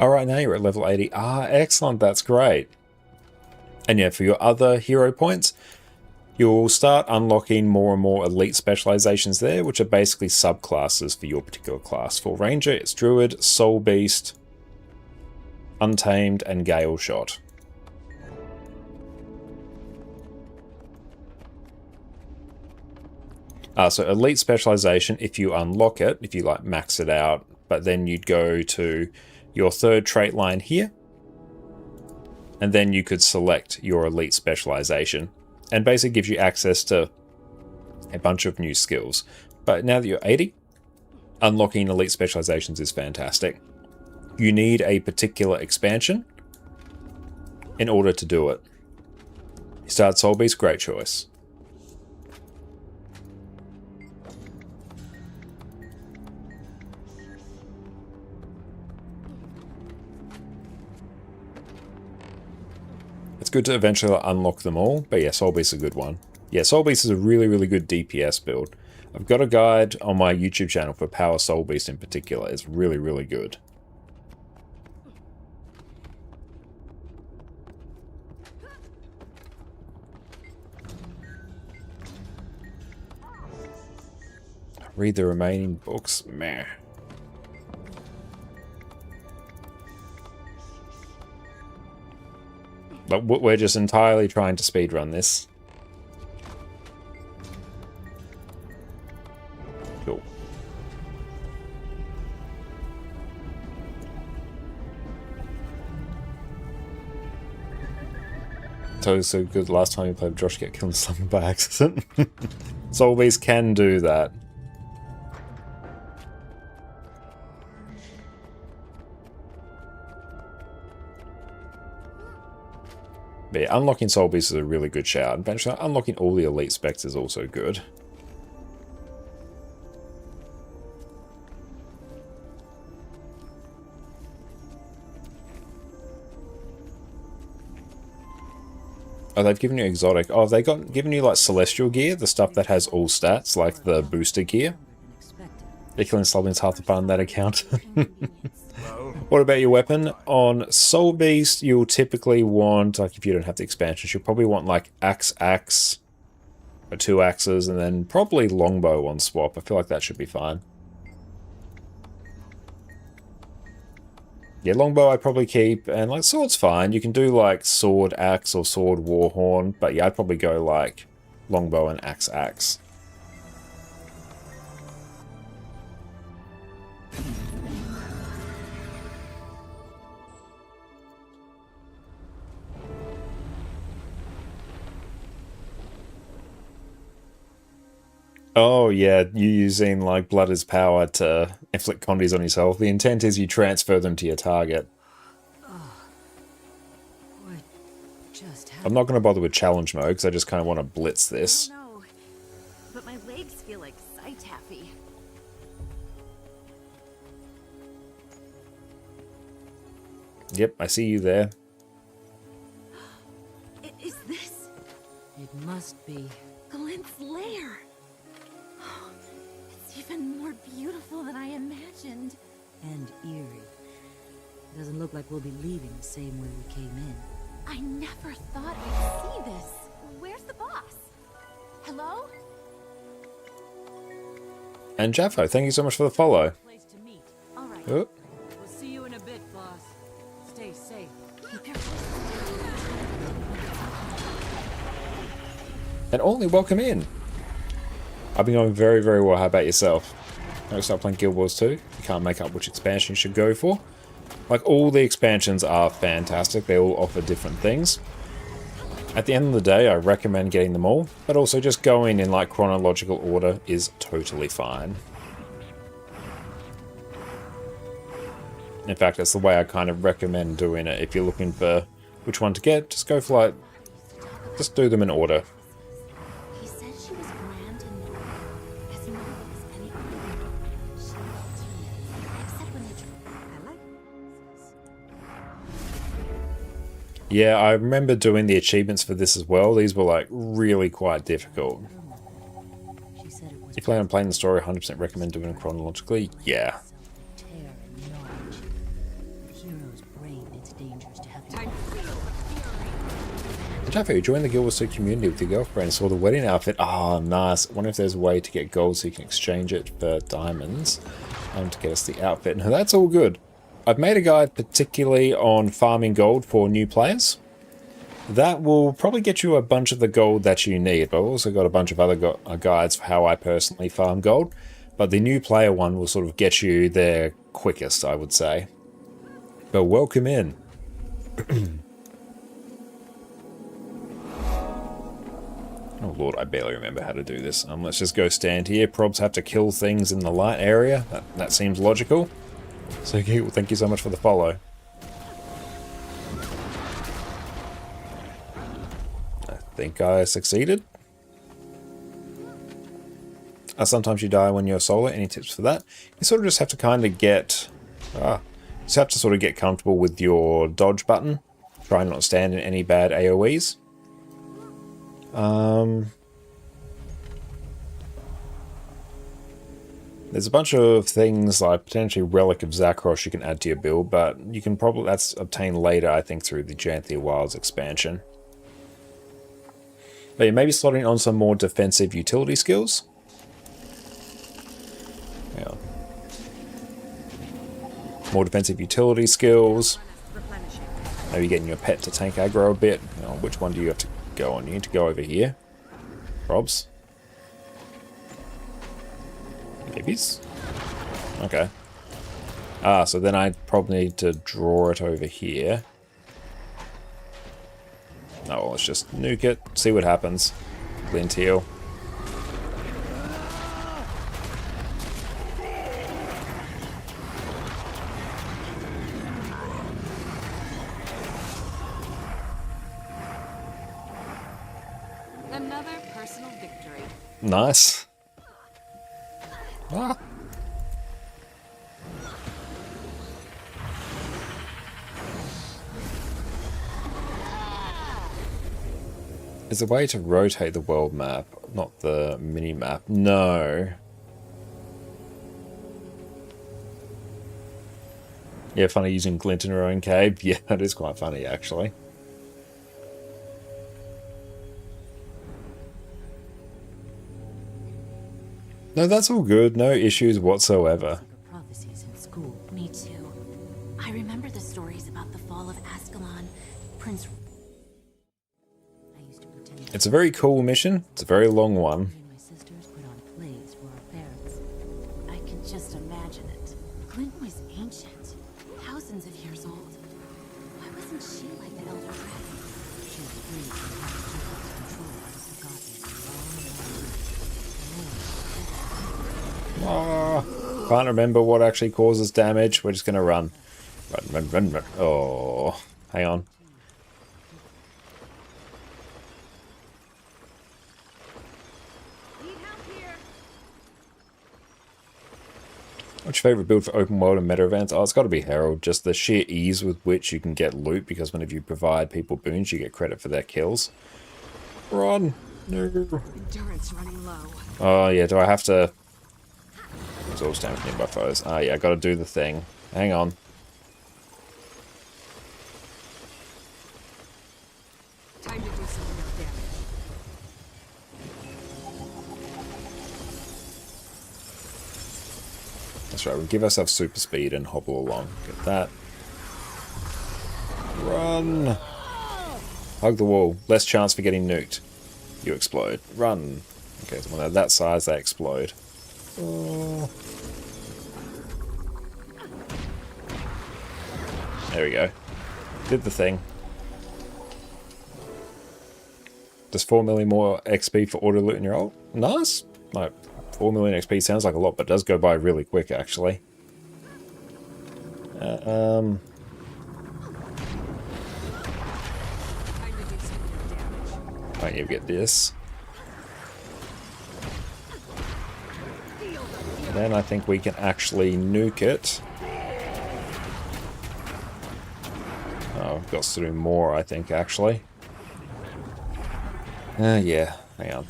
Speaker 1: Alright, now you're at level 80. Ah, excellent, that's great. And yeah, for your other hero points, you'll start unlocking more and more elite specializations there, which are basically subclasses for your particular class. For Ranger, it's Druid, Soul Beast, Untamed, and Gale Shot. So elite specialization, if you unlock it, if you like max it out, but then you'd go to your third trait line here, and then you could select your elite specialization, and basically gives you access to a bunch of new skills. But now that you're 80, unlocking elite specializations is fantastic. You need a particular expansion in order to do it. You start Soul Beast, great choice. It's good to eventually unlock them all, but yeah, Soul Beast is a good one. Yeah, Soul Beast is a really good DPS build. I've got a guide on my YouTube channel for Power Soul Beast in particular. It's really good. Read the remaining books? Meh. But we're just entirely trying to speedrun this. Cool. So good. Last time you played Josh get killed in something by accident. Soul Beast can do that. But yeah, unlocking Soul Beast is a really good shout. And eventually, unlocking all the elite specs is also good. Oh, they've given you exotic. Oh, have they given you like celestial gear? The stuff that has all stats, like the booster gear? They're killing Sloblin's half the fun on that account. What about your weapon? On Soul Beast, you'll typically want, like if you don't have the expansions, you'll probably want like Axe, or 2 axes, and then probably longbow on swap. I feel like that should be fine. Yeah, longbow I'd probably keep, and like sword's fine. You can do like sword axe or sword warhorn, but yeah, I'd probably go like longbow and axe. Oh yeah, you using like blood as power to inflict condies on yourself. The intent is you transfer them to your target. I'm not going to bother with challenge mode because I just kind of want to blitz this.
Speaker 14: No, but my legs feel like side taffy.
Speaker 1: Yep, I see you there.
Speaker 14: Is this?
Speaker 10: It must be.
Speaker 14: Glint's lair. It's even more beautiful than I imagined.
Speaker 10: And eerie. Doesn't look like we'll be leaving the same way we came in.
Speaker 14: I never thought I'd see this. Where's the boss? Hello?
Speaker 1: And Jaffo, thank you so much for the follow.
Speaker 10: Place to meet.
Speaker 14: All right.
Speaker 1: Oh.
Speaker 10: We'll see you in a bit, boss. Stay safe.
Speaker 14: Keep your
Speaker 1: And only welcome in. I've been going very, very well. How about yourself? I start playing Guild Wars 2. You can't make up which expansion you should go for. Like, all the expansions are fantastic. They all offer different things. At the end of the day, I recommend getting them all, but also just going in like chronological order is totally fine. In fact, that's the way I kind of recommend doing it. If you're looking for which one to get, just go for like, just do them in order.
Speaker 2: He said she was grand and noble, as noble as any other. She loved you, except when they
Speaker 1: Yeah, I remember doing the achievements for this as well. These were like really quite difficult. If you plan on playing the story, 100% recommend doing it chronologically. Yeah. Jaffe, you joined the Guild Wars 2 community with your girlfriend, saw the wedding outfit. Ah, oh, nice. I wonder if there's a way to get gold so you can exchange it for diamonds to get us the outfit. No, that's all good. I've made a guide particularly on farming gold for new players. That will probably get you a bunch of the gold that you need, but I've also got a bunch of other guides for how I personally farm gold. But the new player one will sort of get you there quickest, I would say. But welcome in. Oh lord, I barely remember how to do this. Let's just go stand here. Probs have to kill things in the light area. That seems logical. So thank you so much for the follow. I think I succeeded. Sometimes you die when you're solo. Any tips for that? You sort of just have to kind of get... just have to sort of get comfortable with your dodge button. Try not to stand in any bad AoEs. There's a bunch of things like potentially Relic of Zakros you can add to your build, but you can probably, that's obtained later, I think, through the Janthia Wilds expansion. But yeah, maybe slotting on some more defensive utility skills. Yeah. More defensive utility skills. Maybe getting your pet to tank aggro a bit. Which one do you have to go on? You need to go over here. Probs. Babies? Okay. So then I probably need to draw it over here. Oh, well, let's just nuke it, see what happens. Glint heal.
Speaker 11: Another personal victory.
Speaker 1: Nice. Ah. Is a way to rotate the world map, not the mini map. No. Yeah, funny using glint in her own cave. Yeah, that is quite funny actually. No, that's all good. No issues whatsoever.
Speaker 10: Prophecies in school.
Speaker 14: Me too. I remember the stories about the fall of Ascalon, Prince...
Speaker 10: I used to pretend
Speaker 1: It's a very cool mission. It's a very long one.
Speaker 10: my sisters put on plays for our parents.
Speaker 14: I can just imagine it. Glint was ancient. Thousands of years old. Why wasn't she like the Elder Dragon?
Speaker 10: She was free from God's control and forgotten
Speaker 1: Can't remember what actually causes damage. We're just gonna run. Run. Oh, hang on. What's your favourite build for open world and meta events? Oh, it's got to be Herald. Just the sheer ease with which you can get loot, because whenever you provide people boons, you get credit for their kills. Run! No.
Speaker 11: Endurance running low.
Speaker 1: Oh, yeah, do I have to... Absorb damage nearby foes. Ah, yeah, I got to do the thing. Hang on.
Speaker 11: Time to do some real damage.
Speaker 1: That's right, we'll give ourselves super speed and hobble along. Get that. Run! Hug the wall. Less chance for getting nuked. You explode. Run! Okay, so when they're that size, they explode. Oh. There we go. Did the thing. Does 4 million more XP for auto loot in your ult? Nice! Like, 4 million XP sounds like a lot, but it does go by really quick, actually. Might even get this. And then I think we can actually nuke it. Oh, we've got to do more, I think, actually. Yeah, hang on.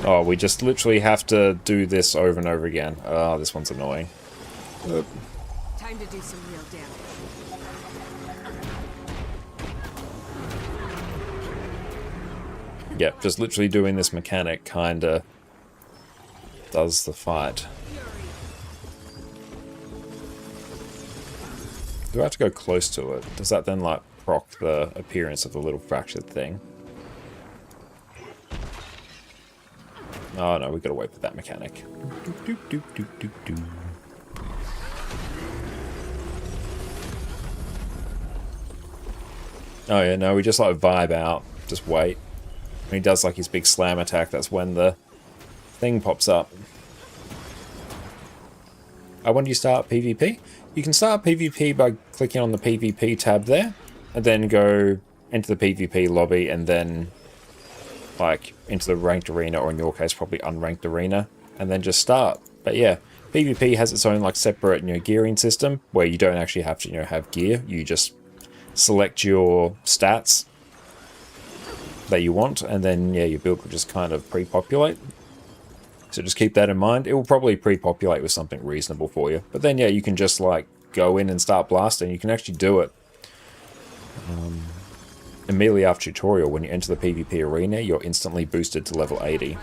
Speaker 1: Oh, we just literally have to do this over and over again. Oh, this one's annoying.
Speaker 11: Time to do some real damage.
Speaker 1: Yep, just literally doing this mechanic kinda does the fight. Do I have to go close to it? Does that then, like, proc the appearance of the little fractured thing? Oh no, we gotta wait for that mechanic. Oh yeah, no, we just like vibe out. Just wait. When he does like his big slam attack, that's when the thing pops up. When do you start PvP? You can start PvP by clicking on the PvP tab there, and then go into the PvP lobby, and then like into the ranked arena, or in your case probably unranked arena, and then just start. But yeah, PvP has its own like separate gearing system where you don't actually have to have gear. You just select your stats that you want, and then yeah, your build will just kind of pre-populate. So just keep that in mind. It will probably pre-populate with something reasonable for you, but then yeah, you can just like go in and start blasting. You can actually do it immediately after tutorial. When you enter the PvP arena, you're instantly boosted to level 80.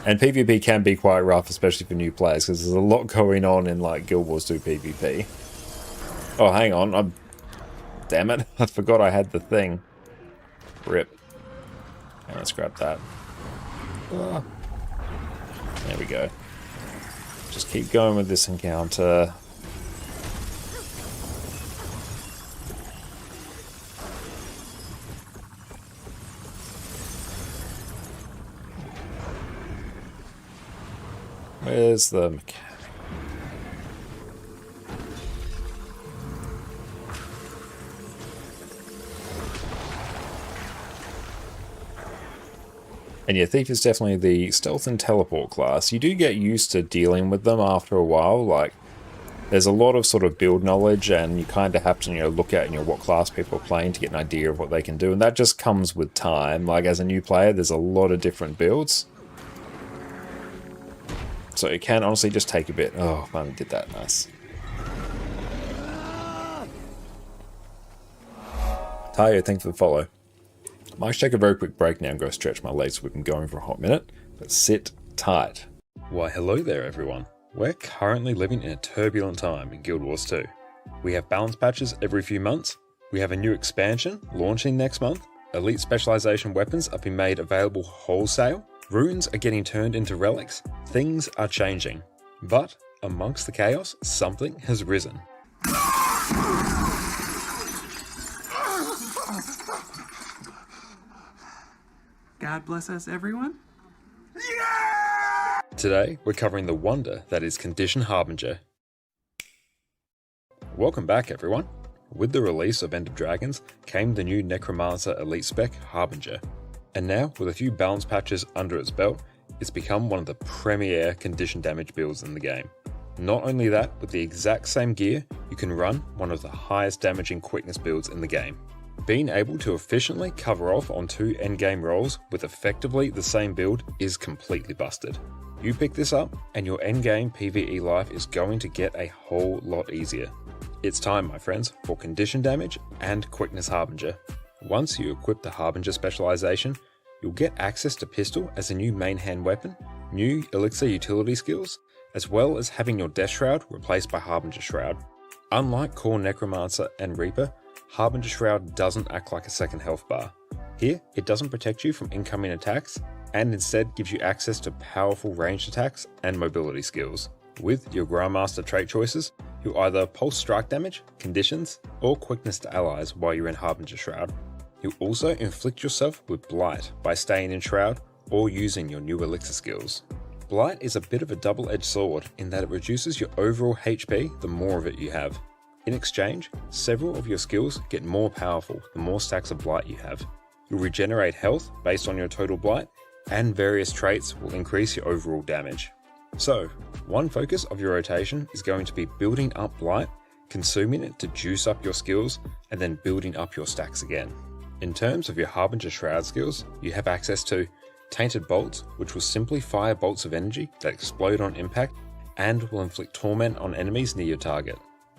Speaker 1: And PvP can be quite rough, especially for new players, because there's a lot going on in like Guild Wars 2 PvP. Oh, hang on. Damn it. I forgot I had the thing. Rip. Okay, let's grab that. There we go. Just keep going with this encounter. Where's the mechanic? And yeah, Thief is definitely the stealth and teleport class. You do get used to dealing with them after a while. Like, There's a lot of sort of build knowledge, and you kind of have to, look at, what class people are playing to get an idea of what they can do, and that just comes with time. Like, as a new player, there's a lot of different builds. So it can honestly just take a bit. Oh, man, did that nice. Tayo, thanks for the follow. Might take a very quick break now and go stretch my legs. We've been going for a hot minute, but sit tight. Why, hello there, everyone. We're currently living in a turbulent time in Guild Wars 2. We have balance patches every few months. We have a new expansion launching next month. Elite specialization weapons are being made available wholesale. Runes are getting turned into relics. Things are changing. But amongst the chaos, something has risen.
Speaker 15: God bless us, everyone.
Speaker 1: Today, we're covering the wonder that is Condition Harbinger. Welcome back, everyone. With the release of End of Dragons came the new Necromancer Elite Spec Harbinger. And now, with a few balance patches under its belt, it's become one of the premier condition damage builds in the game. Not only that, with the exact same gear, you can run one of the highest damaging quickness builds in the game. Being able to efficiently cover off on 2 endgame rolls with effectively the same build is completely busted. You pick this up and your endgame PvE life is going to get a whole lot easier. It's time, my friends, for Condition Damage and Quickness Harbinger. Once you equip the Harbinger specialization, you'll get access to Pistol as a new main hand weapon, new Elixir utility skills, as well as having your Death Shroud replaced by Harbinger Shroud. Unlike core Necromancer and Reaper, Harbinger Shroud doesn't act like a second health bar. Here, it doesn't protect you from incoming attacks, and instead gives you access to powerful ranged attacks and mobility skills. With your Grandmaster trait choices, you'll either pulse strike damage, conditions, or quickness to allies while you're in Harbinger Shroud. You'll also inflict yourself with Blight by staying in Shroud or using your new Elixir skills. Blight is a bit of a double-edged sword in that it reduces your overall HP the more of it you have. In exchange, several of your skills get more powerful the more stacks of Blight you have. You'll regenerate health based on your total Blight, and various traits will increase your overall damage. So, one focus of your rotation is going to be building up Blight, consuming it to juice up your skills, and then building up your stacks again. In terms of your Harbinger Shroud skills, you have access to Tainted Bolts, which will simply fire bolts of energy that explode on impact and will inflict torment on enemies near your target.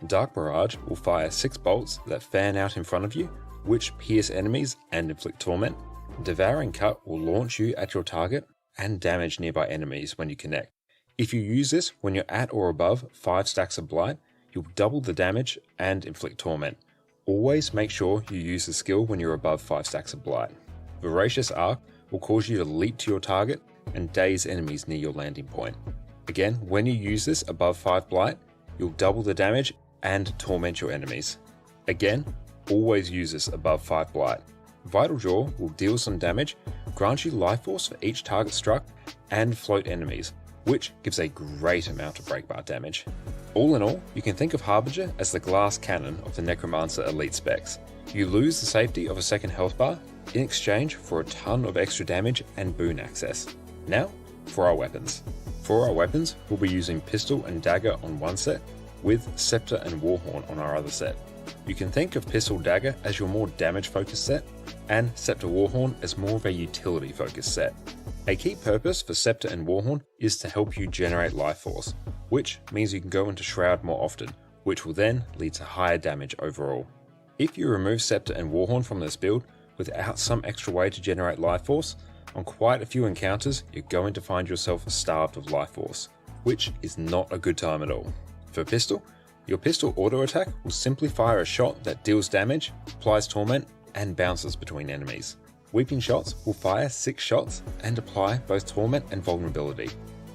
Speaker 1: Dark Barrage will fire 6 bolts that fan out in front of you, which pierce enemies and inflict torment. Devouring Cut will launch you at your target and damage nearby enemies when you connect. If you use this when you're at or above 5 stacks of Blight, you'll double the damage and inflict torment. Always make sure you use the skill when you're above 5 stacks of Blight. Voracious Arc will cause you to leap to your target and daze enemies near your landing point. Again, when you use this above 5 Blight, you'll double the damage and torment your enemies. Again, always use this above 5 Blight. Vital Jaw will deal some damage, grant you life force for each target struck, and float enemies, which gives a great amount of breakbar damage. All in all, you can think of Harbinger as the glass cannon of the Necromancer Elite specs. You lose the safety of a second health bar in exchange for a ton of extra damage and boon access. Now, for our weapons. For our weapons, we'll be using Pistol and Dagger on one set, with Scepter and Warhorn on our other set. You can think of Pistol Dagger as your more damage focused set, and Scepter Warhorn as more of a utility focused set. A key purpose for Scepter and Warhorn is to help you generate life force, which means you can go into Shroud more often, which will then lead to higher damage overall. If you remove Scepter and Warhorn from this build without some extra way to generate life force, on quite a few encounters you're going to find yourself starved of life force, which is not a good time at all. For Pistol, your Pistol auto attack will simply fire a shot that deals damage, applies torment, and bounces between enemies. Weeping Shots will fire 6 shots and apply both torment and vulnerability.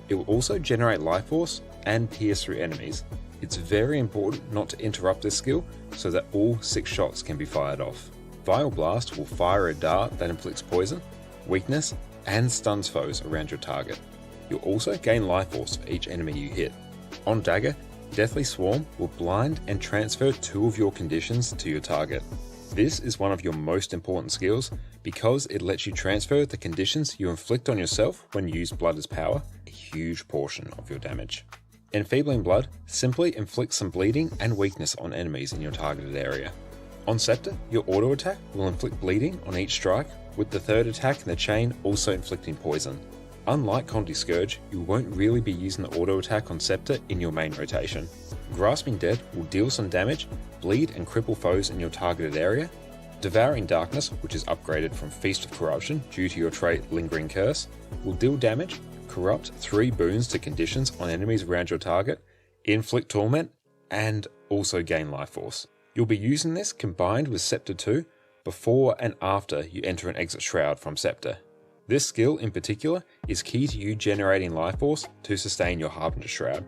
Speaker 1: It will also generate life force and pierce through enemies. It's very important not to interrupt this skill so that all 6 shots can be fired off. Vile Blast will fire a dart that inflicts poison, weakness, and stuns foes around your target. You'll also gain life force for each enemy you hit. On Dagger, Deathly Swarm will blind and transfer 2 of your conditions to your target. This is one of your most important skills because it lets you transfer the conditions you inflict on yourself when you use Blood as power, a huge portion of your damage. Enfeebling Blood simply inflicts some bleeding and weakness on enemies in your targeted area. On Scepter, your auto attack will inflict bleeding on each strike, with the third attack in the chain also inflicting poison. Unlike Conti Scourge, you won't really be using the auto attack on Scepter in your main rotation. Grasping Dead will deal some damage, bleed and cripple foes in your targeted area. Devouring Darkness, which is upgraded from Feast of Corruption due to your trait Lingering Curse, will deal damage, corrupt 3 boons to conditions on enemies around your target, inflict torment, and also gain life force. You'll be using this combined with Scepter 2 before and after you enter an Exit Shroud from Scepter. This skill in particular is key to you generating life force to sustain your Harbinger Shroud.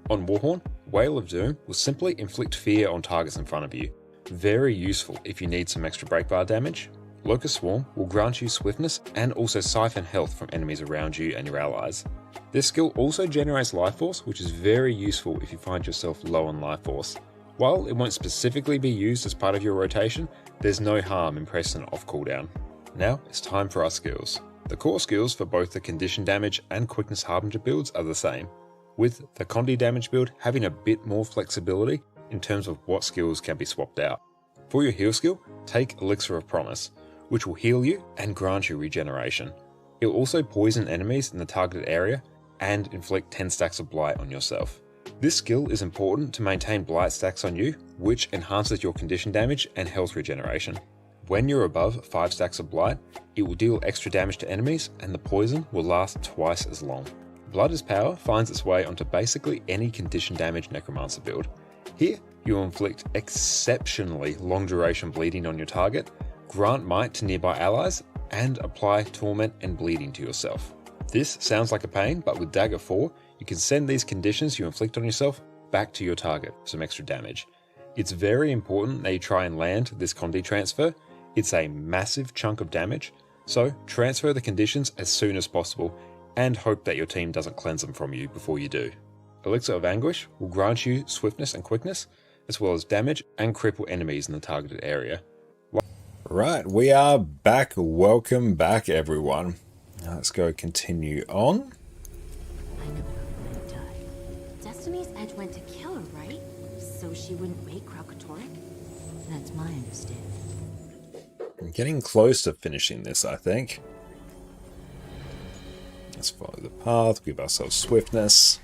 Speaker 1: On Warhorn, Wail of Doom will simply inflict fear on targets in front of you. Very useful if you need some extra break bar damage. Locust Swarm will grant you swiftness and also siphon health from enemies around you and your allies. This skill also generates life force, which is very useful if you find yourself low on life force. While it won't specifically be used as part of your rotation, there's no harm in pressing it off cooldown. Now it's time for our skills. The core skills for both the Condition Damage and Quickness Harbinger builds are the same, with the Condi Damage build having a bit more flexibility in terms of what skills can be swapped out. For your heal skill, take Elixir of Promise, which will heal you and grant you regeneration. It will also poison enemies in the targeted area and inflict 10 stacks of Blight on yourself. This skill is important to maintain Blight stacks on you, which enhances your condition damage and health regeneration. When you're above 5 stacks of Blight, it will deal extra damage to enemies and the poison will last twice as long. Blood as Power finds its way onto basically any condition damage Necromancer build. Here, you will inflict exceptionally long duration bleeding on your target, grant might to nearby allies, and apply torment and bleeding to yourself. This sounds like a pain, but with Dagger 4, you can send these conditions you inflict on yourself back to your target for some extra damage. It's very important that you try and land this Condi transfer. It's a massive chunk of damage, so transfer the conditions as soon as possible and hope that your team doesn't cleanse them from you before you do. Elixir of Anguish will grant you swiftness and quickness, as well as damage and cripple enemies in the targeted area. Right, we are back. Welcome back, everyone. Now let's go continue on.
Speaker 14: Destiny's Edge went to kill her, right? So she wouldn't wake Kralkatorrik?
Speaker 10: That's my understanding.
Speaker 1: I'm getting close to finishing this, I think. Let's follow the path, give ourselves swiftness.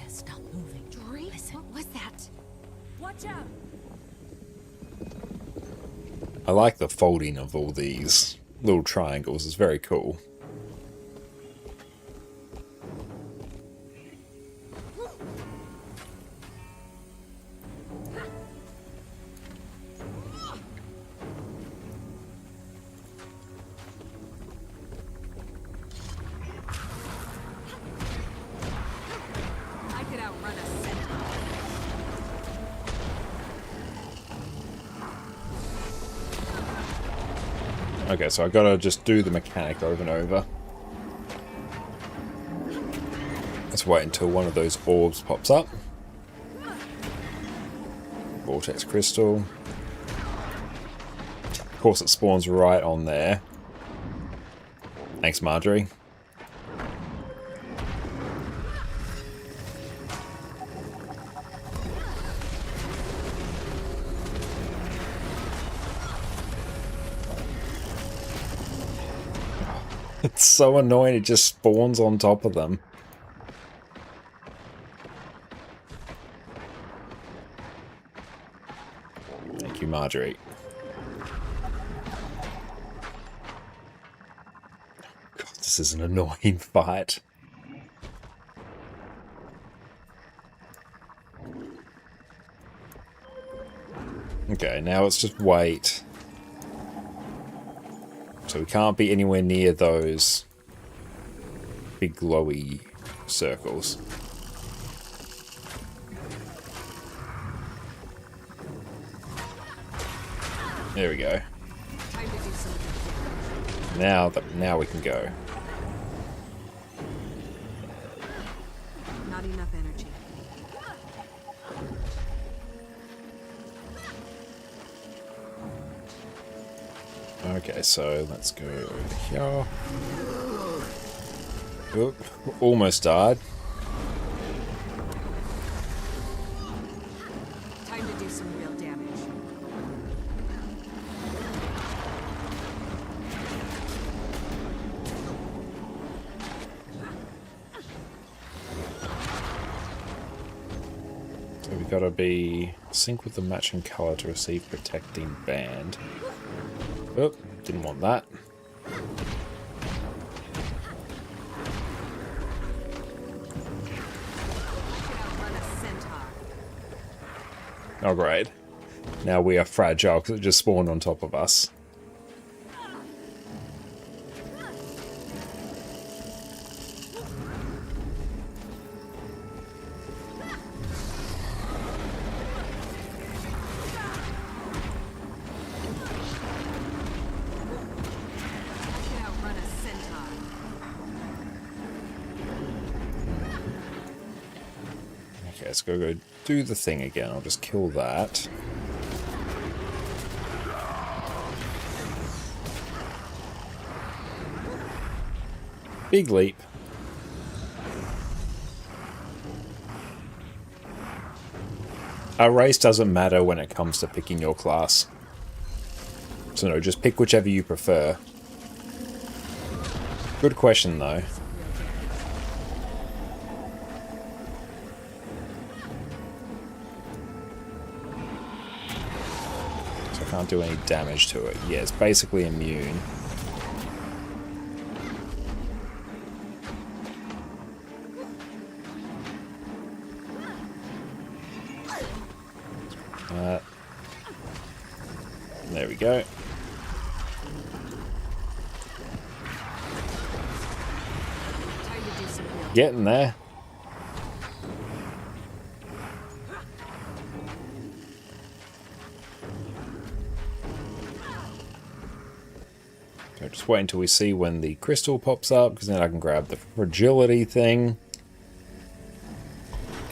Speaker 14: Stop moving. Dory, listen. What was that?
Speaker 11: Watch out!
Speaker 1: I like the folding of all these little triangles, it's very cool. Okay, so I gotta just do the mechanic over and over. Let's wait until one of those orbs pops up. Vortex Crystal. Of course it spawns right on there. Thanks, Marjorie. It's so annoying, it just spawns on top of them. Thank you, Marjorie. God, this is an annoying fight. Okay, now let's just wait. So we can't be anywhere near those big glowy circles. There we go. Now we can go.
Speaker 11: Not enough energy.
Speaker 1: Okay, so let's go over here. Oop, almost died.
Speaker 9: Time to do some real damage.
Speaker 1: So we gotta be sync with the matching color to receive protecting band. Oop, didn't want that. Oh great. Now we are fragile because it just spawned on top of us. Okay, let's go do the thing again. I'll just kill that. Big leap. Our race doesn't matter when it comes to picking your class. So no, just pick whichever you prefer. Good question though. So I can't do any damage to it. Yeah, it's basically immune. There we go. Getting there. So just wait until we see when the crystal pops up, because then I can grab the fragility thing.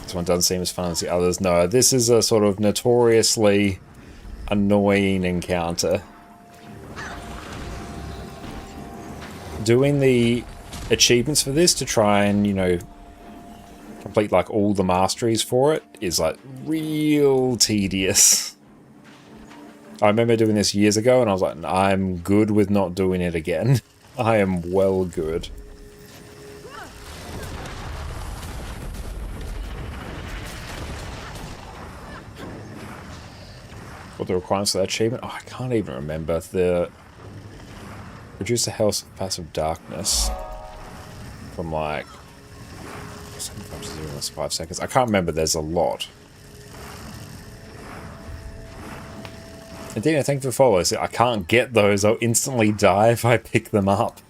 Speaker 1: This one doesn't seem as fun as the others. No, this is a sort of notoriously annoying encounter. Doing the achievements for this to try and, you know, complete like all the masteries for it is like real tedious. I remember doing this years ago and I was like, I'm good with not doing it again. I am well good. What the requirements for that achievement? Oh, I can't even remember. The reduce the health passive darkness from like 5 seconds. I can't remember. There's a lot. And Dina, thank you for follows. I can't get those. I'll instantly die if I pick them up.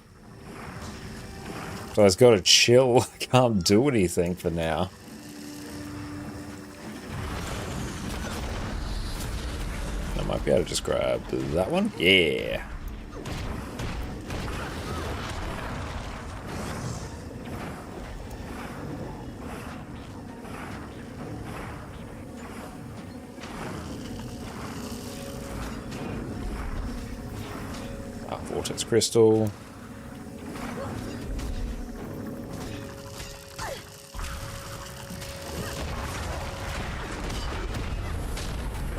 Speaker 1: So I just gotta chill. I can't do anything for now. I might be able to just grab that one. Yeah. Vortex crystal.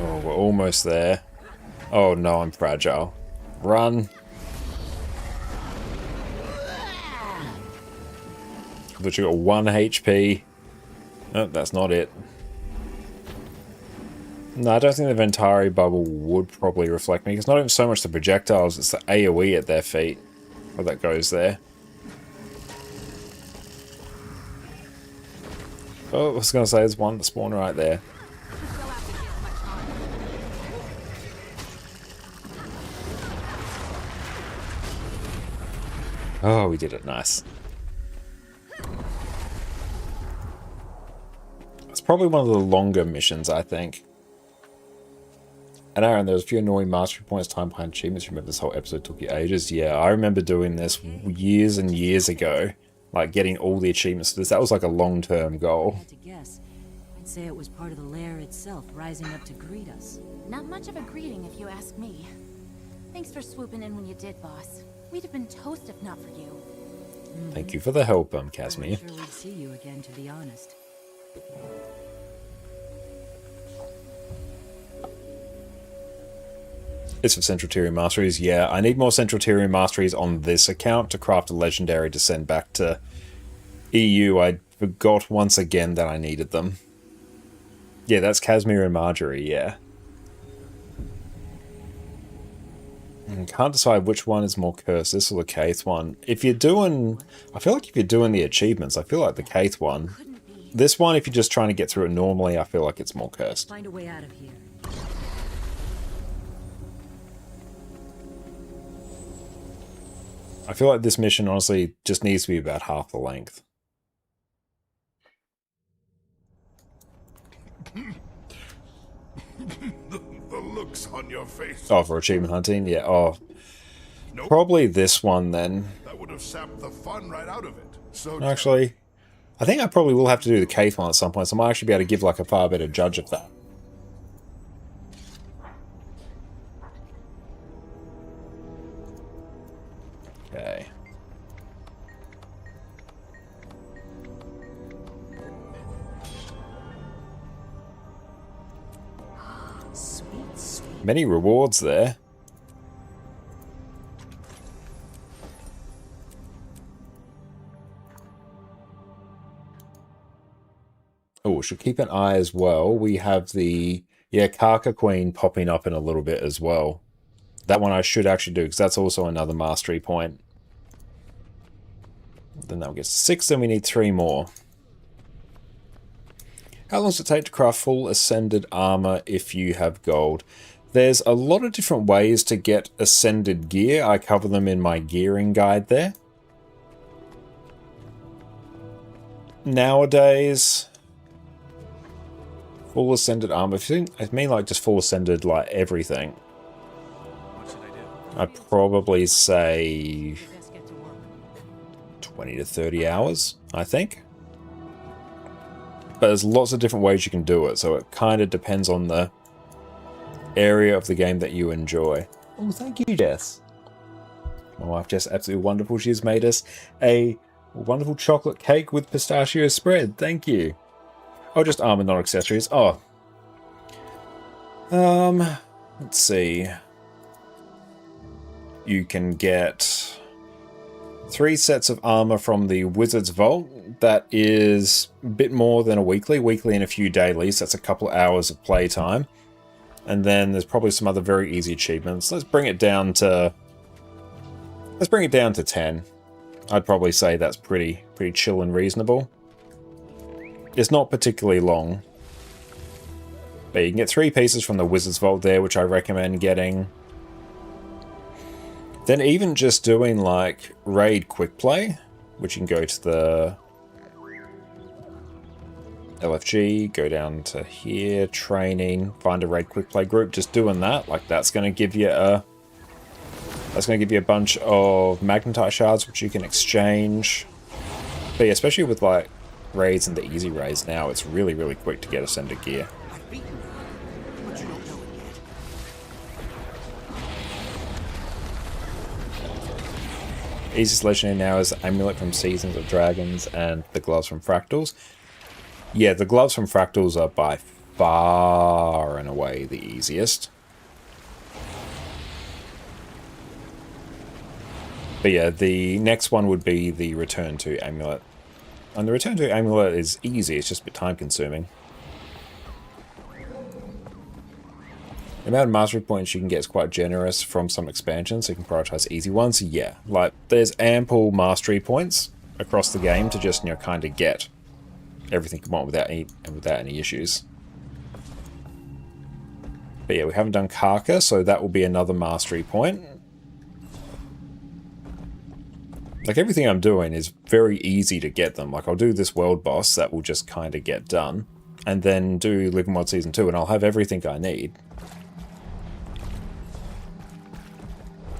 Speaker 1: Oh, we're almost there. Oh no, I'm fragile. Run. But you got 1 HP. Oh, that's not it. No, I don't think the Ventari bubble would probably reflect me. It's not even so much the projectiles, it's the AoE at their feet. Well, that goes there. Oh, I was going to say there's one that spawned right there. Oh, we did it. Nice. It's probably one of the longer missions, I think. And Aaron, there was a few annoying mastery points, time behind achievements. Remember this whole episode took you ages? Yeah, I remember doing this years and years ago. Like, getting all the achievements for this. That was like a long-term goal.
Speaker 10: I had to guess. I'd say it was part of the lair itself, rising up to greet us.
Speaker 14: Not much of a greeting, if you ask me. Thanks for swooping in when you did, boss. We'd have been toast if not for you.
Speaker 1: Thank you for the help,
Speaker 10: I'm
Speaker 1: Casimir.
Speaker 10: sure we'd see you again, to be honest.
Speaker 1: It's for Central Tier Masteries. Yeah, I need more Central Tier Masteries on this account to craft a legendary to send back to EU. I forgot once again that I needed them. Yeah, that's Casimir and Marjorie, yeah. Can't decide which one is more cursed, this or the Kaith one. If you're doing... I feel like if you're doing the achievements, I feel like the Kaith one. This one, if you're just trying to get through it normally, I feel like it's more cursed.
Speaker 10: Find a way out of here.
Speaker 1: I feel like this mission, honestly, just needs to be about half the length.
Speaker 12: The looks on your face.
Speaker 1: Oh, for achievement hunting? Yeah, oh.
Speaker 12: Nope.
Speaker 1: Probably this one, then.
Speaker 12: That would have sapped the fun right out of it. So
Speaker 1: Actually, I think I probably will have to do the Kaith one at some point, so I might actually be able to give like a far better judge of that. Okay. Many rewards there. Oh, should keep an eye as well. We have the, yeah, Karka Queen popping up in a little bit as well. That one I should actually do, because that's also another mastery point. Then that will get 6, then we need 3 more. How long does it take to craft full ascended armor if you have gold? There's a lot of different ways to get ascended gear. I cover them in my gearing guide there. Nowadays, full ascended armor. I mean like just full ascended like everything.
Speaker 8: What should I do?
Speaker 1: I'd probably say 20 to 30 hours, I think. But there's lots of different ways you can do it, so it kind of depends on the area of the game that you enjoy. Oh, thank you, Jess. My wife, Jess, absolutely wonderful. She's made us a wonderful chocolate cake with pistachio spread. Thank you. Oh, just armor, not accessories. Oh. Let's see. You can get 3 sets of armor from the Wizard's Vault. That is a bit more than a weekly. Weekly and a few dailies. That's a couple of hours of playtime. And then there's probably some other very easy achievements. Let's bring it down to 10. I'd probably say that's pretty chill and reasonable. It's not particularly long. But you can get 3 pieces from the Wizard's Vault there, which I recommend getting. Then even just doing like raid quick play, which you can go to the LFG, go down to here, training, find a raid quick play group. Just doing that, like that's going to give you a bunch of magnetite shards, which you can exchange. But yeah, especially with like raids and the easy raids now, it's really quick to get ascended gear. Easiest legendary now is Amulet from Seasons of Dragons and the Gloves from Fractals. Yeah, the Gloves from Fractals are by far and away the easiest. But yeah, the next one would be the Return to Amulet. And the Return to Amulet is easy, it's just a bit time consuming. The amount of mastery points you can get is quite generous from some expansions, so you can prioritize easy ones. Yeah, like there's ample mastery points across the game to just, you know, kind of get everything you want without any issues. But yeah, we haven't done Karka, so that will be another mastery point. Like everything I'm doing is very easy to get them. Like I'll do this world boss that will just kind of get done, and then do Living Mod Season 2 and I'll have everything I need.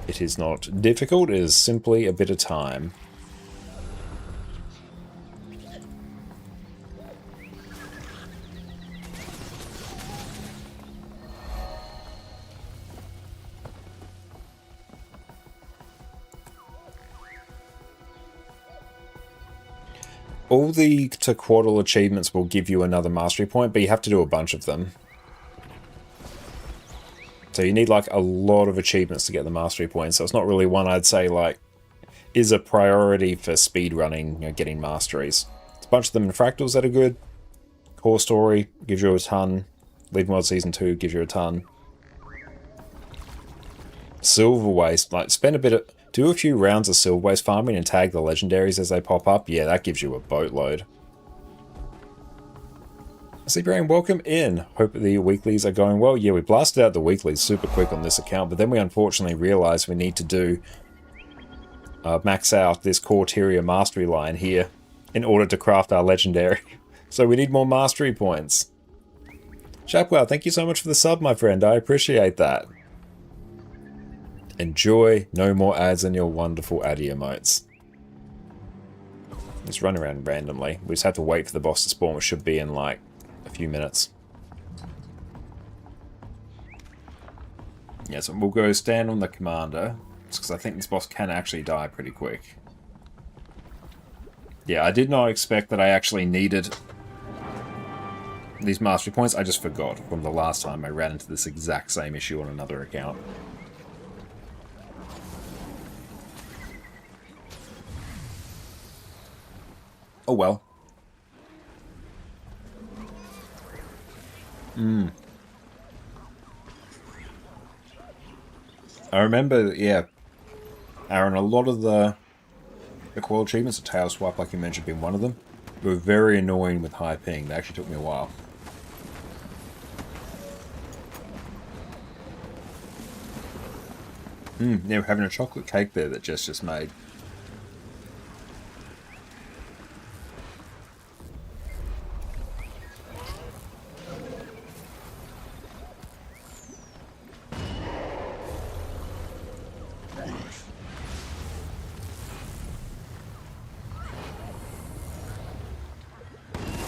Speaker 1: It is not difficult, it is simply a bit of time. all the Tequaddle achievements will give you another mastery point, but you have to do a bunch of them. So you need like a lot of achievements to get the mastery points. So it's not really one I'd say like is a priority for speedrunning, you know, getting masteries. There's a bunch of them in Fractals that are good. Core Story gives you a ton. Leave Mod Season 2 gives you a ton. Silver Waste, like spend a bit of, do a few rounds of Silver Waste farming and tag the legendaries as they pop up. Yeah, that gives you a boatload. Sleepy welcome in. Hope the weeklies are going well. Yeah, we blasted out the weeklies super quick on this account, but then we unfortunately realized we need to do max out this Corteria mastery line here in order to craft our legendary. So we need more mastery points. Chapwell, thank you so much for the sub, my friend. I appreciate that. Enjoy. No more ads in your wonderful ad emotes. Just run around randomly. We just have to wait for the boss to spawn, which should be in like a few minutes. Yeah, so we'll go stand on the commander, because I think this boss can actually die pretty quick. Yeah, I did not expect that I actually needed these mastery points. I just forgot from the last time I ran into this exact same issue on another account. Oh well. I remember, yeah, Aaron, a lot of the core achievements, the tail swipe, like you mentioned, being one of them, were very annoying with high ping. They actually took me a while. Yeah, we're having a chocolate cake there that Jess just made.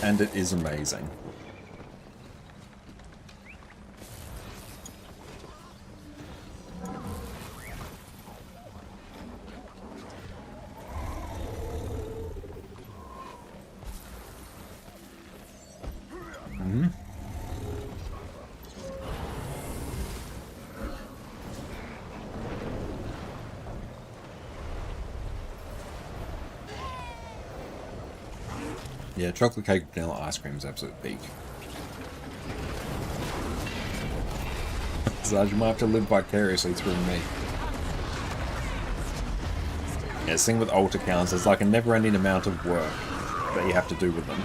Speaker 1: And it is amazing. Yeah, chocolate cake vanilla ice cream is absolute peak. So you might have to live vicariously through me. Yeah, this thing with alt accounts is like a never-ending amount of work that you have to do with them.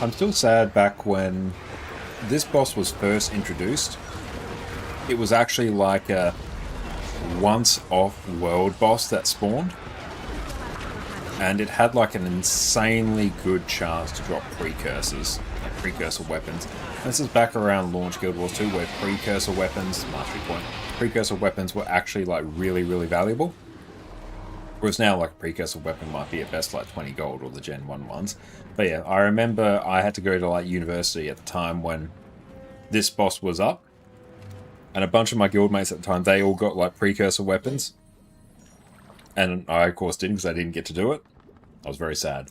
Speaker 1: I'm still sad back when this boss was first introduced. It was actually like a once-off-world boss that spawned. And it had like an insanely good chance to drop precursors, like precursor weapons. And this is back around launch Guild Wars 2 where precursor weapons, mastery point, precursor weapons were actually like really, really valuable. Whereas now, like, a precursor weapon might be at best like 20 gold or the Gen 1 ones. But yeah, I remember I had to go to like university at the time when this boss was up. And a bunch of my guildmates at the time, they all got like precursor weapons. And I, of course, didn't because I didn't get to do it. I was very sad.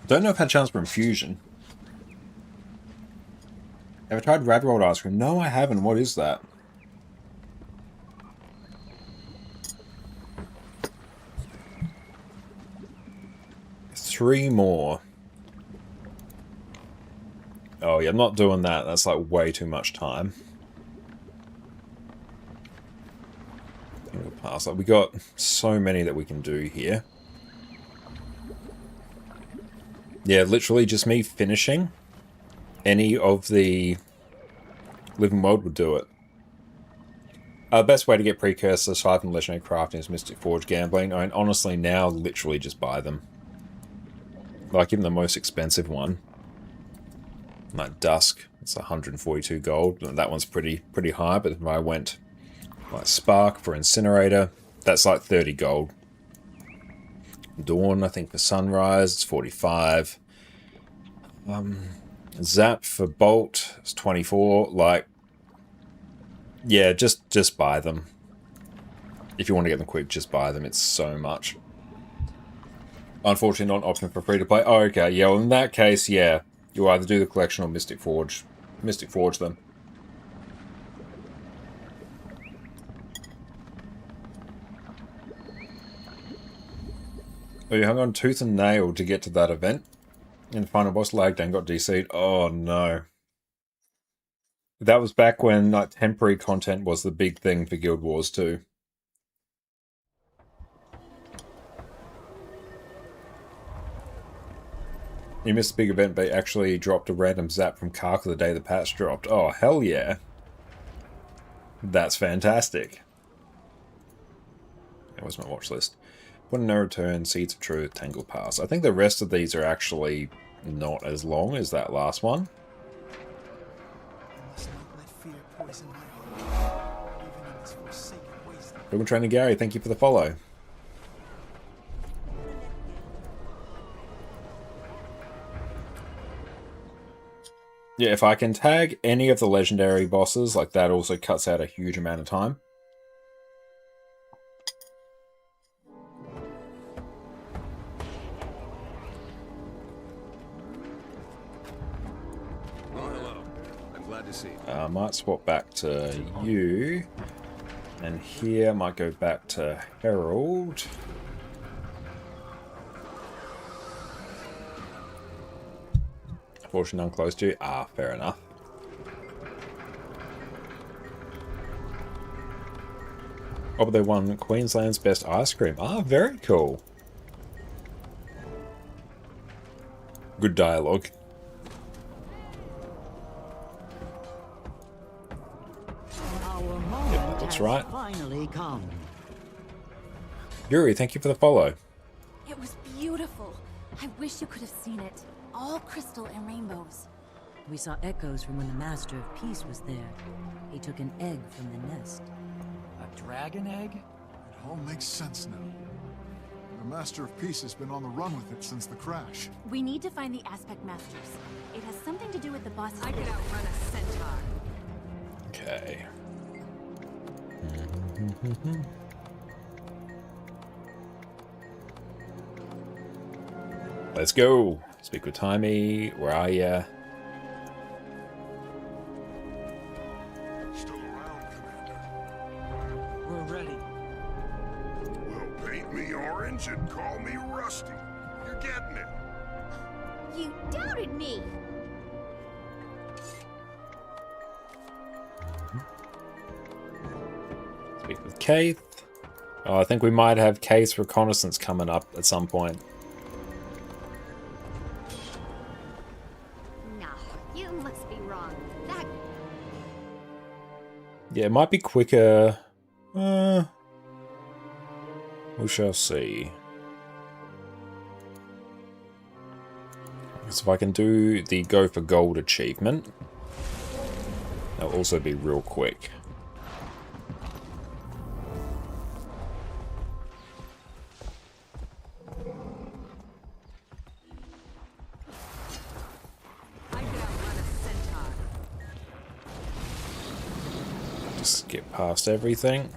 Speaker 1: Don't know if I had a chance for infusion. Have I tried Rad Rolled Ice Cream? No, I haven't. What is that? Three more. Oh yeah, I'm not doing that. That's like way too much time. Pass. Like, we got so many that we can do here. Yeah, literally just me finishing any of the living world would do it. Best way to get precursors aside from legendary crafting is Mystic Forge gambling. I mean, honestly, now literally just buy them. Like even the most expensive one. Like Dusk, it's 142 gold. That one's pretty high, but if I went like Spark for Incinerator, that's like 30 gold. Dawn, I think for Sunrise, it's 45. Zap for Bolt, it's 24. Like, yeah, just buy them. If you want to get them quick, just buy them. It's so much. Unfortunately, not an option for free to play. Oh, okay. Yeah, well, in that case, yeah. You either do the collection or Mystic Forge. Mystic Forge them. Oh, you hung on tooth and nail to get to that event? And the final boss lagged and got DC'd? Oh, no. That was back when like temporary content was the big thing for Guild Wars 2. You missed the big event, but actually dropped a random zap from Karka the day the patch dropped. Oh, hell yeah. That's fantastic. That was my watch list. Put in No Return, Seeds of Truth, Tangle Pass. I think the rest of these are actually not as long as that last one. Film Trainer Gary, thank you for the follow. Yeah, if I can tag any of the legendary bosses, like that also cuts out a huge amount of time.
Speaker 12: Oh, hello. I'm glad to see you.
Speaker 1: I might swap back to you. And here might go back to Herald. Fortune unclose to you. Ah, fair enough. Oh, but they won Queensland's best ice cream. Ah, very cool. Good dialogue. Yep, that looks right.
Speaker 10: Finally come.
Speaker 1: Yuri, thank you for the follow.
Speaker 14: It was beautiful. I wish you could have seen it. All crystal and rainbows.
Speaker 10: We saw echoes from when the Master of Peace was there. He took an egg from the nest.
Speaker 5: A dragon egg?
Speaker 7: It all makes sense now. The Master of Peace has been on the run with it since the crash.
Speaker 14: We need to find the Aspect Masters. It has something to do with the boss's...
Speaker 11: I could outrun a centaur.
Speaker 1: Okay. Let's go. Speak with Timey. Where are ya?
Speaker 12: Still around, Commander.
Speaker 5: We're ready.
Speaker 12: Well, paint me orange and call me Rusty. You're getting it.
Speaker 2: You doubted me!
Speaker 1: Speak with Keith. Oh, I think we might have Keith's reconnaissance coming up at some point.
Speaker 2: No, you must be wrong. That...
Speaker 1: Yeah, it might be quicker. We shall see. So if I can do the Go for Gold achievement, that'll also be real quick. Just get past everything.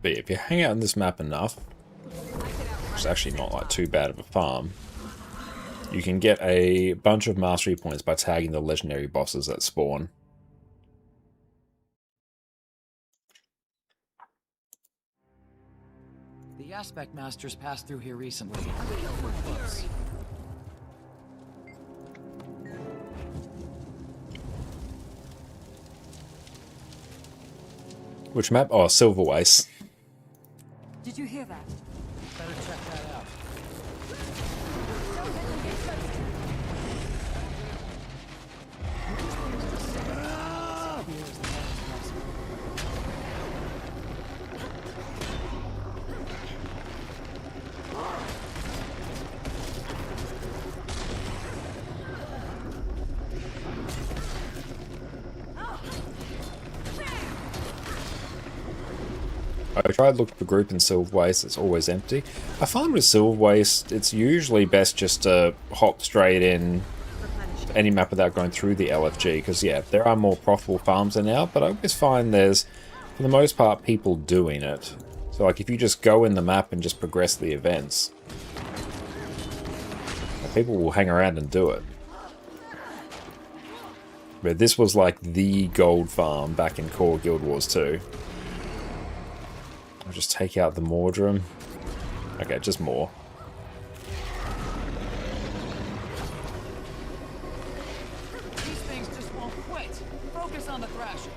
Speaker 1: But if you hang out on this map enough, it's actually not like too bad of a farm, you can get a bunch of mastery points by tagging the legendary bosses that spawn.
Speaker 5: The Aspect Masters passed through here recently.
Speaker 1: Which map? Oh, Silverwaste.
Speaker 11: Did you hear that?
Speaker 5: Better check that out.
Speaker 1: I tried looking for group in Silverwaste, it's always empty. I find with Silverwaste, it's usually best just to hop straight in any map without going through the LFG, because yeah, there are more profitable farms in now, but I always find there's, for the most part, people doing it. So like, if you just go in the map and just progress the events, people will hang around and do it. But this was like the gold farm back in Core Guild Wars 2. I'll just take out the Mordrum. Okay, just more.
Speaker 5: These things just won't quit. Focus on the Thrasher.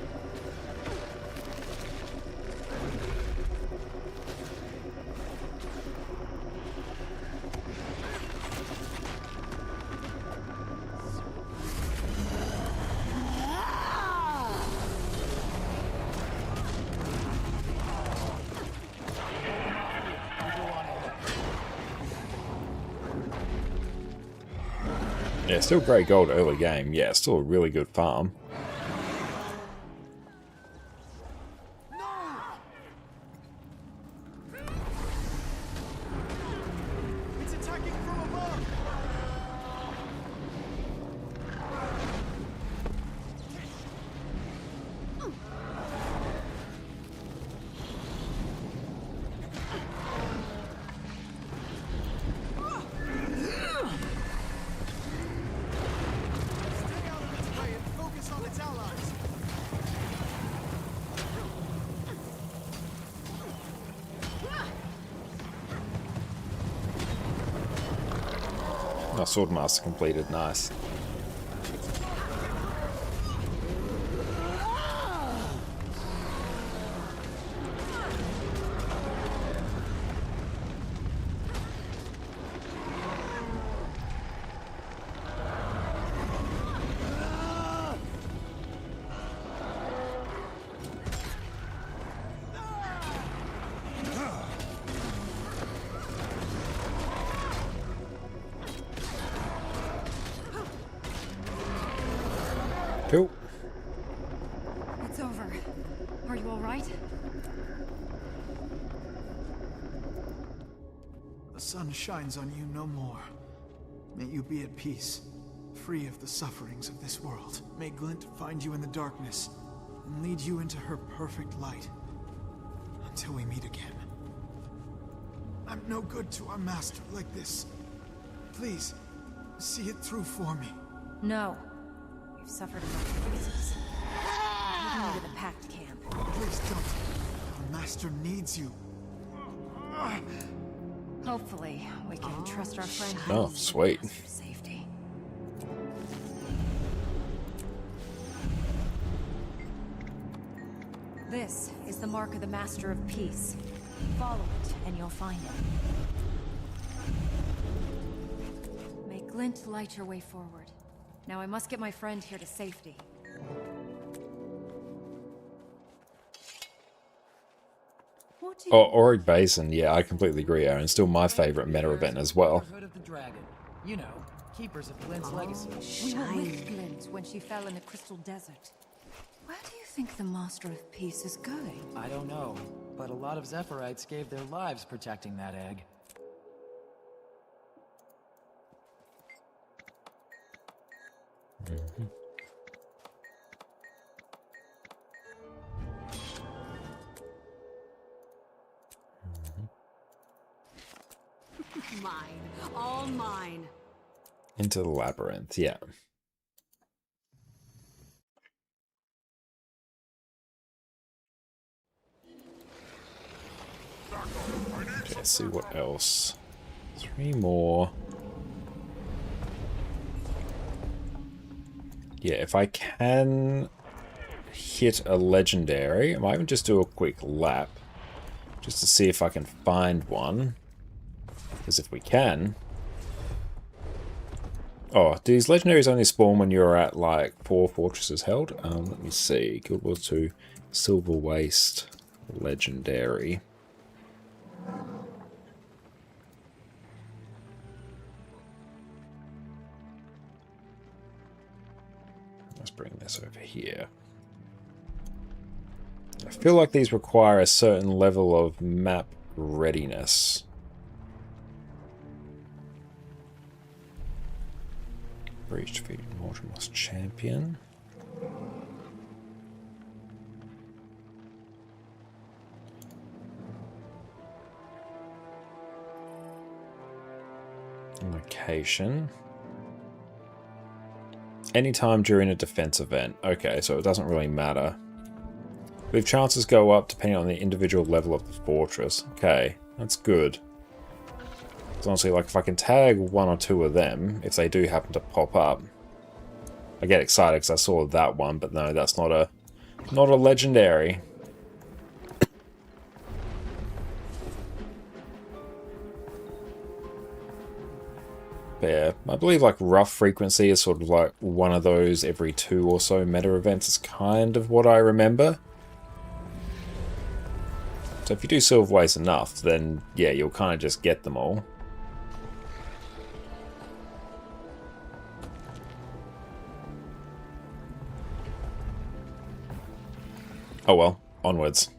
Speaker 1: Yeah, still great gold early game. Yeah, still a really good farm.
Speaker 5: It's attacking from above.
Speaker 1: Oh, Swordmaster completed, nice. Cool.
Speaker 11: It's over. Are you all right?
Speaker 7: The sun shines on you no more. May you be at peace, free of the sufferings of this world. May Glint find you in the darkness and lead you into her perfect light. Until we meet again. I'm no good to our master like this. Please, see it through for me.
Speaker 11: No. You've suffered enough losses. Taking you to the Pact camp.
Speaker 7: Please don't. Our master needs you.
Speaker 11: Hopefully, we can trust our friend.
Speaker 1: Oh, sweet.
Speaker 11: For safety. This is the mark of the Master of Peace. Follow it, and you'll find it. May Glint light your way forward. Now I must get my friend here to safety.
Speaker 1: Oh, Auric Basin, yeah, I completely agree, Aaron. Still my favorite meta event as well.
Speaker 5: Brotherhood of the Dragon. You know, keepers of Glint's legacy.
Speaker 11: We were with Glint when she fell in the Crystal Desert. Where do you think the Master of Peace is going?
Speaker 5: I don't know, but a lot of Zephyrite gave their lives protecting that egg.
Speaker 1: Mm-hmm.
Speaker 14: Mine. All mine.
Speaker 1: Into the labyrinth, yeah. Okay, let's see what else. 3 more. Yeah, if I can hit a legendary. I might even just do a quick lap. Just to see if I can find one. Because if we can... Oh, do these legendaries only spawn when you're at, like, 4 fortresses held? Let me see. Guild Wars 2, Silver Waste, legendary. Let's bring this over here. I feel like these require a certain level of map readiness. Breach defeated Mortimer's champion. Location. Anytime during a defense event. Okay, so it doesn't really matter. If chances go up depending on the individual level of the fortress. Okay, that's good. Because honestly, like, if I can tag 1 or 2 of them, if they do happen to pop up, I get excited because I saw that one, but no, that's not a legendary. But yeah, I believe like rough frequency is sort of like one of those every 2 or so meta events. It's kind of what I remember. So if you do Silver Waste enough, then yeah, you'll kind of just get them all. Oh well, onwards.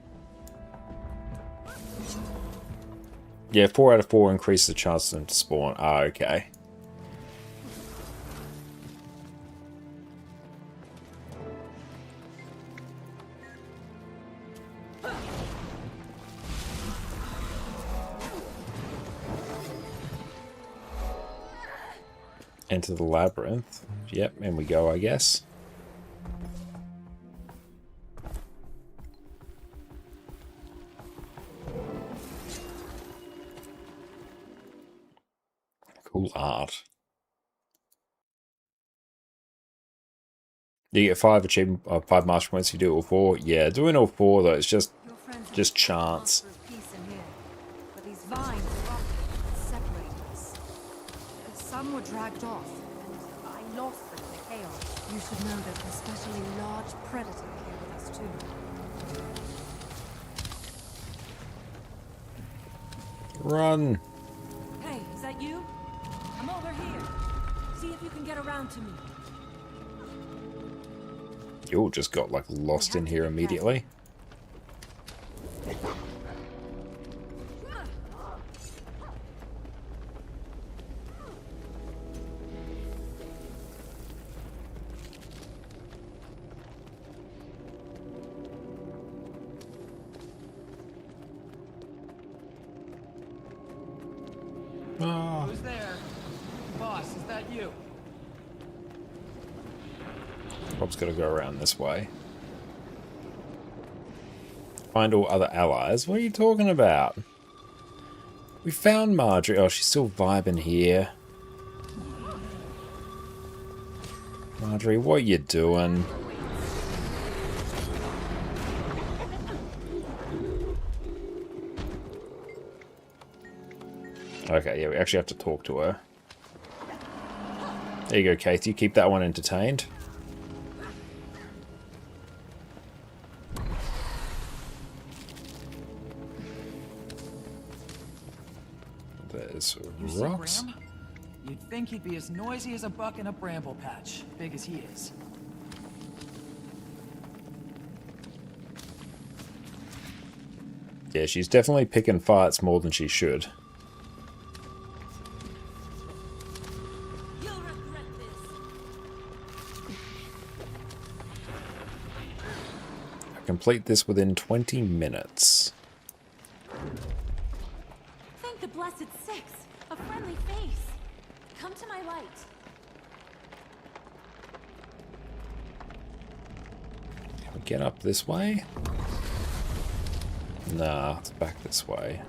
Speaker 1: Yeah, 4 out of 4 increases the chance of them to spawn. Ah, okay. Enter the labyrinth. Yep, in we go, I guess. Cool art. You get 5 achievement, 5 master points. You do all 4. Yeah, doing all 4 though, it's just chance.
Speaker 11: But these vines separated us. Some were dragged off, and I lost them in the chaos. You should know that an especially large predator here with us too.
Speaker 1: Run!
Speaker 11: Hey, is that you? I'm over here. See if you can get around to me.
Speaker 1: You all just got like lost in here immediately. Oh.
Speaker 5: Who's there? Boss, is that you?
Speaker 1: Bob's got to go around this way. Find all other allies? What are you talking about? We found Marjorie. Oh, she's still vibing here. Marjorie, what are you doing? Okay, yeah, we actually have to talk to her. There you go, Keith. You keep that one entertained. There's rocks.
Speaker 5: Graham? You'd think he'd be as noisy as a buck in a bramble patch, big as he is.
Speaker 1: Yeah, she's definitely picking fights more than she should. Complete this within 20 minutes.
Speaker 14: Thank the blessed six. A friendly face. Come to my light.
Speaker 1: Can we get up this way? Nah, it's back this way.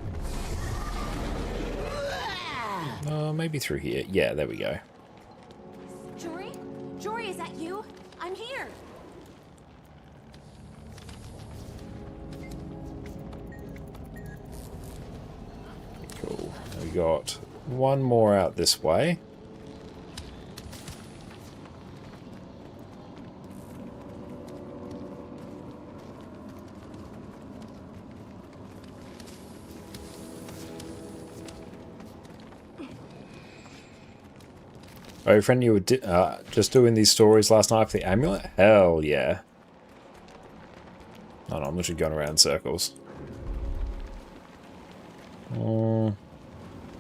Speaker 1: Maybe through here. Yeah, there we go.
Speaker 14: Jory? Jory, is that you? I'm here.
Speaker 1: got one more out this way. Oh, friend, you were just doing these stories last night for the amulet? Hell yeah. Oh no, I'm literally going around in circles.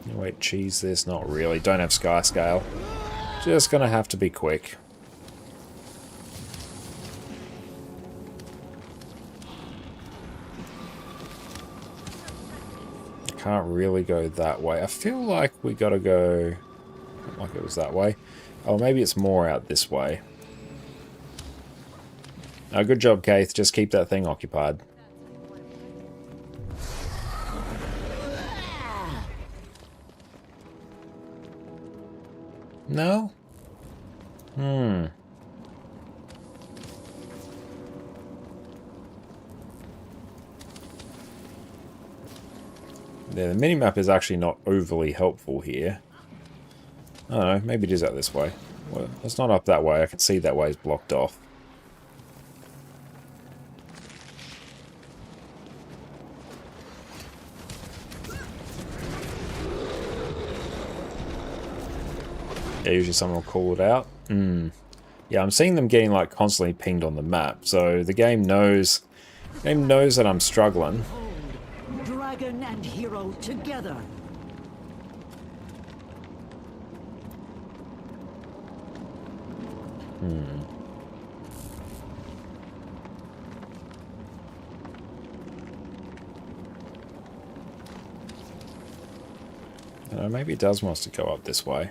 Speaker 1: Wait, cheese this? Not really. Don't have sky scale. Just gonna have to be quick. Can't really go that way. I feel like we gotta go... like it was that way. Oh, maybe it's more out this way. Oh, good job, Keith. Just keep that thing occupied. No? Yeah, the minimap is actually not overly helpful here. I don't know, maybe it is out this way. Well, it's not up that way. I can see that way is blocked off. Yeah, usually someone will call it out. Yeah, I'm seeing them getting like constantly pinged on the map, so the game knows that I'm struggling.
Speaker 16: Dragon and hero together.
Speaker 1: Maybe it does want us to go up this way.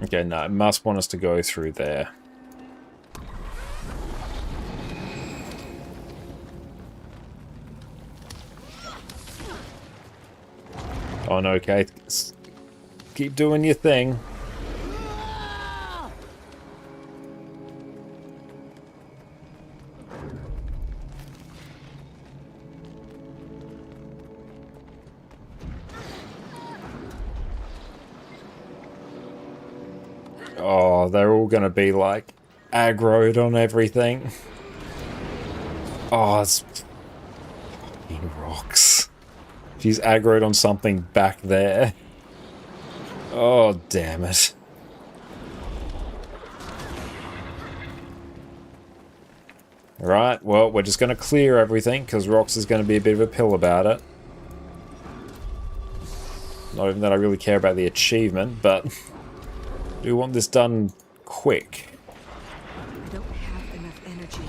Speaker 1: Okay, no, it must want us to go through there. Oh no, Kate. Keep doing your thing. Oh, they're all gonna be like aggroed on everything. Oh, it's fucking rocks. She's aggroed on something back there. Oh, damn it. Right, well, we're just gonna clear everything because Rox is gonna be a bit of a pill about it. Not even that I really care about the achievement, but I do want this done quick.
Speaker 16: I don't have enough energy.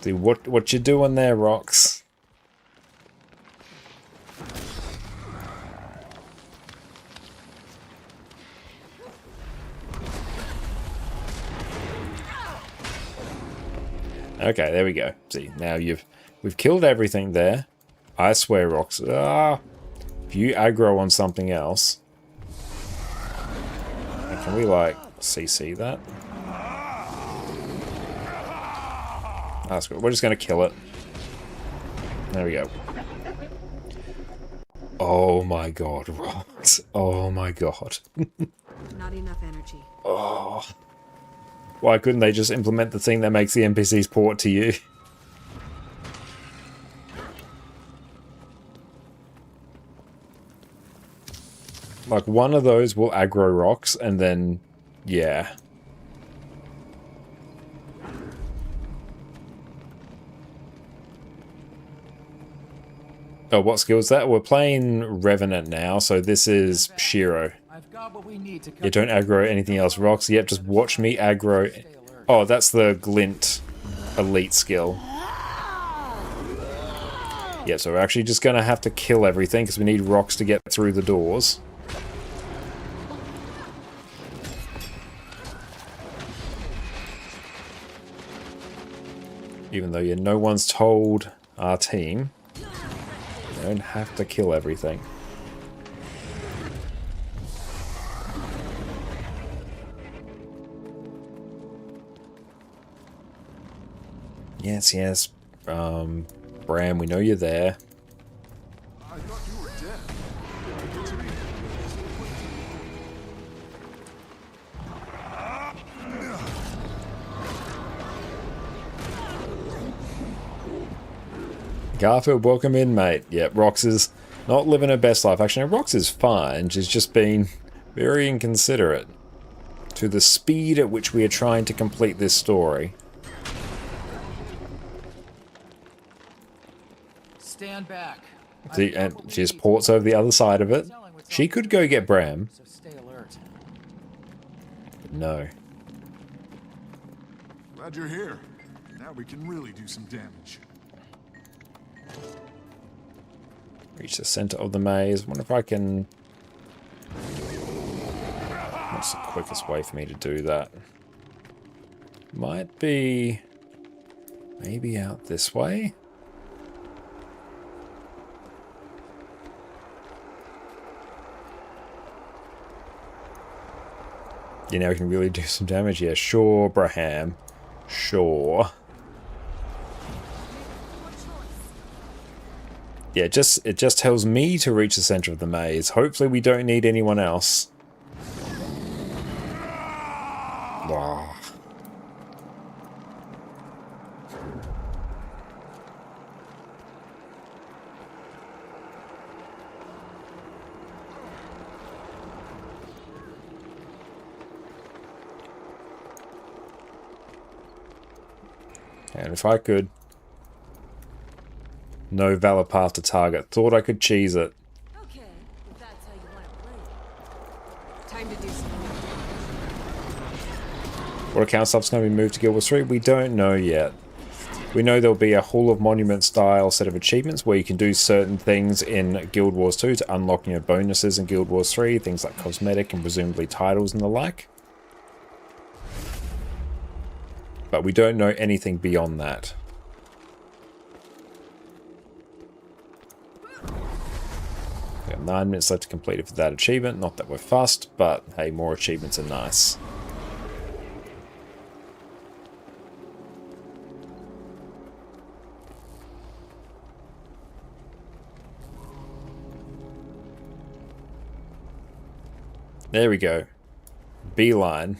Speaker 1: See what you doing there, Rox? Okay, there we go. See, now we've killed everything there. I swear, Rox. If you aggro on something else, can we like CC that? That's good. We're just gonna kill it. There we go. Oh my god, Rox. Oh my god.
Speaker 16: Not enough energy.
Speaker 1: Oh. Why couldn't they just implement the thing that makes the NPCs port to you? Like, one of those will aggro rocks, and then, yeah. Oh, what skill is that? We're playing Revenant now, so this is Shiro. You don't aggro anything else, Rocks. Yep, just watch me aggro. Oh, that's the Glint elite skill. Yeah, so we're actually just going to have to kill everything because we need Rocks to get through the doors. Even though, yeah, no one's told our team don't have to kill everything. Yes, yes. Bram, we know you're there.
Speaker 7: I thought you were dead. Good to be
Speaker 1: Garfield, welcome in, mate. Yep, Rox is not living her best life. Actually, no, Rox is fine. She's just been very inconsiderate to the speed at which we are trying to complete this story.
Speaker 5: Stand back.
Speaker 1: See, and she just ports over the other side of it. She could go get Bram.
Speaker 5: So stay alert.
Speaker 1: But no.
Speaker 7: glad you're here. Now we can really do some damage.
Speaker 1: Reach the center of the maze. Wonder if I can... What's the quickest way for me to do that? Might be... Maybe out this way? You know, we can really do some damage. Yeah, sure, Braham. Sure. Yeah, it just tells me to reach the center of the maze. Hopefully we don't need anyone else. Wow. And if I could... No valid path to target. Thought I could cheese it.
Speaker 11: Okay, if that's how you want to play it. Time to do something.
Speaker 1: What account stuff's going to be moved to Guild Wars 3? We don't know yet. We know there'll be a Hall of Monument style set of achievements where you can do certain things in Guild Wars 2 to unlock new bonuses in Guild Wars 3, things like cosmetic and presumably titles and the like. But we don't know anything beyond that. We have 9 minutes left to complete it for that achievement. Not that we're fussed, but hey, more achievements are nice. There we go. Beeline.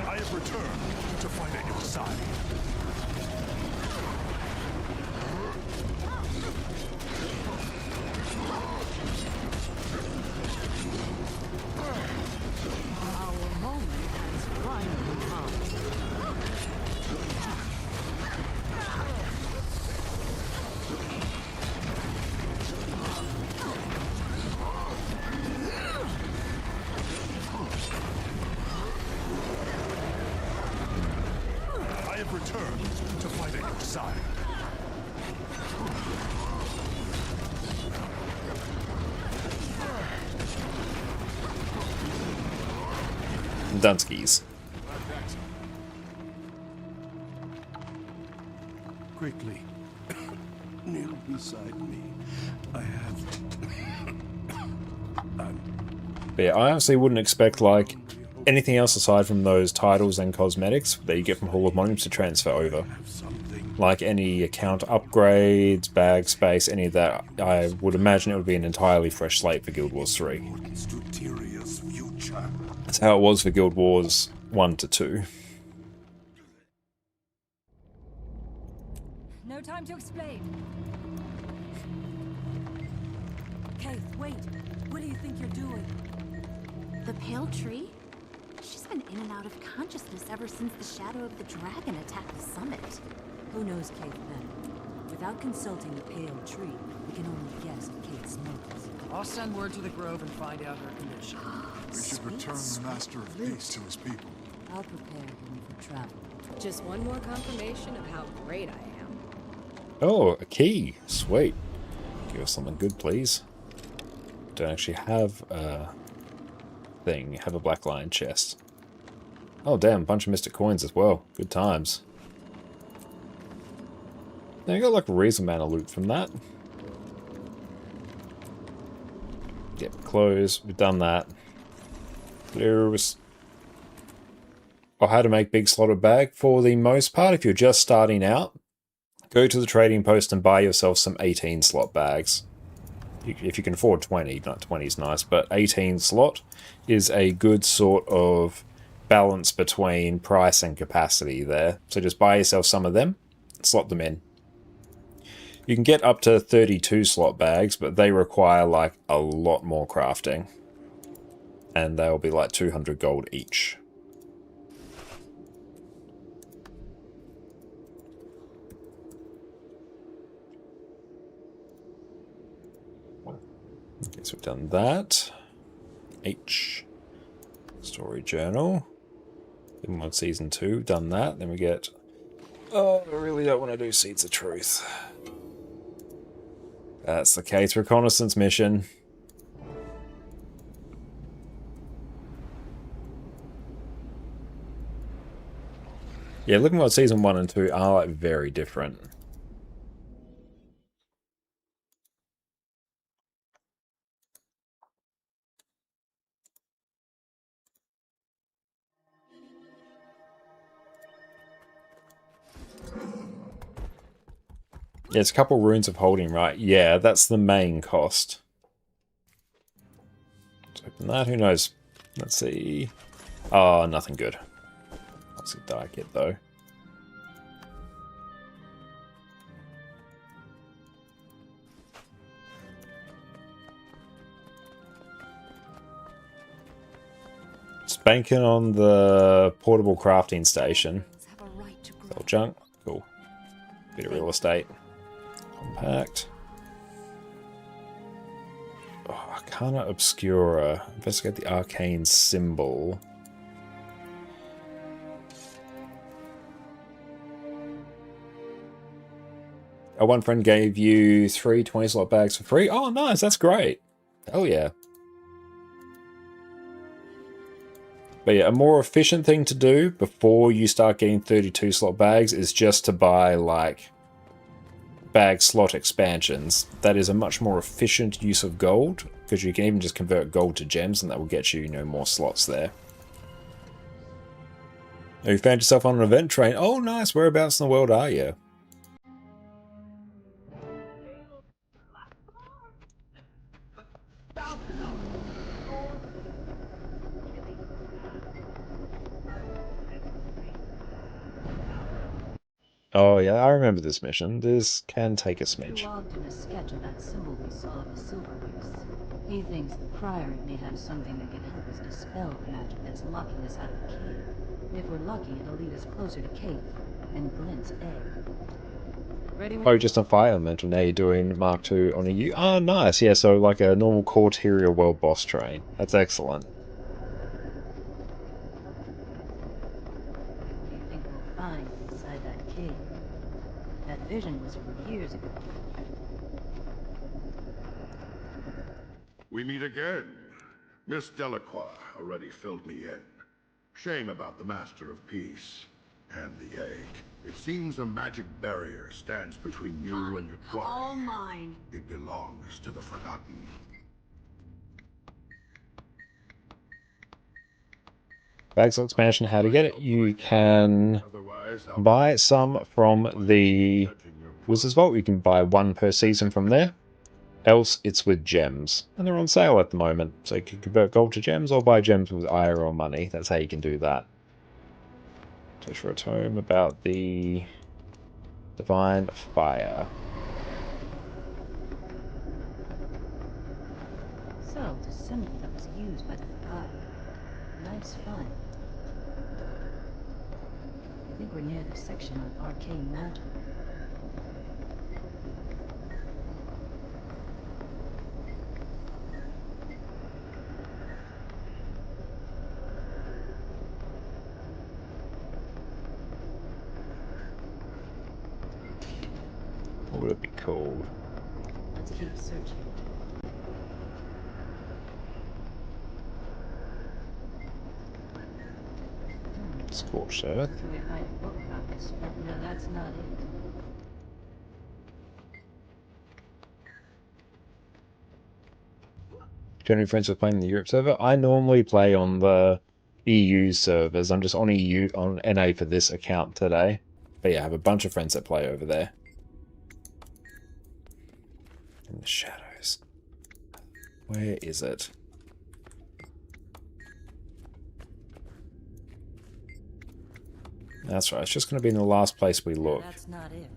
Speaker 7: I have returned to fight at your side.
Speaker 16: Our moment has finally come.
Speaker 7: I have returned to fight at your side.
Speaker 1: Dunskies.
Speaker 17: Quickly, kneel beside me. I have...
Speaker 1: But yeah, I honestly wouldn't expect, like, anything else aside from those titles and cosmetics that you get from Hall of Monuments to transfer over. Like any account upgrades, bag space, any of that, I would imagine it would be an entirely fresh slate for Guild Wars 3. That's how it was for Guild Wars 1 to 2.
Speaker 11: No time to explain. Kate, wait. What do you think you're doing?
Speaker 14: The Pale Tree? She's been in and out of consciousness ever since the Shadow of the Dragon attacked the summit.
Speaker 10: Who knows Kate better? Without consulting the Pale Tree, we can only guess if Kate smokes.
Speaker 5: I'll send word to the Grove and find out her condition.
Speaker 7: We should return the Master of Peace to his people.
Speaker 10: I'll prepare him for travel.
Speaker 18: Just one more confirmation of how great I am.
Speaker 1: Oh, a key. Sweet. Give us something good, please. don't actually have a thing. Have a black lion chest. Oh damn, a bunch of mystic coins as well. Good times. Now you got like a reasonable amount of loot from that. Yep, close. We've done that. There's... Oh, how to make big slotted bag. For the most part, if you're just starting out, go to the trading post and buy yourself some 18 slot bags. If you can afford 20, not 20 is nice, but 18 slot is a good sort of balance between price and capacity there. So just buy yourself some of them, slot them in. You can get up to 32 slot bags, but they require like a lot more crafting. And they'll be like 200 gold each. Okay, so we've done that. H. Story journal. Then on season 2, done that. Then we get... Oh, I really don't want to do Seeds of Truth. That's the case. Reconnaissance mission. Yeah, looking at season 1 and 2 are like very different. Yeah, it's a couple runes of holding, right? Yeah, that's the main cost. Let's open that. Who knows? Let's see. Oh, nothing good. What's a die kit, though? Just banking on the portable crafting station. Sell junk. Cool. Bit of real estate. Compact. Oh, Arcana Obscura. Investigate the arcane symbol. One friend gave you 3 20-slot bags for free. Oh, nice. That's great. Hell yeah. But yeah, a more efficient thing to do before you start getting 32-slot bags is just to buy, like, bag slot expansions. That is a much more efficient use of gold, because you can even just convert gold to gems, and that will get you, more slots there. Oh, you found yourself on an event train. Oh, nice. Whereabouts in the world are you? Oh yeah, I remember this mission. This can take a smidge.
Speaker 10: He logged in a sketch of that symbol we saw of the silver goose. He thinks the prior may have something that can help us dispel the magic that's locking us out of the cave. If we're lucky, it'll lead us closer to Kate and Glint's egg. Ready?
Speaker 1: Oh, just a fire elemental. Now you're doing Mark II on a U. Oh, nice. Yeah, so like a normal Corteria World boss train. That's excellent.
Speaker 10: What do you think we'll find inside that cave? That vision was from years ago.
Speaker 17: We meet again. Miss Delacroix already filled me in. Shame about the Master of Peace and the egg. It seems a magic barrier stands between you and your quarry.
Speaker 18: All mine.
Speaker 17: It belongs to the Forgotten.
Speaker 1: Bag slot expansion, how to get it? You can buy some from the Wizard's Vault. You can buy 1 per season from there. Else, it's with gems. And they're on sale at the moment. So you can convert gold to gems or buy gems with IRA or money. That's how you can do that. Search for a tome about the Divine Fire.
Speaker 10: So, the symbol that was used by the Forgotten. Nice find. I think we're near the section on Arcane Mountain.
Speaker 1: What would it be called?
Speaker 10: Let's keep searching.
Speaker 1: Scorched Earth.
Speaker 10: So we find a book about this, but no, that's not it.
Speaker 1: Do you have any friends who are playing the Europe server? I normally play on the EU servers. I'm just on NA for this account today. But yeah, I have a bunch of friends that play over there. In the shadows. Where is it? That's right, it's just going to be in the last place we look.
Speaker 10: That's not it.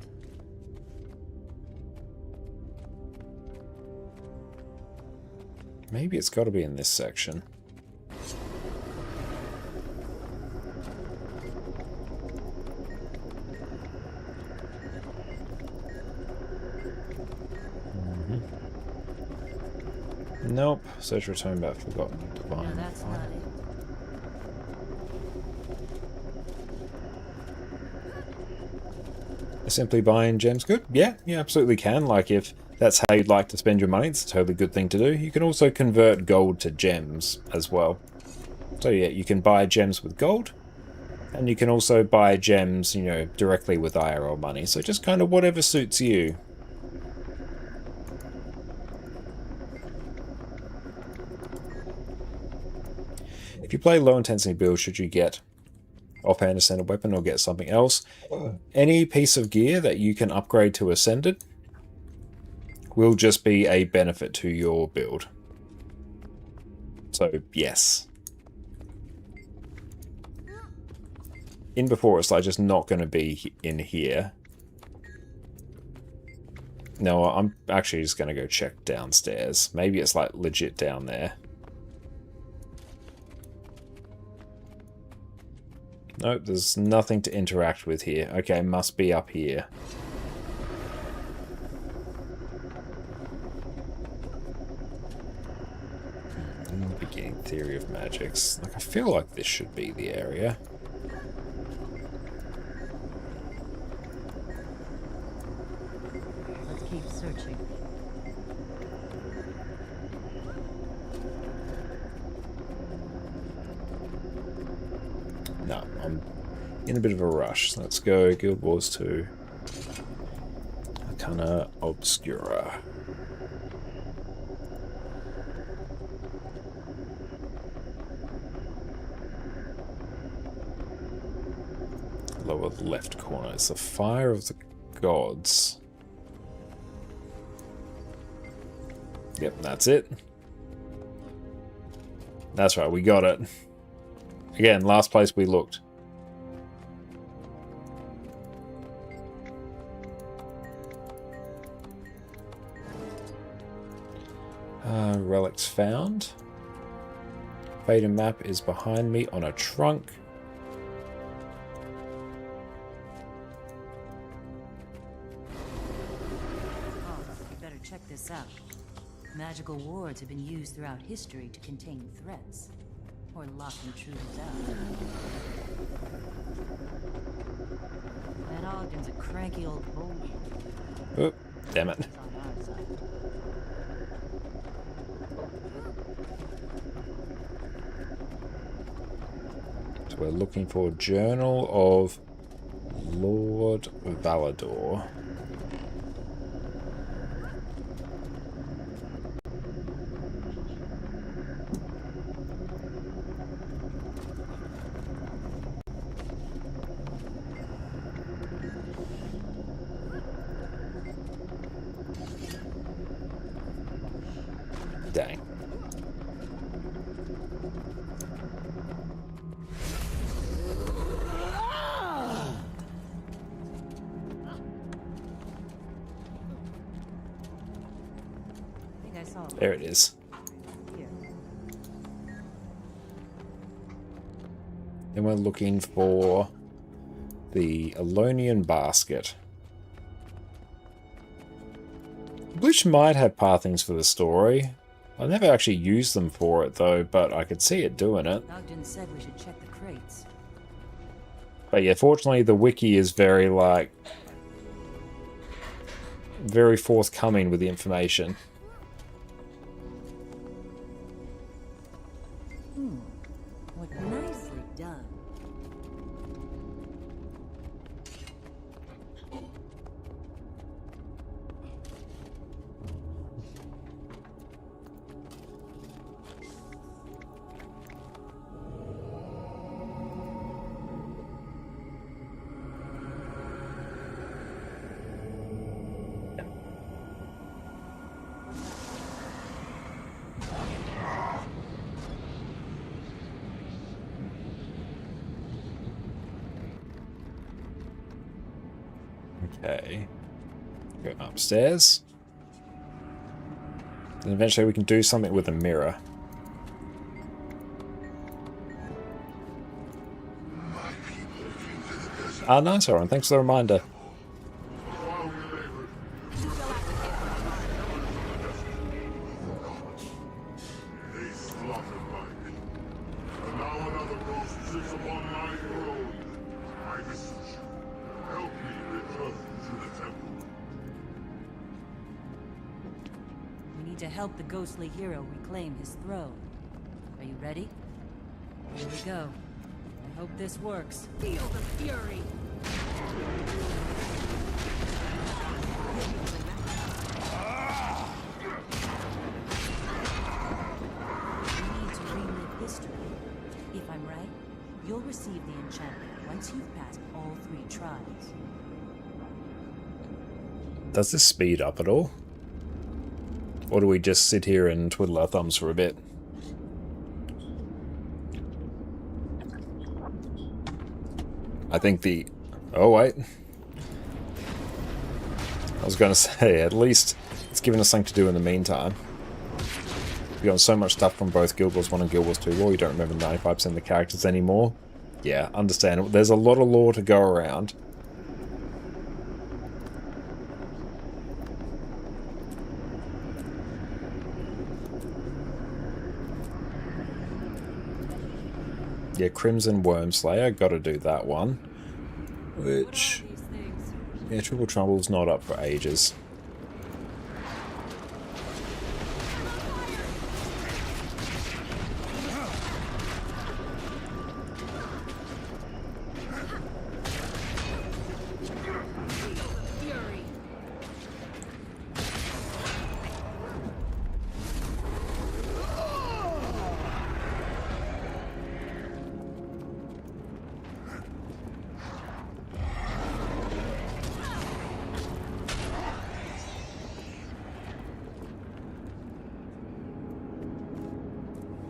Speaker 1: Maybe it's got to be in this section. Nope. Search return back forgotten divine.
Speaker 10: No, that's not it.
Speaker 1: Simply buying gems good? Yeah, you absolutely can. Like, if that's how you'd like to spend your money, it's a totally good thing to do. You can also convert gold to gems as well. So yeah, you can buy gems with gold, and you can also buy gems, you know, directly with IRL money. So just kind of whatever suits you. If you play low intensity builds, should you get offhand ascended weapon or get something else, any piece of gear that you can upgrade to ascended will just be a benefit to your build. So yes. In before it's like just not going to be in here. No, I'm actually just going to go check downstairs. Maybe it's like legit down there. Nope, there's nothing to interact with here. Okay, must be up here. Beginning theory of magics. Like, I feel like this should be the area.
Speaker 10: Let's keep searching.
Speaker 1: No, I'm in a bit of a rush. Let's go Guild Wars 2. Arcana Obscura. Lower left corner. It's the Fire of the Gods. Yep, that's it. That's right, we got it. Again, last place we looked. Relics found. Faden map is behind me on a trunk.
Speaker 10: Oh, you better check this out. Magical wards have been used throughout history to contain threats. Or lock intruders out. That Ogden's a cranky old bull.
Speaker 1: Oh, damn it. So we're looking for Journal of Lord Valador. Dang. There it is. Then we're looking for the Elonian basket. Which might have pathings for the story. I've never actually used them for it though, but I could see it doing it.
Speaker 10: Ogden said we should check the crates.
Speaker 1: But yeah, fortunately the wiki is very very forthcoming with the information.
Speaker 10: What nicely done.
Speaker 1: Okay. Go upstairs. And eventually we can do something with a mirror. Ah, nice, Aurene. Thanks for the reminder.
Speaker 10: We need to help the ghostly hero reclaim his throne. Are you ready? Here we go. I hope this works.
Speaker 18: Feel the fury!
Speaker 10: We need to relive history. If I'm right, you'll receive the enchantment once you've passed all 3 trials.
Speaker 1: Does this speed up at all? Or do we just sit here and twiddle our thumbs for a bit? I think the... Oh, wait. I was going to say, at least it's given us something to do in the meantime. We've gotten so much stuff from both Guild Wars 1 and Guild Wars 2 lore, you don't remember 95% of the characters anymore. Yeah, understandable. There's a lot of lore to go around. Yeah, Crimson Wormslayer, gotta do that one. Which... yeah, Triple Trouble's not up for ages.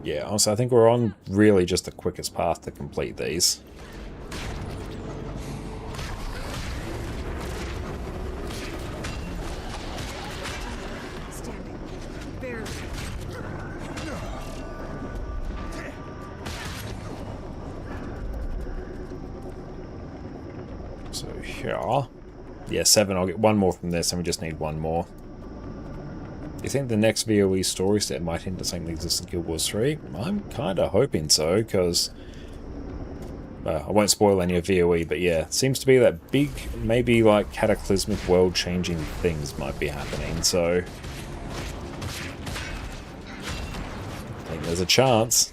Speaker 1: Yeah, honestly, I think we're on really just the quickest path to complete these.
Speaker 18: Standing. Barely.
Speaker 1: So here. Yeah, 7. I'll get 1 more from this, and we just need 1 more. You think the next VOE story set might hint at something that exists in Guild Wars 3? I'm kind of hoping so, because... I won't spoil any of VOE, but yeah, it seems to be that big, maybe like cataclysmic world-changing things might be happening, so... I think there's a chance.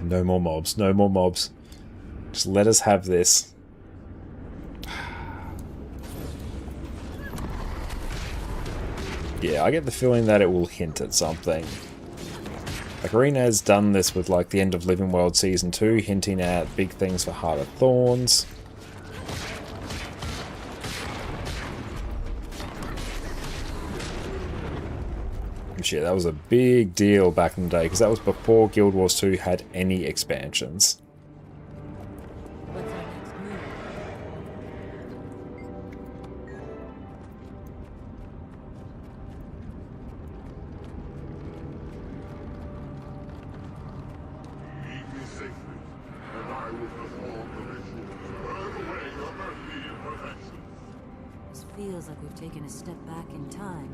Speaker 1: No more mobs, no more mobs. Just let us have this. Yeah, I get the feeling that it will hint at something. Like, Aurene has done this with, like, the End of Living World Season 2, hinting at big things for Heart of Thorns. Shit, that was a big deal back in the day, because that was before Guild Wars 2 had any expansions.
Speaker 10: What's our next move?
Speaker 17: Lead me safely, and I will perform the ritual to burn away your earthly imperfections.
Speaker 10: This feels like we've taken a step back in time.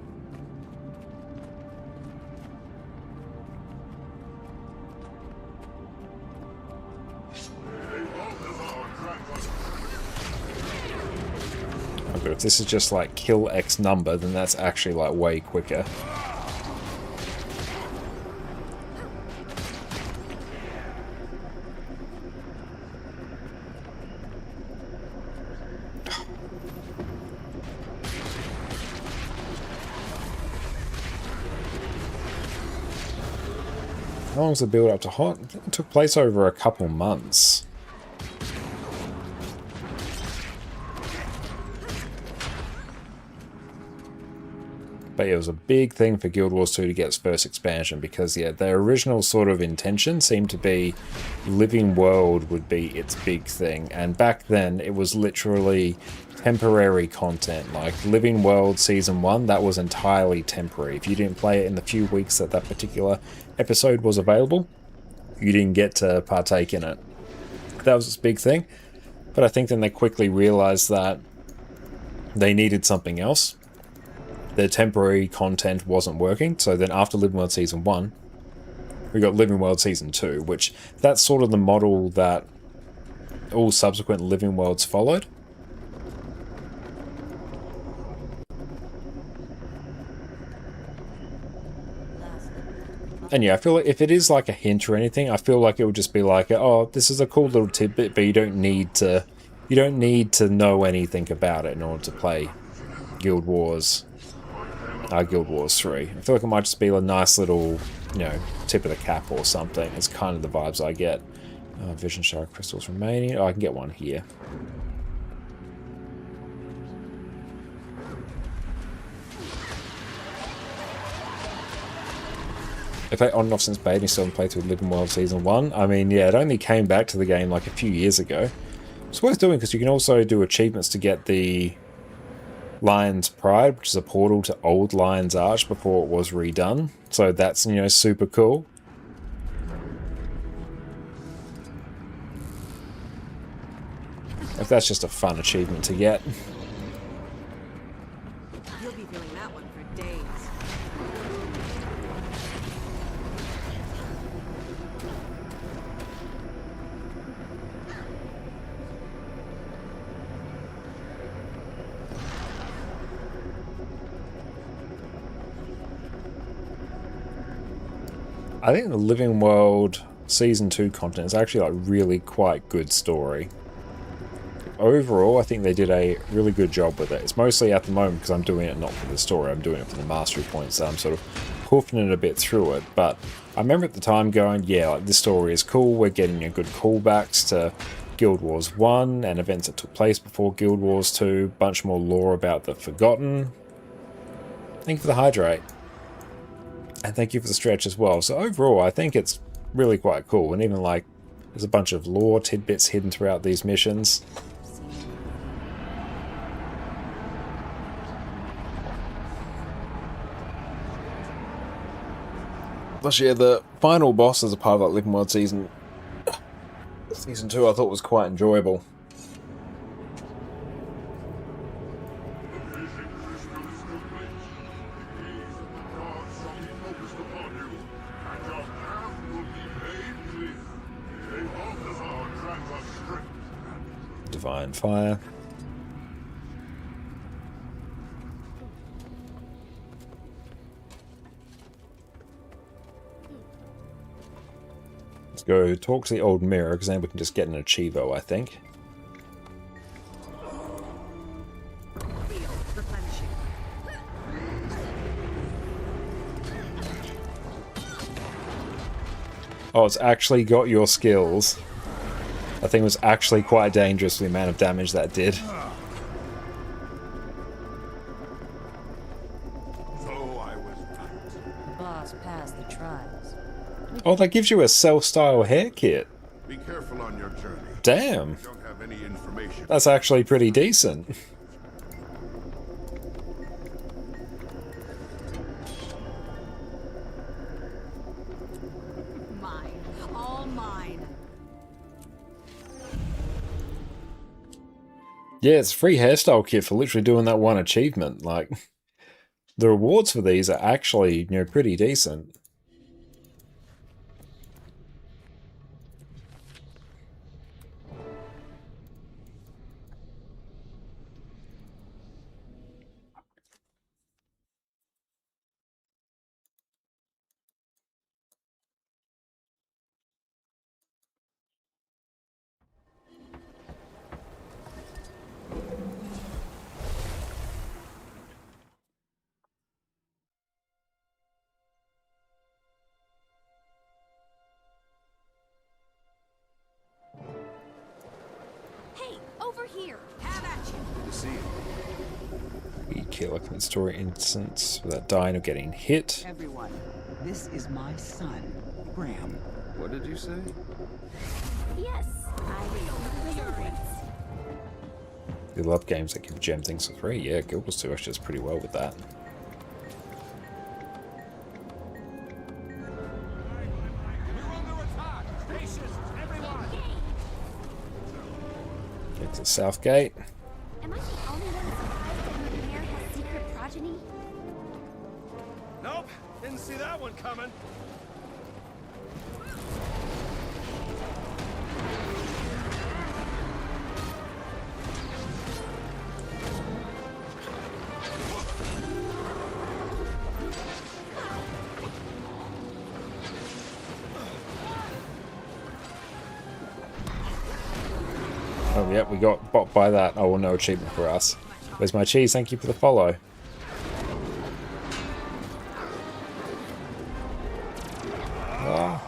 Speaker 1: Okay, if this is just like kill X number, then that's actually like way quicker. How long was the build up to hot? It took place over a couple months. But it was a big thing for Guild Wars 2 to get its first expansion because, yeah, their original sort of intention seemed to be Living World would be its big thing. And back then, it was literally temporary content. Like Living World Season 1, that was entirely temporary. If you didn't play it in the few weeks that that particular episode was available, you didn't get to partake in it. That was its big thing. But I think then they quickly realized that they needed something else. Their temporary content wasn't working, so then after Living World Season 1, we got Living World Season 2, which that's sort of the model that all subsequent Living Worlds followed. And yeah, I feel like if it is like a hint or anything, I feel like it would just be like, oh, this is a cool little tidbit, but you don't need to know anything about it in order to play Guild Wars 3. I feel like it might just be a nice little, you know, tip of the cap or something. It's kind of the vibes I get. Vision Shard crystals remaining. Oh, I can get one here. I've played on and off since beta, still haven't played through Living World Season 1. I mean, yeah, it only came back to the game like a few years ago. It's worth doing because you can also do achievements to get the Lion's Pride, which is a portal to Old Lion's Arch before it was redone. So that's, you know, super cool. If that's just a fun achievement to get.
Speaker 18: You'll be feeling that one for days.
Speaker 1: I think the Living World Season 2 content is actually like really quite good story. Overall, I think they did a really good job with it. It's mostly at the moment because I'm doing it not for the story, I'm doing it for the mastery points, so I'm sort of hoofing it a bit through it. But I remember at the time going, yeah, like this story is cool, we're getting good callbacks to Guild Wars 1 and events that took place before Guild Wars 2, bunch more lore about the Forgotten. Thank you for the hydrate. And thank you for the stretch as well. So overall, I think it's really quite cool. And even like, there's a bunch of lore tidbits hidden throughout these missions. Plus, yeah, the final boss as a part of that Living World Season 2 I thought was quite enjoyable. Divine Fire. Let's go talk to the old mirror, because then we can just get an Achievo, I think. Oh, it's actually got your skills. That thing was actually quite dangerous for the amount of damage that did.
Speaker 17: So I was right.
Speaker 10: Boss passed the trials.
Speaker 1: Oh, that gives you a self-style hair kit.
Speaker 17: Be careful on your journey.
Speaker 1: Damn.
Speaker 17: We don't have any information.
Speaker 1: That's actually pretty decent.
Speaker 18: Mine. All mine.
Speaker 1: Yeah, it's a free hairstyle kit for literally doing that one achievement. Like, the rewards for these are actually, you know, pretty decent.
Speaker 18: Hey, over here. Have at you.
Speaker 12: Good to see you.
Speaker 1: We healer commits story instance without dying or getting hit.
Speaker 16: Everyone, this is my son, Graham.
Speaker 13: What did you say?
Speaker 2: Yes, I remember.
Speaker 1: You love games that give gem things for free. Yeah, Guild Wars 2 actually does pretty well with that. Get to the south gate.
Speaker 2: Am I the only one surprised that her hair has secret progeny?
Speaker 12: Nope, didn't see that one coming.
Speaker 1: Oh, yep, we got bought by that. Oh, well, no achievement for us. Where's my cheese? Thank you for the follow. Ah.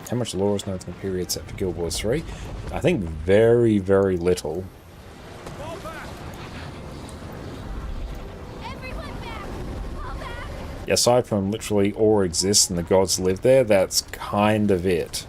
Speaker 1: How much lore is known from the period set for Guild Wars 3? I think very, very little. Aside from literally ore exists and the gods live there, that's kind of it.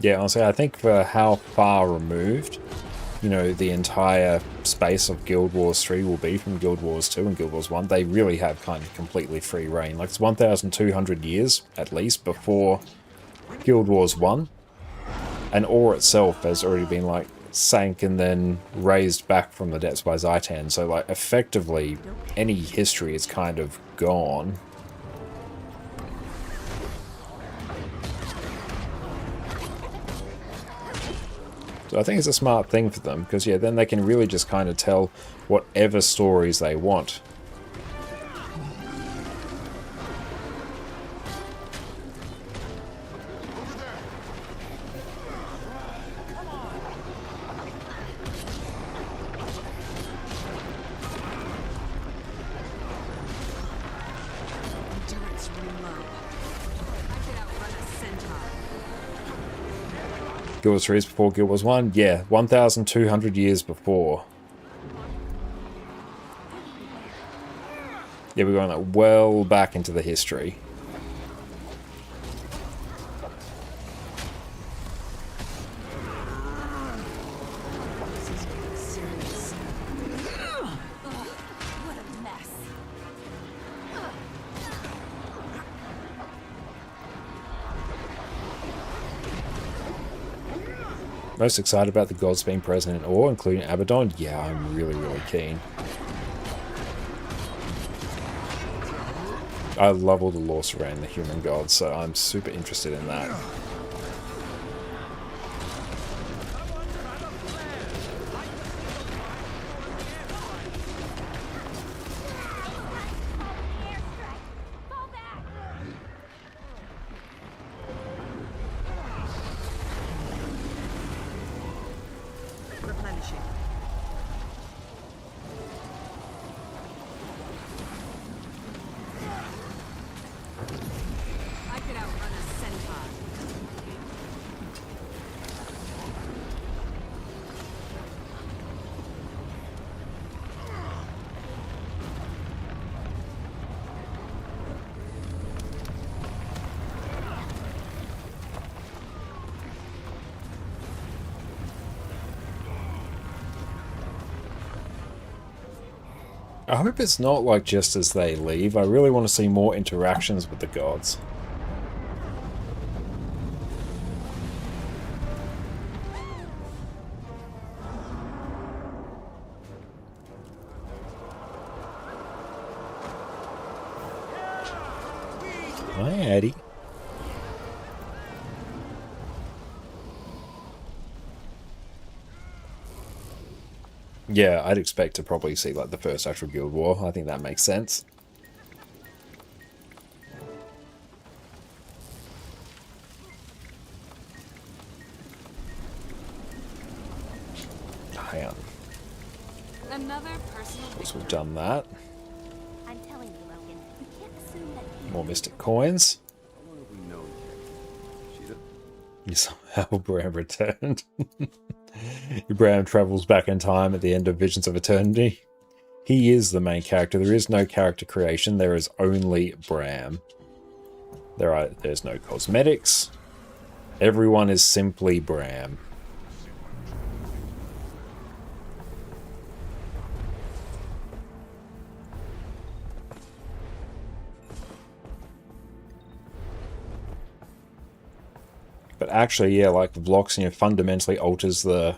Speaker 1: Yeah, honestly, I think for how far removed, you know, the entire space of Guild Wars 3 will be from Guild Wars 2 and Guild Wars 1, they really have kind of completely free reign. Like, it's 1,200 years, at least, before Guild Wars 1. And ore itself has already been, like, sank and then raised back from the depths by Zaitan. So, like, effectively, any history is kind of gone. So I think it's a smart thing for them, because yeah, then they can really just kind of tell whatever stories they want. Guild Wars 3 is before Guild Wars 1? Yeah, 1,200 years before. Yeah, we're going like well back into the history. Most excited about the gods being present in ore, including Abaddon? Yeah, I'm really, really keen. I love all the lore surrounding the human gods, so I'm super interested in that. I hope it's not like just as they leave. I really want to see more interactions with the gods. Hi, Eddie. Yeah, I'd expect to probably see like the first actual Guild War. I think that makes sense. Hang on.
Speaker 14: Another personal.
Speaker 1: Once we've done that.
Speaker 2: I'm telling you, Logan, you can't assume that
Speaker 1: More Mystic Coins. You somehow Bram returned. Bram travels back in time at the end of Visions of Eternity. He is the main character. There is no character creation. There is only Bram. There's no cosmetics. Everyone is simply Bram. But actually, yeah, like Vlox, you know, fundamentally alters the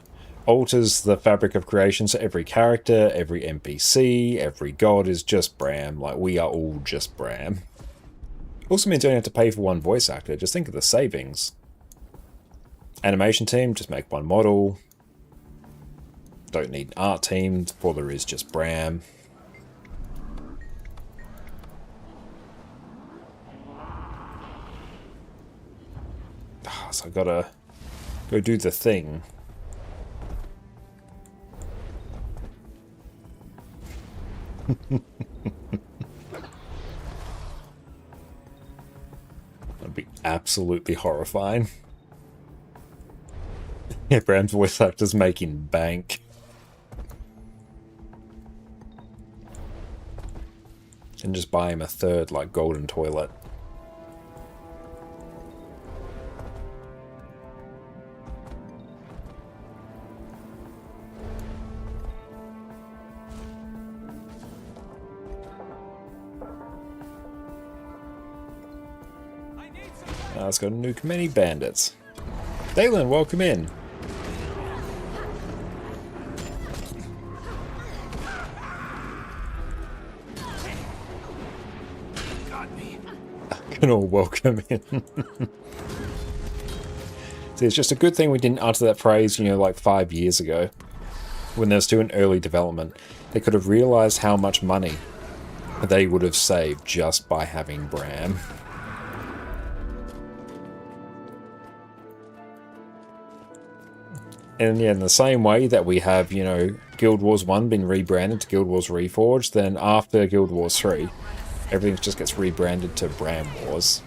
Speaker 1: fabric of creation. So every character, every NPC, every god is just Bram. Like, we are all just Bram. Also means you don't have to pay for one voice actor. Just think of the savings. Animation team, just make one model. Don't need an art team. All there is just Bram. So I gotta go do the thing. That'd be absolutely horrifying. Yeah, Bram's voice actor's making bank. And just buy him a third, like, golden toilet. Let's go nuke many bandits. Dalen, welcome in. Can all welcome in. See, it's just a good thing we didn't utter that phrase, you know, like 5 years ago, when they're still in early development. They could have realized how much money they would have saved just by having Bram. And yeah, in the same way that we have, you know, Guild Wars 1 been rebranded to Guild Wars Reforged, then after Guild Wars 3, everything just gets rebranded to Bram Wars.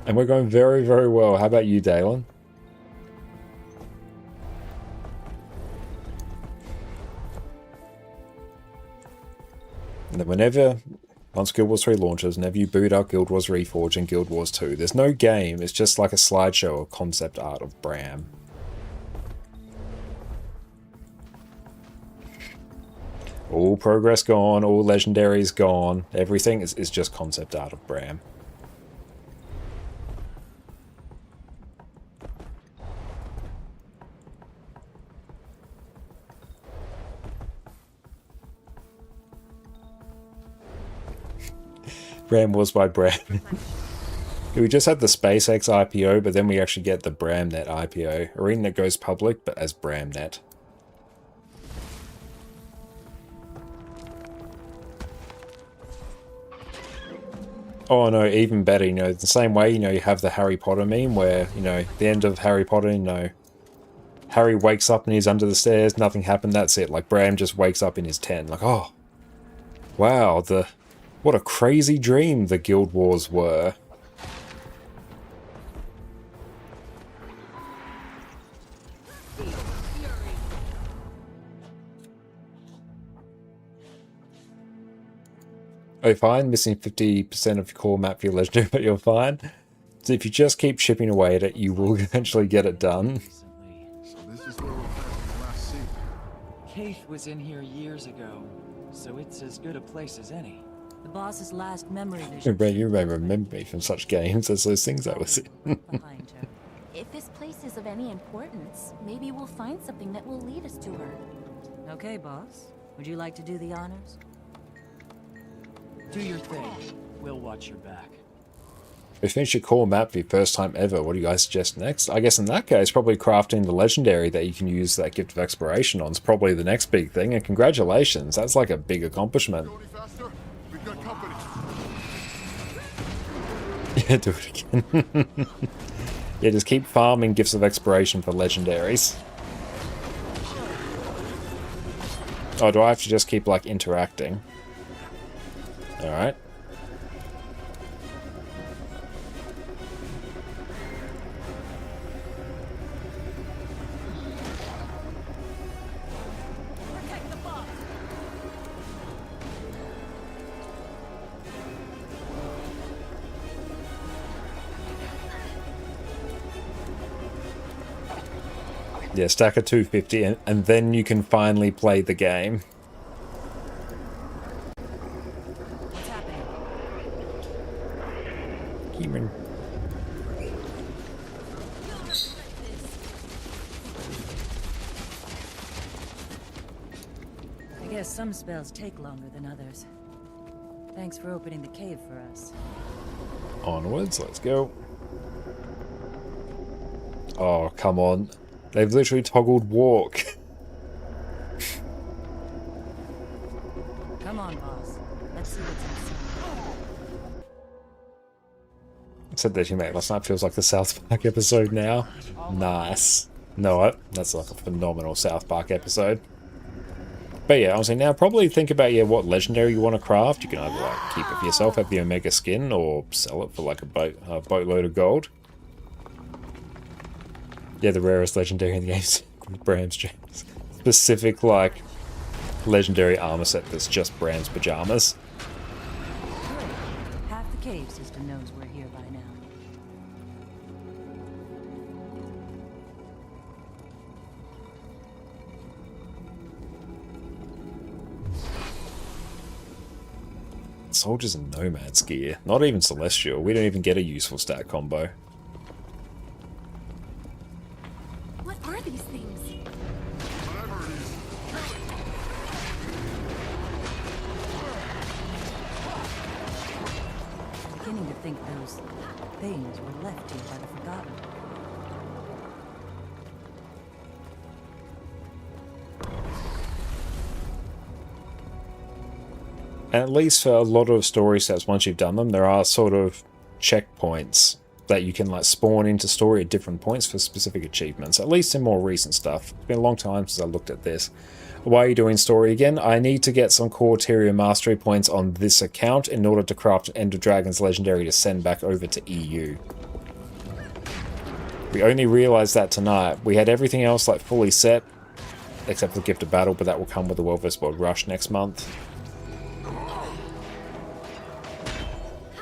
Speaker 1: And we're going very, very well. How about you, Dalen? And then whenever... Once Guild Wars 3 launches, whenever you boot up Guild Wars Reforged and Guild Wars 2, there's no game, it's just like a slideshow of concept art of Bram. All progress gone, all legendaries gone, everything is just concept art of Bram. Bram was by Bram. We just had the SpaceX IPO, but then we actually get the BramNet IPO. Aurene goes public, but as BramNet. Oh no, even better, you know, the same way, you know, you have the Harry Potter meme where, you know, the end of Harry Potter, you know, Harry wakes up and he's under the stairs, nothing happened, that's it. Like, Bram just wakes up in his tent, like, oh, wow, what a crazy dream the Guild Wars were. Oh, fine, missing 50% of your core map for your legendary, but you're fine. So if you just keep chipping away at it, you will eventually get it done.
Speaker 19: So this is where we're having the last scene.
Speaker 16: Keith was in here years ago, so it's as good a place as any.
Speaker 10: The boss's last memory vision.
Speaker 1: You may remember me from such games as those things I was in.
Speaker 14: If this place is of any importance, maybe we'll find something that will lead us to her.
Speaker 10: Okay, boss. Would you like to do the honors?
Speaker 16: Do your thing. We'll watch your back.
Speaker 1: We finished your core map for your first time ever. What do you guys suggest next? I guess in that case, probably crafting the legendary that you can use that Gift of Exploration on is probably the next big thing. And congratulations, that's like a big accomplishment.
Speaker 19: We've got company.
Speaker 1: Yeah, do it again. Yeah, just keep farming Gifts of Exploration for legendaries. Oh, do I have to just keep, like, interacting? Alright. Yeah, stack a 250 and then you can finally play the game.
Speaker 10: What's happening?
Speaker 1: Human.
Speaker 10: I guess some spells take longer than others. Thanks for opening the cave for us.
Speaker 1: Onwards, let's go. Oh, come on. They've literally toggled walk.
Speaker 10: Come on, boss. Let's see what's inside.
Speaker 1: Said that you made last night feels like the South Park episode now. Nice. No, what? That's like a phenomenal South Park episode. But yeah, honestly, now probably think about what legendary you want to craft. You can either like keep it for yourself, have the Omega skin, or sell it for like a boatload of gold. Yeah, the rarest legendary in the game is Bram's James. Specific, like, legendary armor set that's just Bram's pajamas.
Speaker 10: Good. Half the cave system knows we're here by now.
Speaker 1: Soldiers and nomads gear. Not even celestial. We don't even get a useful stat combo.
Speaker 14: What are these things?
Speaker 10: I'm beginning to think those things were left here by the Forgotten.
Speaker 1: And at least for a lot of story sets, once you've done them, there are sort of checkpoints that you can like spawn into story at different points for specific achievements, at least in more recent stuff. It's been a long time since I looked at this. Why are you doing story again? I need to get some core Tyria mastery points on this account in order to craft End of Dragon's legendary to send back over to EU. We only realized that tonight. We had everything else like fully set, except for the Gift of Battle, but that will come with the World vs. World Rush next month.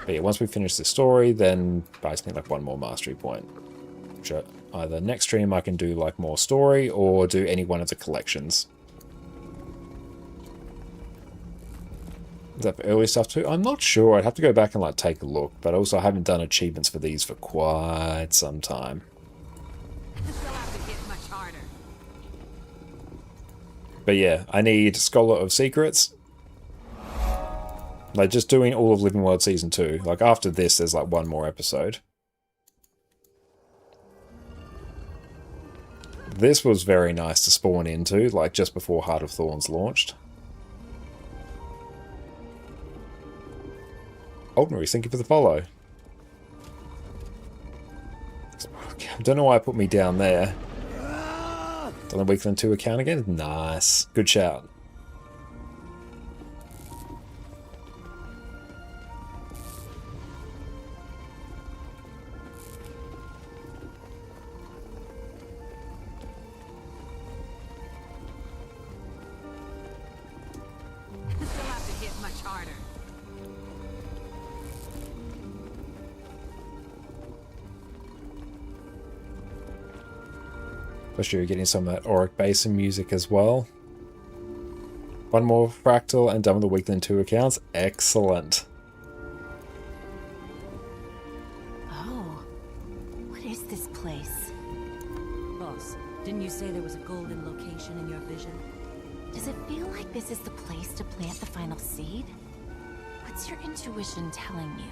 Speaker 1: But yeah, once we finish the story, then I just need like one more mastery point. Which either next stream I can do like more story, or do any one of the collections. Is that for early stuff too? I'm not sure. I'd have to go back and like take a look. But also I haven't done achievements for these for quite some time. But yeah, I need Scholar of Secrets. Like, just doing all of Living World Season 2. Like, after this, there's, like, one more episode. This was very nice to spawn into, like, just before Heart of Thorns launched. Ordinary, thank you for the follow. I don't know why it put me down there. Done the Weekland 2 account again? Nice. Good shout. For sure, you're getting some of that Auric Basin music as well. One more Fractal and done with the Weekland 2 accounts. Excellent.
Speaker 14: Oh, what is this place?
Speaker 10: Boss, didn't you say there was a golden location in your vision?
Speaker 14: Does it feel like this is the place to plant the final seed? What's your intuition telling you?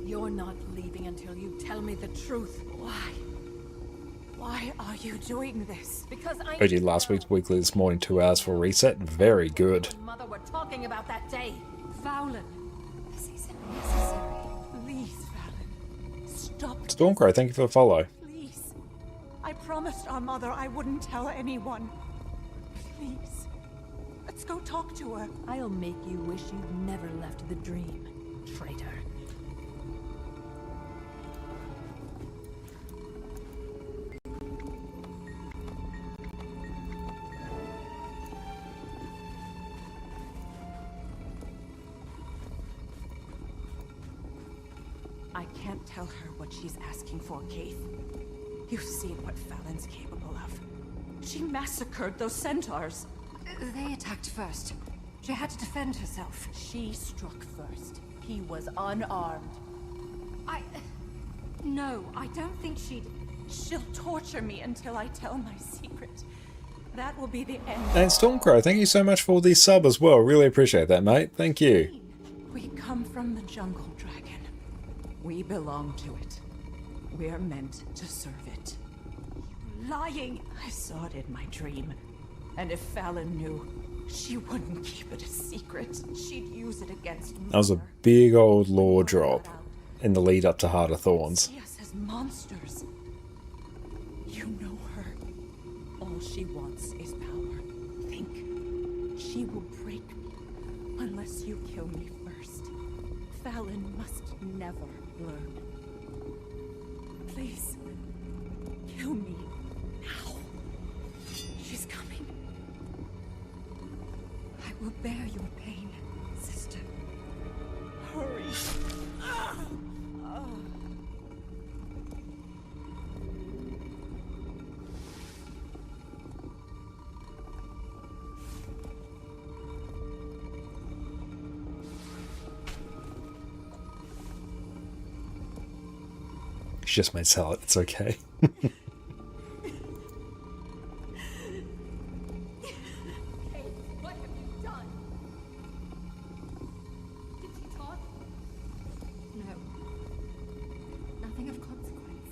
Speaker 18: You're not leaving until you tell me the truth. Why? Why are you doing this? Because
Speaker 1: I did last week's weekly this morning, 2 hours for reset. Very good.
Speaker 18: Mother were talking about that day. Fowlin.
Speaker 11: This isn't necessary.
Speaker 18: Please, Fallon. Stop.
Speaker 1: Stormcrow, thank you for the follow.
Speaker 18: Please. I promised our mother I wouldn't tell anyone. Please. Let's go talk to her.
Speaker 10: I'll make you wish you'd never left the dream, traitor.
Speaker 18: I can't tell her what she's asking for, Keith. You've seen what Fallon's capable of. She massacred those centaurs.
Speaker 11: They attacked first. She had to defend herself.
Speaker 18: She struck first. He was unarmed.
Speaker 11: No, I don't think she'd...
Speaker 18: She'll torture me until I tell my secret. That will be the end.
Speaker 1: And Stormcrow, thank you so much for the sub as well. Really appreciate that, mate. Thank you.
Speaker 18: We come from the jungle, dragon. We belong to it. We're meant to serve it. You're lying! I saw it in my dream. And if Fallon knew, she wouldn't keep it a secret. She'd use it against me.
Speaker 1: That was a big old lore drop in the lead up to Heart of Thorns.
Speaker 18: See us as monsters. You know her. All she wants is power. Think. She will break me unless you kill me first. Fallon must never learn. Please, kill me now. She's coming.
Speaker 11: I will bear your pain, sister.
Speaker 18: Hurry.
Speaker 1: She just made salad. It's okay.
Speaker 18: Kate, what have you done?
Speaker 11: Did she talk? No. Nothing of consequence.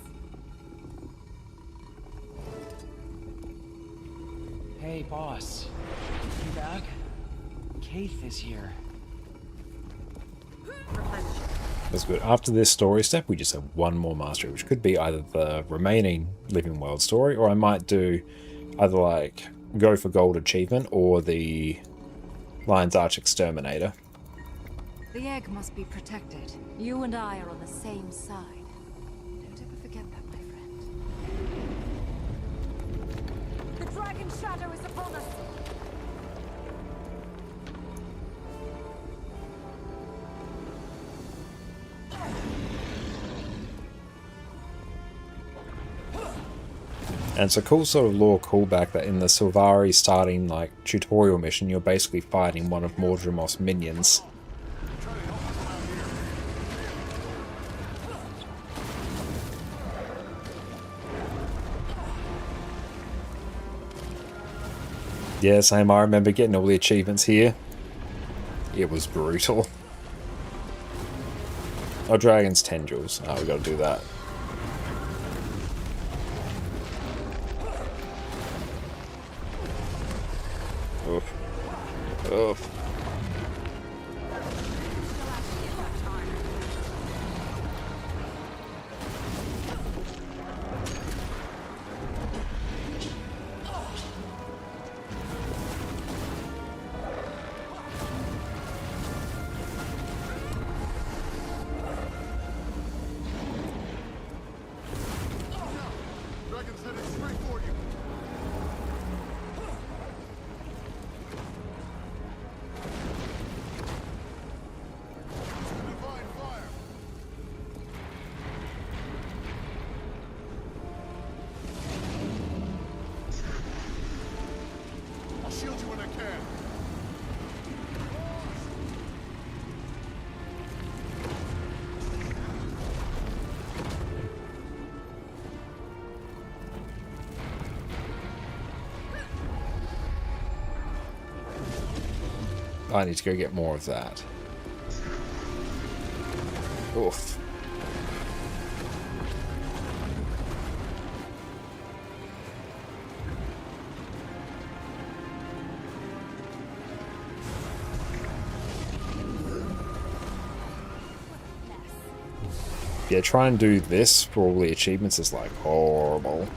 Speaker 16: Hey, boss. You back? Keith is here.
Speaker 1: That's good. After this story step, we just have one more mastery, which could be either the remaining Living World story, or I might do either like go for gold achievement or the Lion's Arch Exterminator.
Speaker 11: The egg must be protected. You and I are on the same side. Don't ever forget that, my friend.
Speaker 18: The dragon shadow is upon us.
Speaker 1: And it's a cool sort of lore callback that in the Sylvari starting like tutorial mission, you're basically fighting one of Mordremoth's minions. Yeah, same. I remember getting all the achievements here. It was brutal. Oh, Dragon's Tendrils. Oh, we gotta do that. Oof. Oof.
Speaker 19: Dragon's headed straight for you.
Speaker 1: I need to go get more of that. Oof. Yeah, try and do this for all the achievements is like horrible.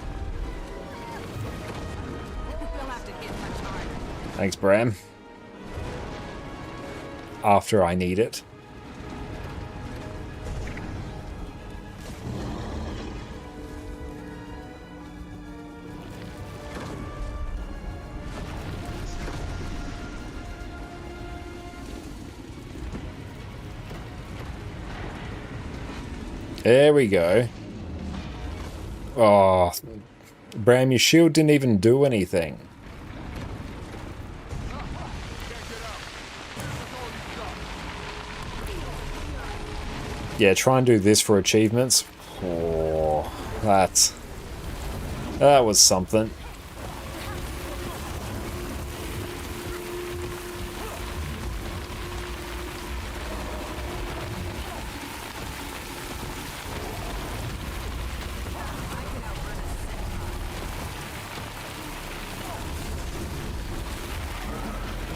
Speaker 1: Thanks, Bram. After I need it. There we go. Oh, Bram, your shield didn't even do anything. Yeah, try and do this for achievements. Oh, that was something.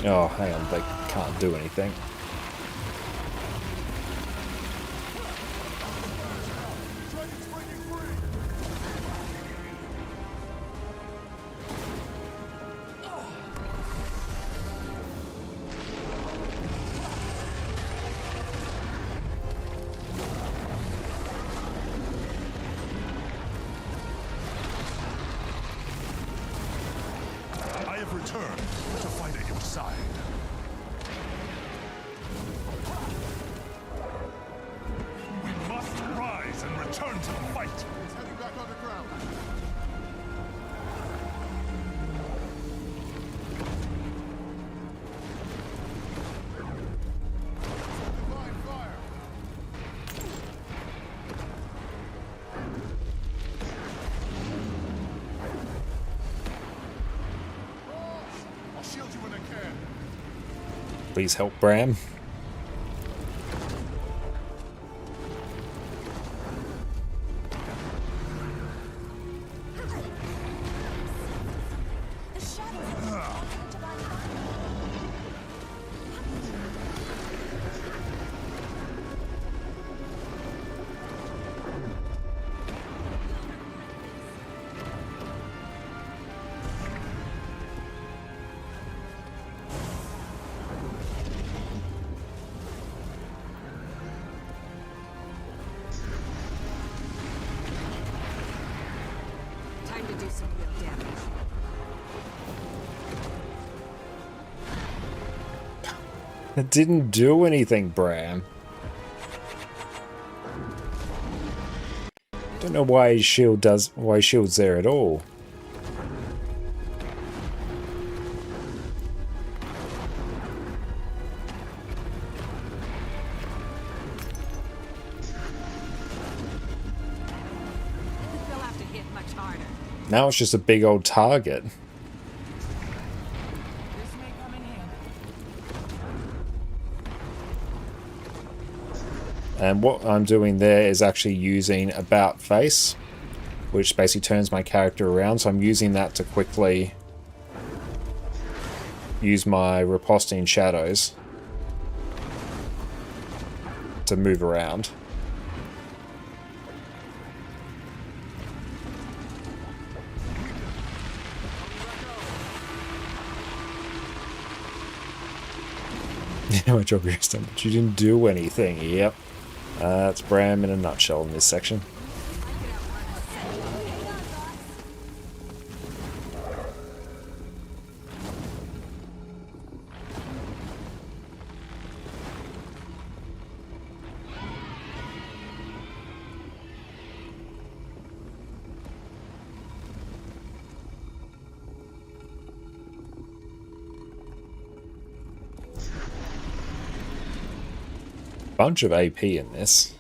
Speaker 1: Oh, hang on, they can't do anything.
Speaker 19: I have returned to fight at your side. We must rise and return to the fight. It's heading back underground. I'll shield you when I can.
Speaker 1: Please help, Bram.
Speaker 18: Time to do some real damage.
Speaker 1: It didn't do anything, Bram. Don't know why his shield does. Why his shield's there at all.
Speaker 18: They'll have to hit much harder.
Speaker 1: Now it's just a big old target. And what I'm doing there is actually using About Face, which basically turns my character around. So I'm using that to quickly use my riposting shadows to move around. Yeah, my job is done, but you didn't do anything. Yep. That's Bram in a nutshell in this section. Bunch of AP in this.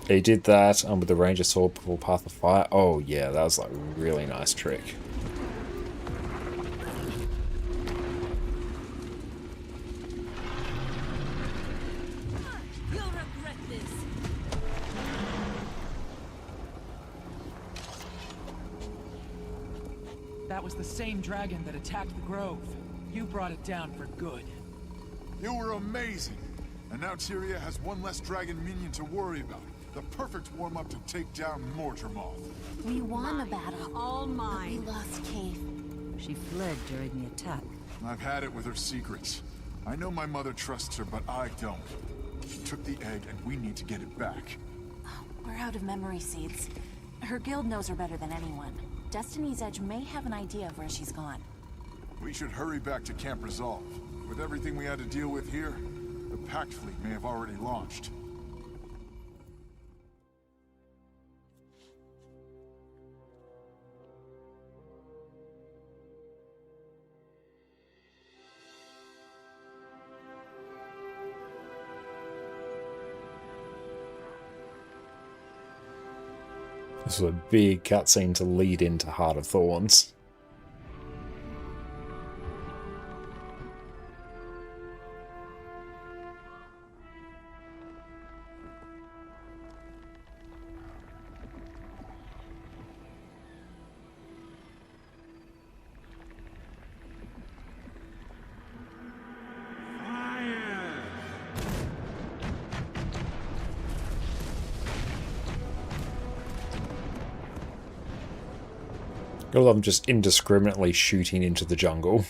Speaker 1: He did that with the Ranger Sword before Path of Fire. Oh yeah, that was like a really nice trick.
Speaker 16: that was the same dragon that attacked the grove. You brought it down for good.
Speaker 19: You were amazing. And now Tyria has one less dragon minion to worry about. The perfect warm-up to take down Mordremoth.
Speaker 14: We won a battle.
Speaker 18: All
Speaker 14: But
Speaker 18: mine.
Speaker 14: we lost Cave.
Speaker 10: She fled during the attack.
Speaker 19: I've had it with her secrets. I know my mother trusts her, but I don't. She took the egg, and we need to get it back.
Speaker 14: We're out of memory seeds. Her guild knows her better than anyone. Destiny's Edge may have an idea of where she's gone.
Speaker 19: We should hurry back to Camp Resolve. With everything we had to deal with here, the Pact fleet may have already launched.
Speaker 1: This was a big cutscene to lead into Heart of Thorns. I love them just indiscriminately shooting into the jungle.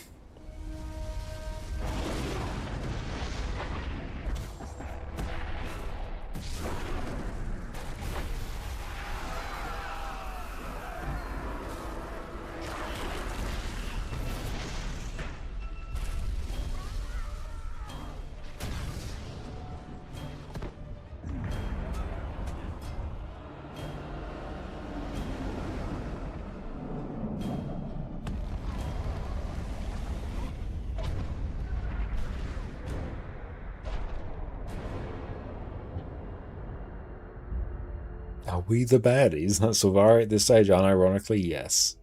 Speaker 1: Are we the baddies? That's Silvari at this stage, unironically, yes.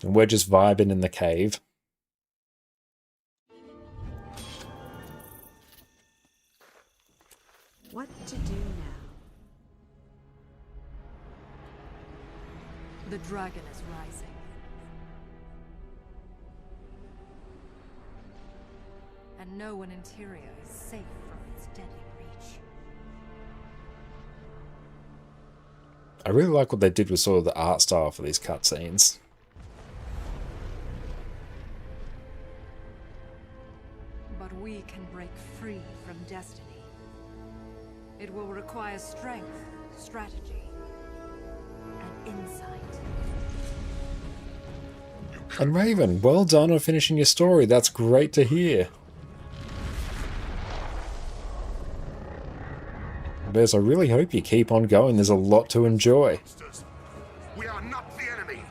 Speaker 1: And we're just vibing in the cave.
Speaker 18: What to do now?
Speaker 11: The dragon is rising. And no one in Tyria is safe from its deadly reach.
Speaker 1: I really like what they did with sort of the art style for these cutscenes.
Speaker 11: But we can break free from destiny. It will require strength, strategy, and insight.
Speaker 1: And Raven, well done on finishing your story. That's great to hear. Bez, I really hope you keep on going. There's a lot to enjoy.
Speaker 17: We are not the enemy.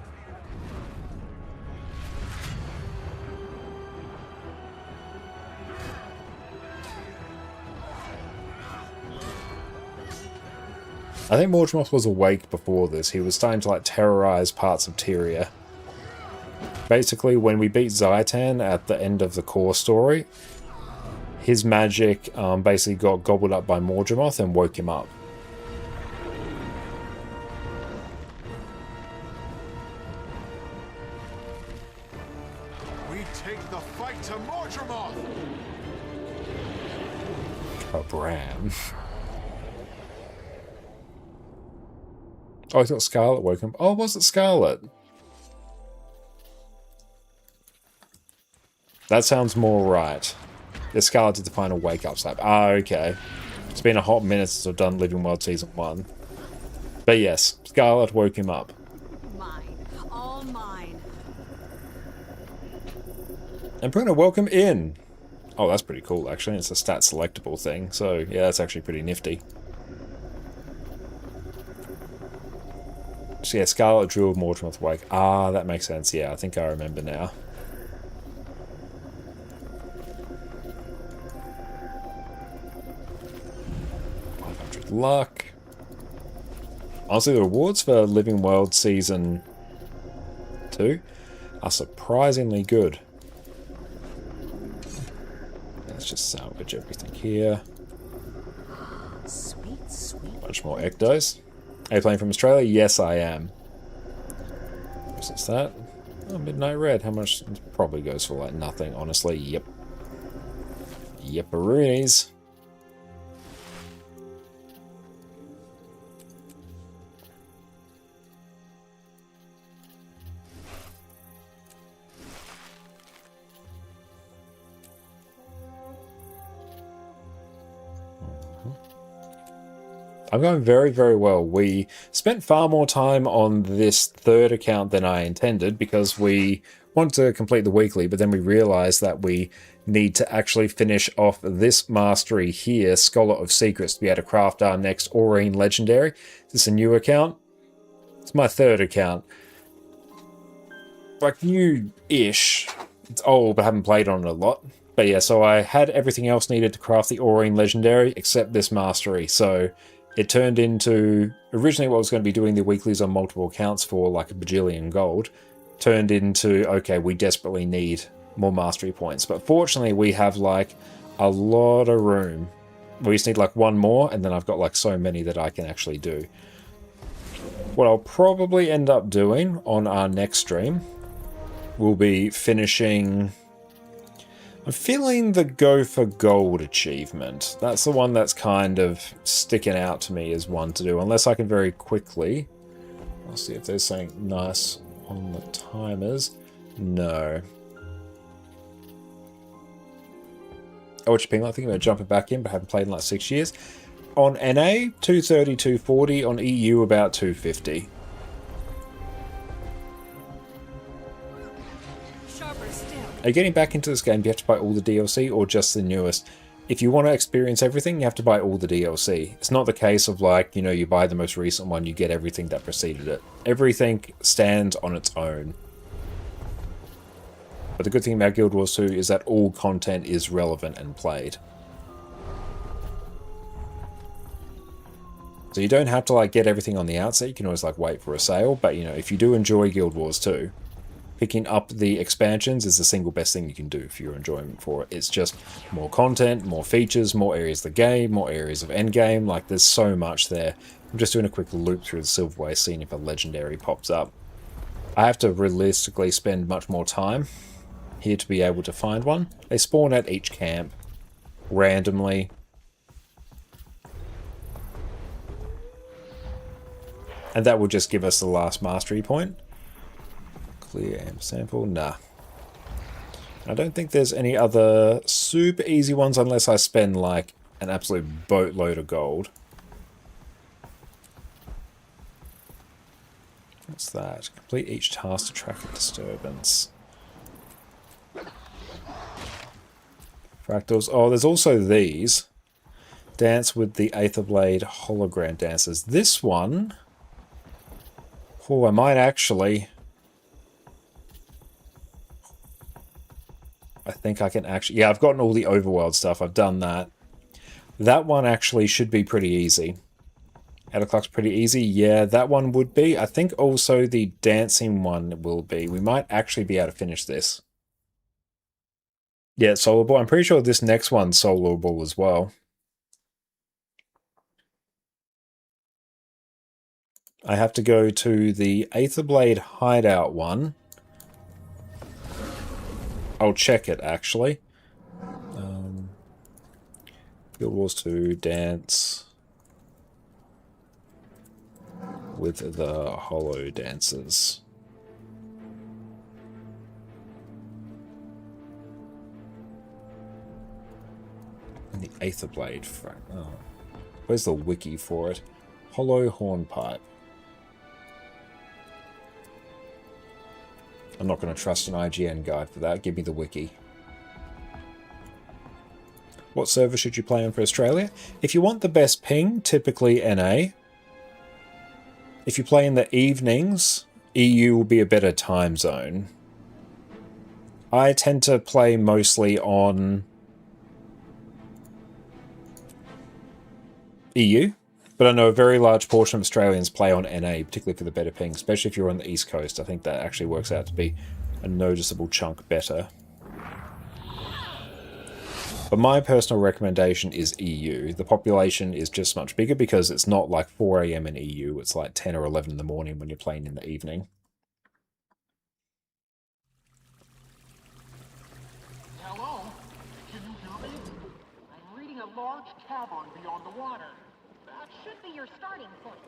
Speaker 1: I think Mordremoth was awake before this. He was starting to like terrorize parts of Tyria. Basically, when we beat Zaitan at the end of the core story, his magic basically got gobbled up by Mordremoth and woke him up.
Speaker 19: We take the fight to Mordremoth!
Speaker 1: Kabram. Oh, I thought Scarlet woke him. Oh, was it Scarlet? That sounds more right. The Scarlet did the final wake-up slap. Ah, okay. It's been a hot minute since I've done Living World Season 1. But yes, Scarlet woke him up.
Speaker 18: Mine. All mine.
Speaker 1: And Bruno, welcome in! Oh, that's pretty cool, actually. It's a stat selectable thing, so yeah, that's actually pretty nifty. So yeah, Scarlet drilled Mordremoth Wake. Ah, that makes sense. Yeah, I think I remember now. Luck. Honestly, the rewards for Living World Season 2 are surprisingly good. Let's just salvage everything here.
Speaker 14: Sweet, sweet.
Speaker 1: Much more ectos. Are you playing from Australia? Yes, I am. What's that? Oh, Midnight Red. How much? Probably goes for like nothing, honestly. Yep. Yep, Aurenes. I'm going very, very well. We spent far more time on this third account than I intended because we wanted to complete the weekly, but then we realized that we need to actually finish off this mastery here, Scholar of Secrets, to be able to craft our next Aurene Legendary. Is this a new account? It's my third account. Like, new-ish. It's old, but I haven't played on it a lot. But yeah, so I had everything else needed to craft the Aurene Legendary, except this mastery, so it turned into, originally what I was going to be doing the weeklies on multiple accounts for like a bajillion gold, turned into, okay, we desperately need more mastery points. But fortunately we have like a lot of room. We just need like one more, and then I've got like so many that I can actually do. What I'll probably end up doing on our next stream will be finishing... I'm feeling the Go for Gold achievement. That's the one that's kind of sticking out to me as one to do, unless I can very quickly... I'll see if there's something nice on the timers. No. Oh, what you ping? I think I'm going to jump it back in, but I haven't played in like 6 years. On NA, 230, 240. On EU, about 250. Are you getting back into this game? Do you have to buy all the DLC or just the newest? If you want to experience everything, you have to buy all the DLC. It's not the case of like, you know, you buy the most recent one, you get everything that preceded it. Everything stands on its own. But the good thing about Guild Wars 2 is that all content is relevant and played. So you don't have to like get everything on the outset, you can always like wait for a sale, but you know, if you do enjoy Guild Wars 2, picking up the expansions is the single best thing you can do for your enjoyment for it. It's just more content, more features, more areas of the game, more areas of endgame. Like, there's so much there. I'm just doing a quick loop through the Silverway, seeing if a legendary pops up. I have to realistically spend much more time here to be able to find one. They spawn at each camp randomly. And that will just give us the last mastery point. Clear amp sample, nah. I don't think there's any other super easy ones unless I spend like an absolute boatload of gold. What's that? Complete each task to track a disturbance. Fractals. Oh, there's also these. Dance with the Aetherblade hologram dancers. This one... Oh, I might actually... I think I can actually... Yeah, I've gotten all the overworld stuff. I've done that. That one actually should be pretty easy. Outer Clock's pretty easy. Yeah, that one would be. I think also the dancing one will be. We might actually be able to finish this. Yeah, soloable. I'm pretty sure this next one's soloable as well. I have to go to the Aetherblade hideout one. I'll check it, actually. Guild Wars 2, dance with the Hollow Dancers. And the Aetherblade. Oh. Where's the wiki for it? Hollow Hornpipe. I'm not going to trust an IGN guide for that. Give me the wiki. What server should you play on for Australia? If you want the best ping, typically NA. If you play in the evenings, EU will be a better time zone. I tend to play mostly on EU, but I know a very large portion of Australians play on NA, particularly for the better ping, especially if you're on the East Coast. I think that actually works out to be a noticeable chunk better. But my personal recommendation is EU. The population is just much bigger because it's not like 4 AM in EU. It's like 10 or 11 in the morning when you're playing in the evening.
Speaker 4: Hello? Can you hear me? I'm reading a large cavern beyond the water. That should be your starting point.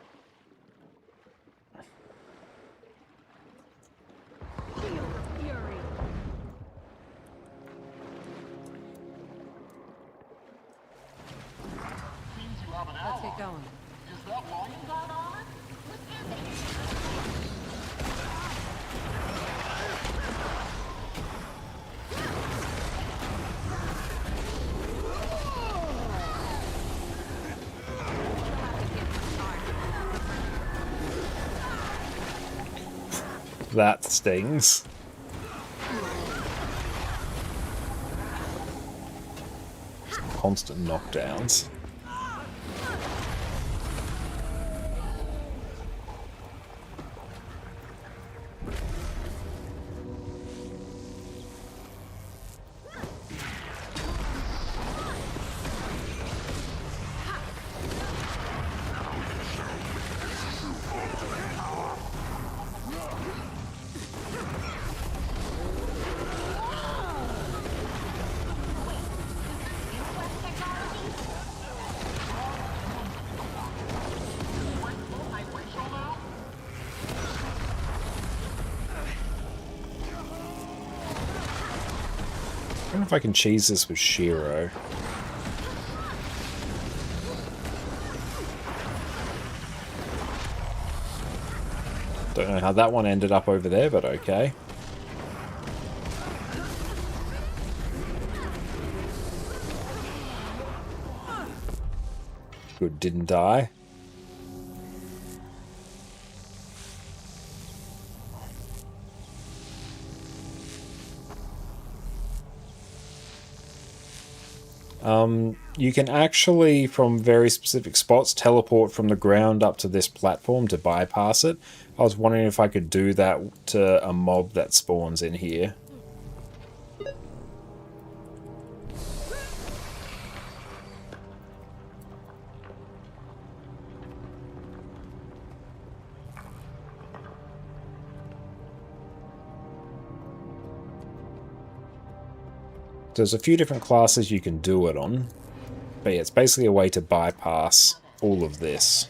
Speaker 4: Feel the fury. Seems you have an ally.
Speaker 18: Let's get going.
Speaker 4: Is that lion guard on it? With
Speaker 1: That stings. Constant knockdowns. I don't know if I can cheese this with Shiro. Don't know how that one ended up over there, but okay. Good, didn't die. You can actually, from very specific spots, teleport from the ground up to this platform to bypass it. I was wondering if I could do that to a mob that spawns in here. There's a few different classes you can do it on, but yeah, it's basically a way to bypass all of this.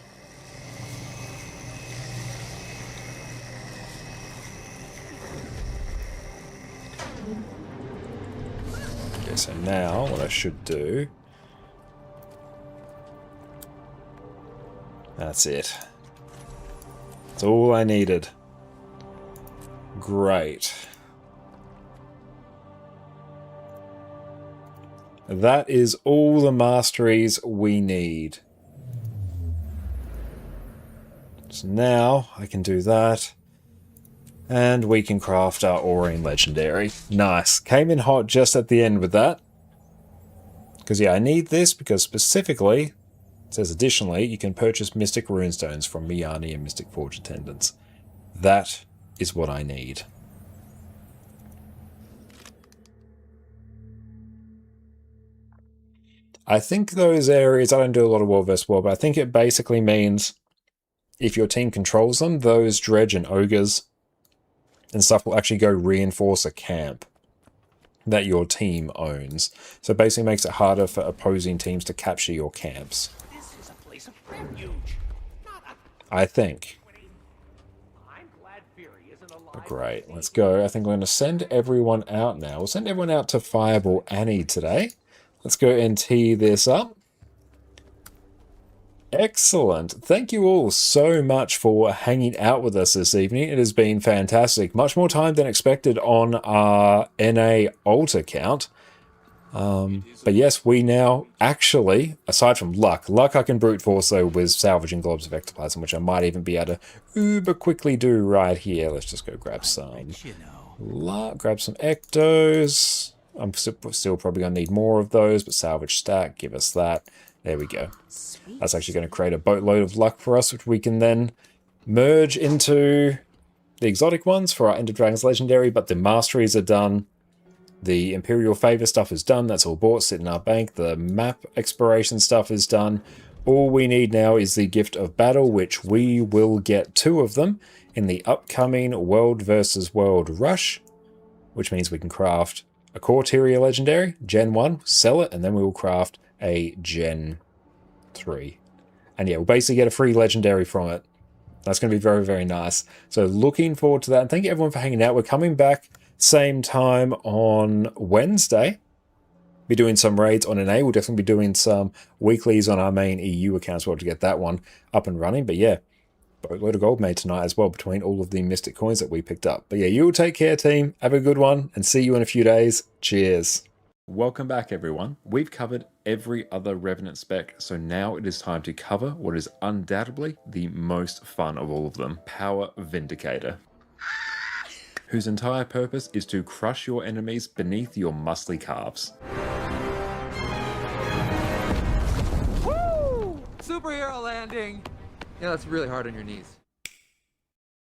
Speaker 1: Okay, so now what I should do... That's it. That's all I needed. Great. That is all the masteries we need. So now I can do that. And we can craft our Aurene Legendary. Nice. Came in hot just at the end with that. Because yeah, I need this because specifically, it says additionally, you can purchase Mystic Runestones from Miyani and Mystic Forge Attendants. That is what I need. I think those areas, I don't do a lot of World vs. World, but I think it basically means if your team controls them, those dredge and ogres and stuff will actually go reinforce a camp that your team owns. So it basically makes it harder for opposing teams to capture your camps.
Speaker 5: This is a place of refuge.
Speaker 1: I think. But great, let's go. I think we're going to send everyone out now. We'll send everyone out to Fireball Annie today. Let's go and tee this up. Excellent. Thank you all so much for hanging out with us this evening. It has been fantastic. Much more time than expected on our NA alt account. But yes, we now actually, aside from luck I can brute force though with salvaging globs of ectoplasm, which I might even be able to uber quickly do right here. Let's just go grab some luck, grab some ectos. I'm still probably going to need more of those, but salvage stack, give us that. There we go. That's actually going to create a boatload of luck for us, which we can then merge into the exotic ones for our End of Dragons Legendary, but the masteries are done. The Imperial Favor stuff is done. That's all bought, sitting in our bank. The map exploration stuff is done. All we need now is the Gift of Battle, which we will get 2 of them in the upcoming World versus World Rush, which means we can craft a core tier legendary, Gen 1, sell it, and then we will craft a Gen 3. And yeah, we'll basically get a free legendary from it. That's going to be very, very nice. So looking forward to that. And thank you everyone for hanging out. We're coming back same time on Wednesday. Be doing some raids on NA. We'll definitely be doing some weeklies on our main EU account as well to get that one up and running. But yeah, boatload of gold made tonight as well between all of the Mystic coins that we picked up. But yeah, you all take care, team. Have a good one and see you in a few days. Cheers. Welcome back, everyone. We've covered every other Revenant spec, so now it is time to cover what is undoubtedly the most fun of all of them, Power Vindicator, whose entire purpose is to crush your enemies beneath your muscly calves.
Speaker 16: Woo! Superhero landing! Yeah, that's really hard on your knees.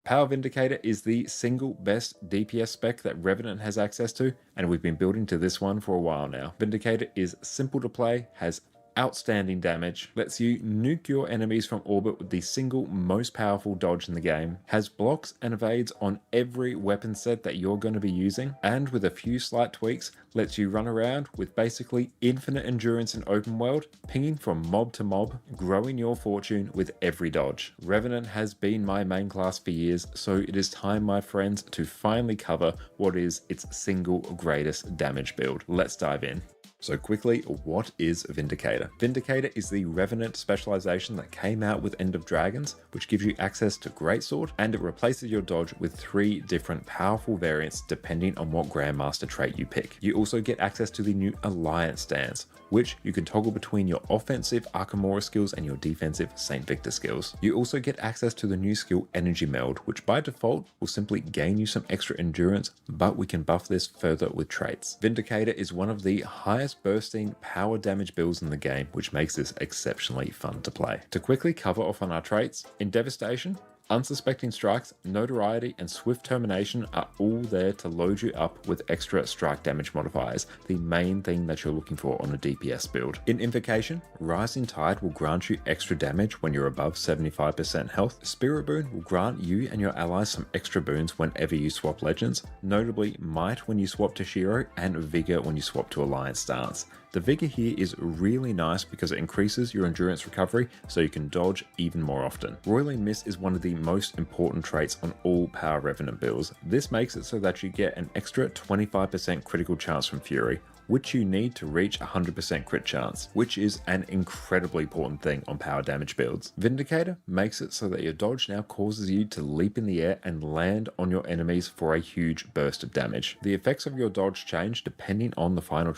Speaker 1: Power Vindicator is the single best DPS spec that Revenant has access to, and we've been building to this one for a while now. Vindicator is simple to play, has outstanding damage, lets you nuke your enemies from orbit with the single most powerful dodge in the game, has blocks and evades on every weapon set that you're going to be using, and with a few slight tweaks, lets you run around with basically infinite endurance in open world, pinging from mob to mob, growing your fortune with every dodge. Revenant has been my main class for years, so it is time, my friends, to finally cover what is its single greatest damage build. Let's dive in. So quickly, what is Vindicator? Vindicator is the Revenant specialization that came out with End of Dragons, which gives you access to Greatsword, and it replaces your dodge with 3 different powerful variants depending on what Grandmaster trait you pick. You also get access to the new Alliance stance, which you can toggle between your offensive Arkamora skills and your defensive St. Victor skills. You also get access to the new skill Energy Meld, which by default will simply gain you some extra endurance, but we can buff this further with traits. Vindicator is one of the highest bursting power damage builds in the game, which makes this exceptionally fun to play. To quickly cover off on our traits, in Devastation, Unsuspecting Strikes, Notoriety, and Swift Termination are all there to load you up with extra strike damage modifiers, the main thing that you're looking for on a DPS build. In Invocation, Rising Tide will grant you extra damage when you're above 75% health. Spirit Boon will grant you and your allies some extra boons whenever you swap legends, notably Might when you swap to Shiro and Vigor when you swap to Alliance stance. The Vigor here is really nice because it increases your endurance recovery so you can dodge even more often. Roiling Mist is one of the most important traits on all Power Revenant builds. This makes it so that you get an extra 25% critical chance from Fury, which you need to reach 100% crit chance, which is an incredibly important thing on power damage builds. Vindicator makes it so that your dodge now causes you to leap in the air and land on your enemies for a huge burst of damage. The effects of your dodge change depending on the final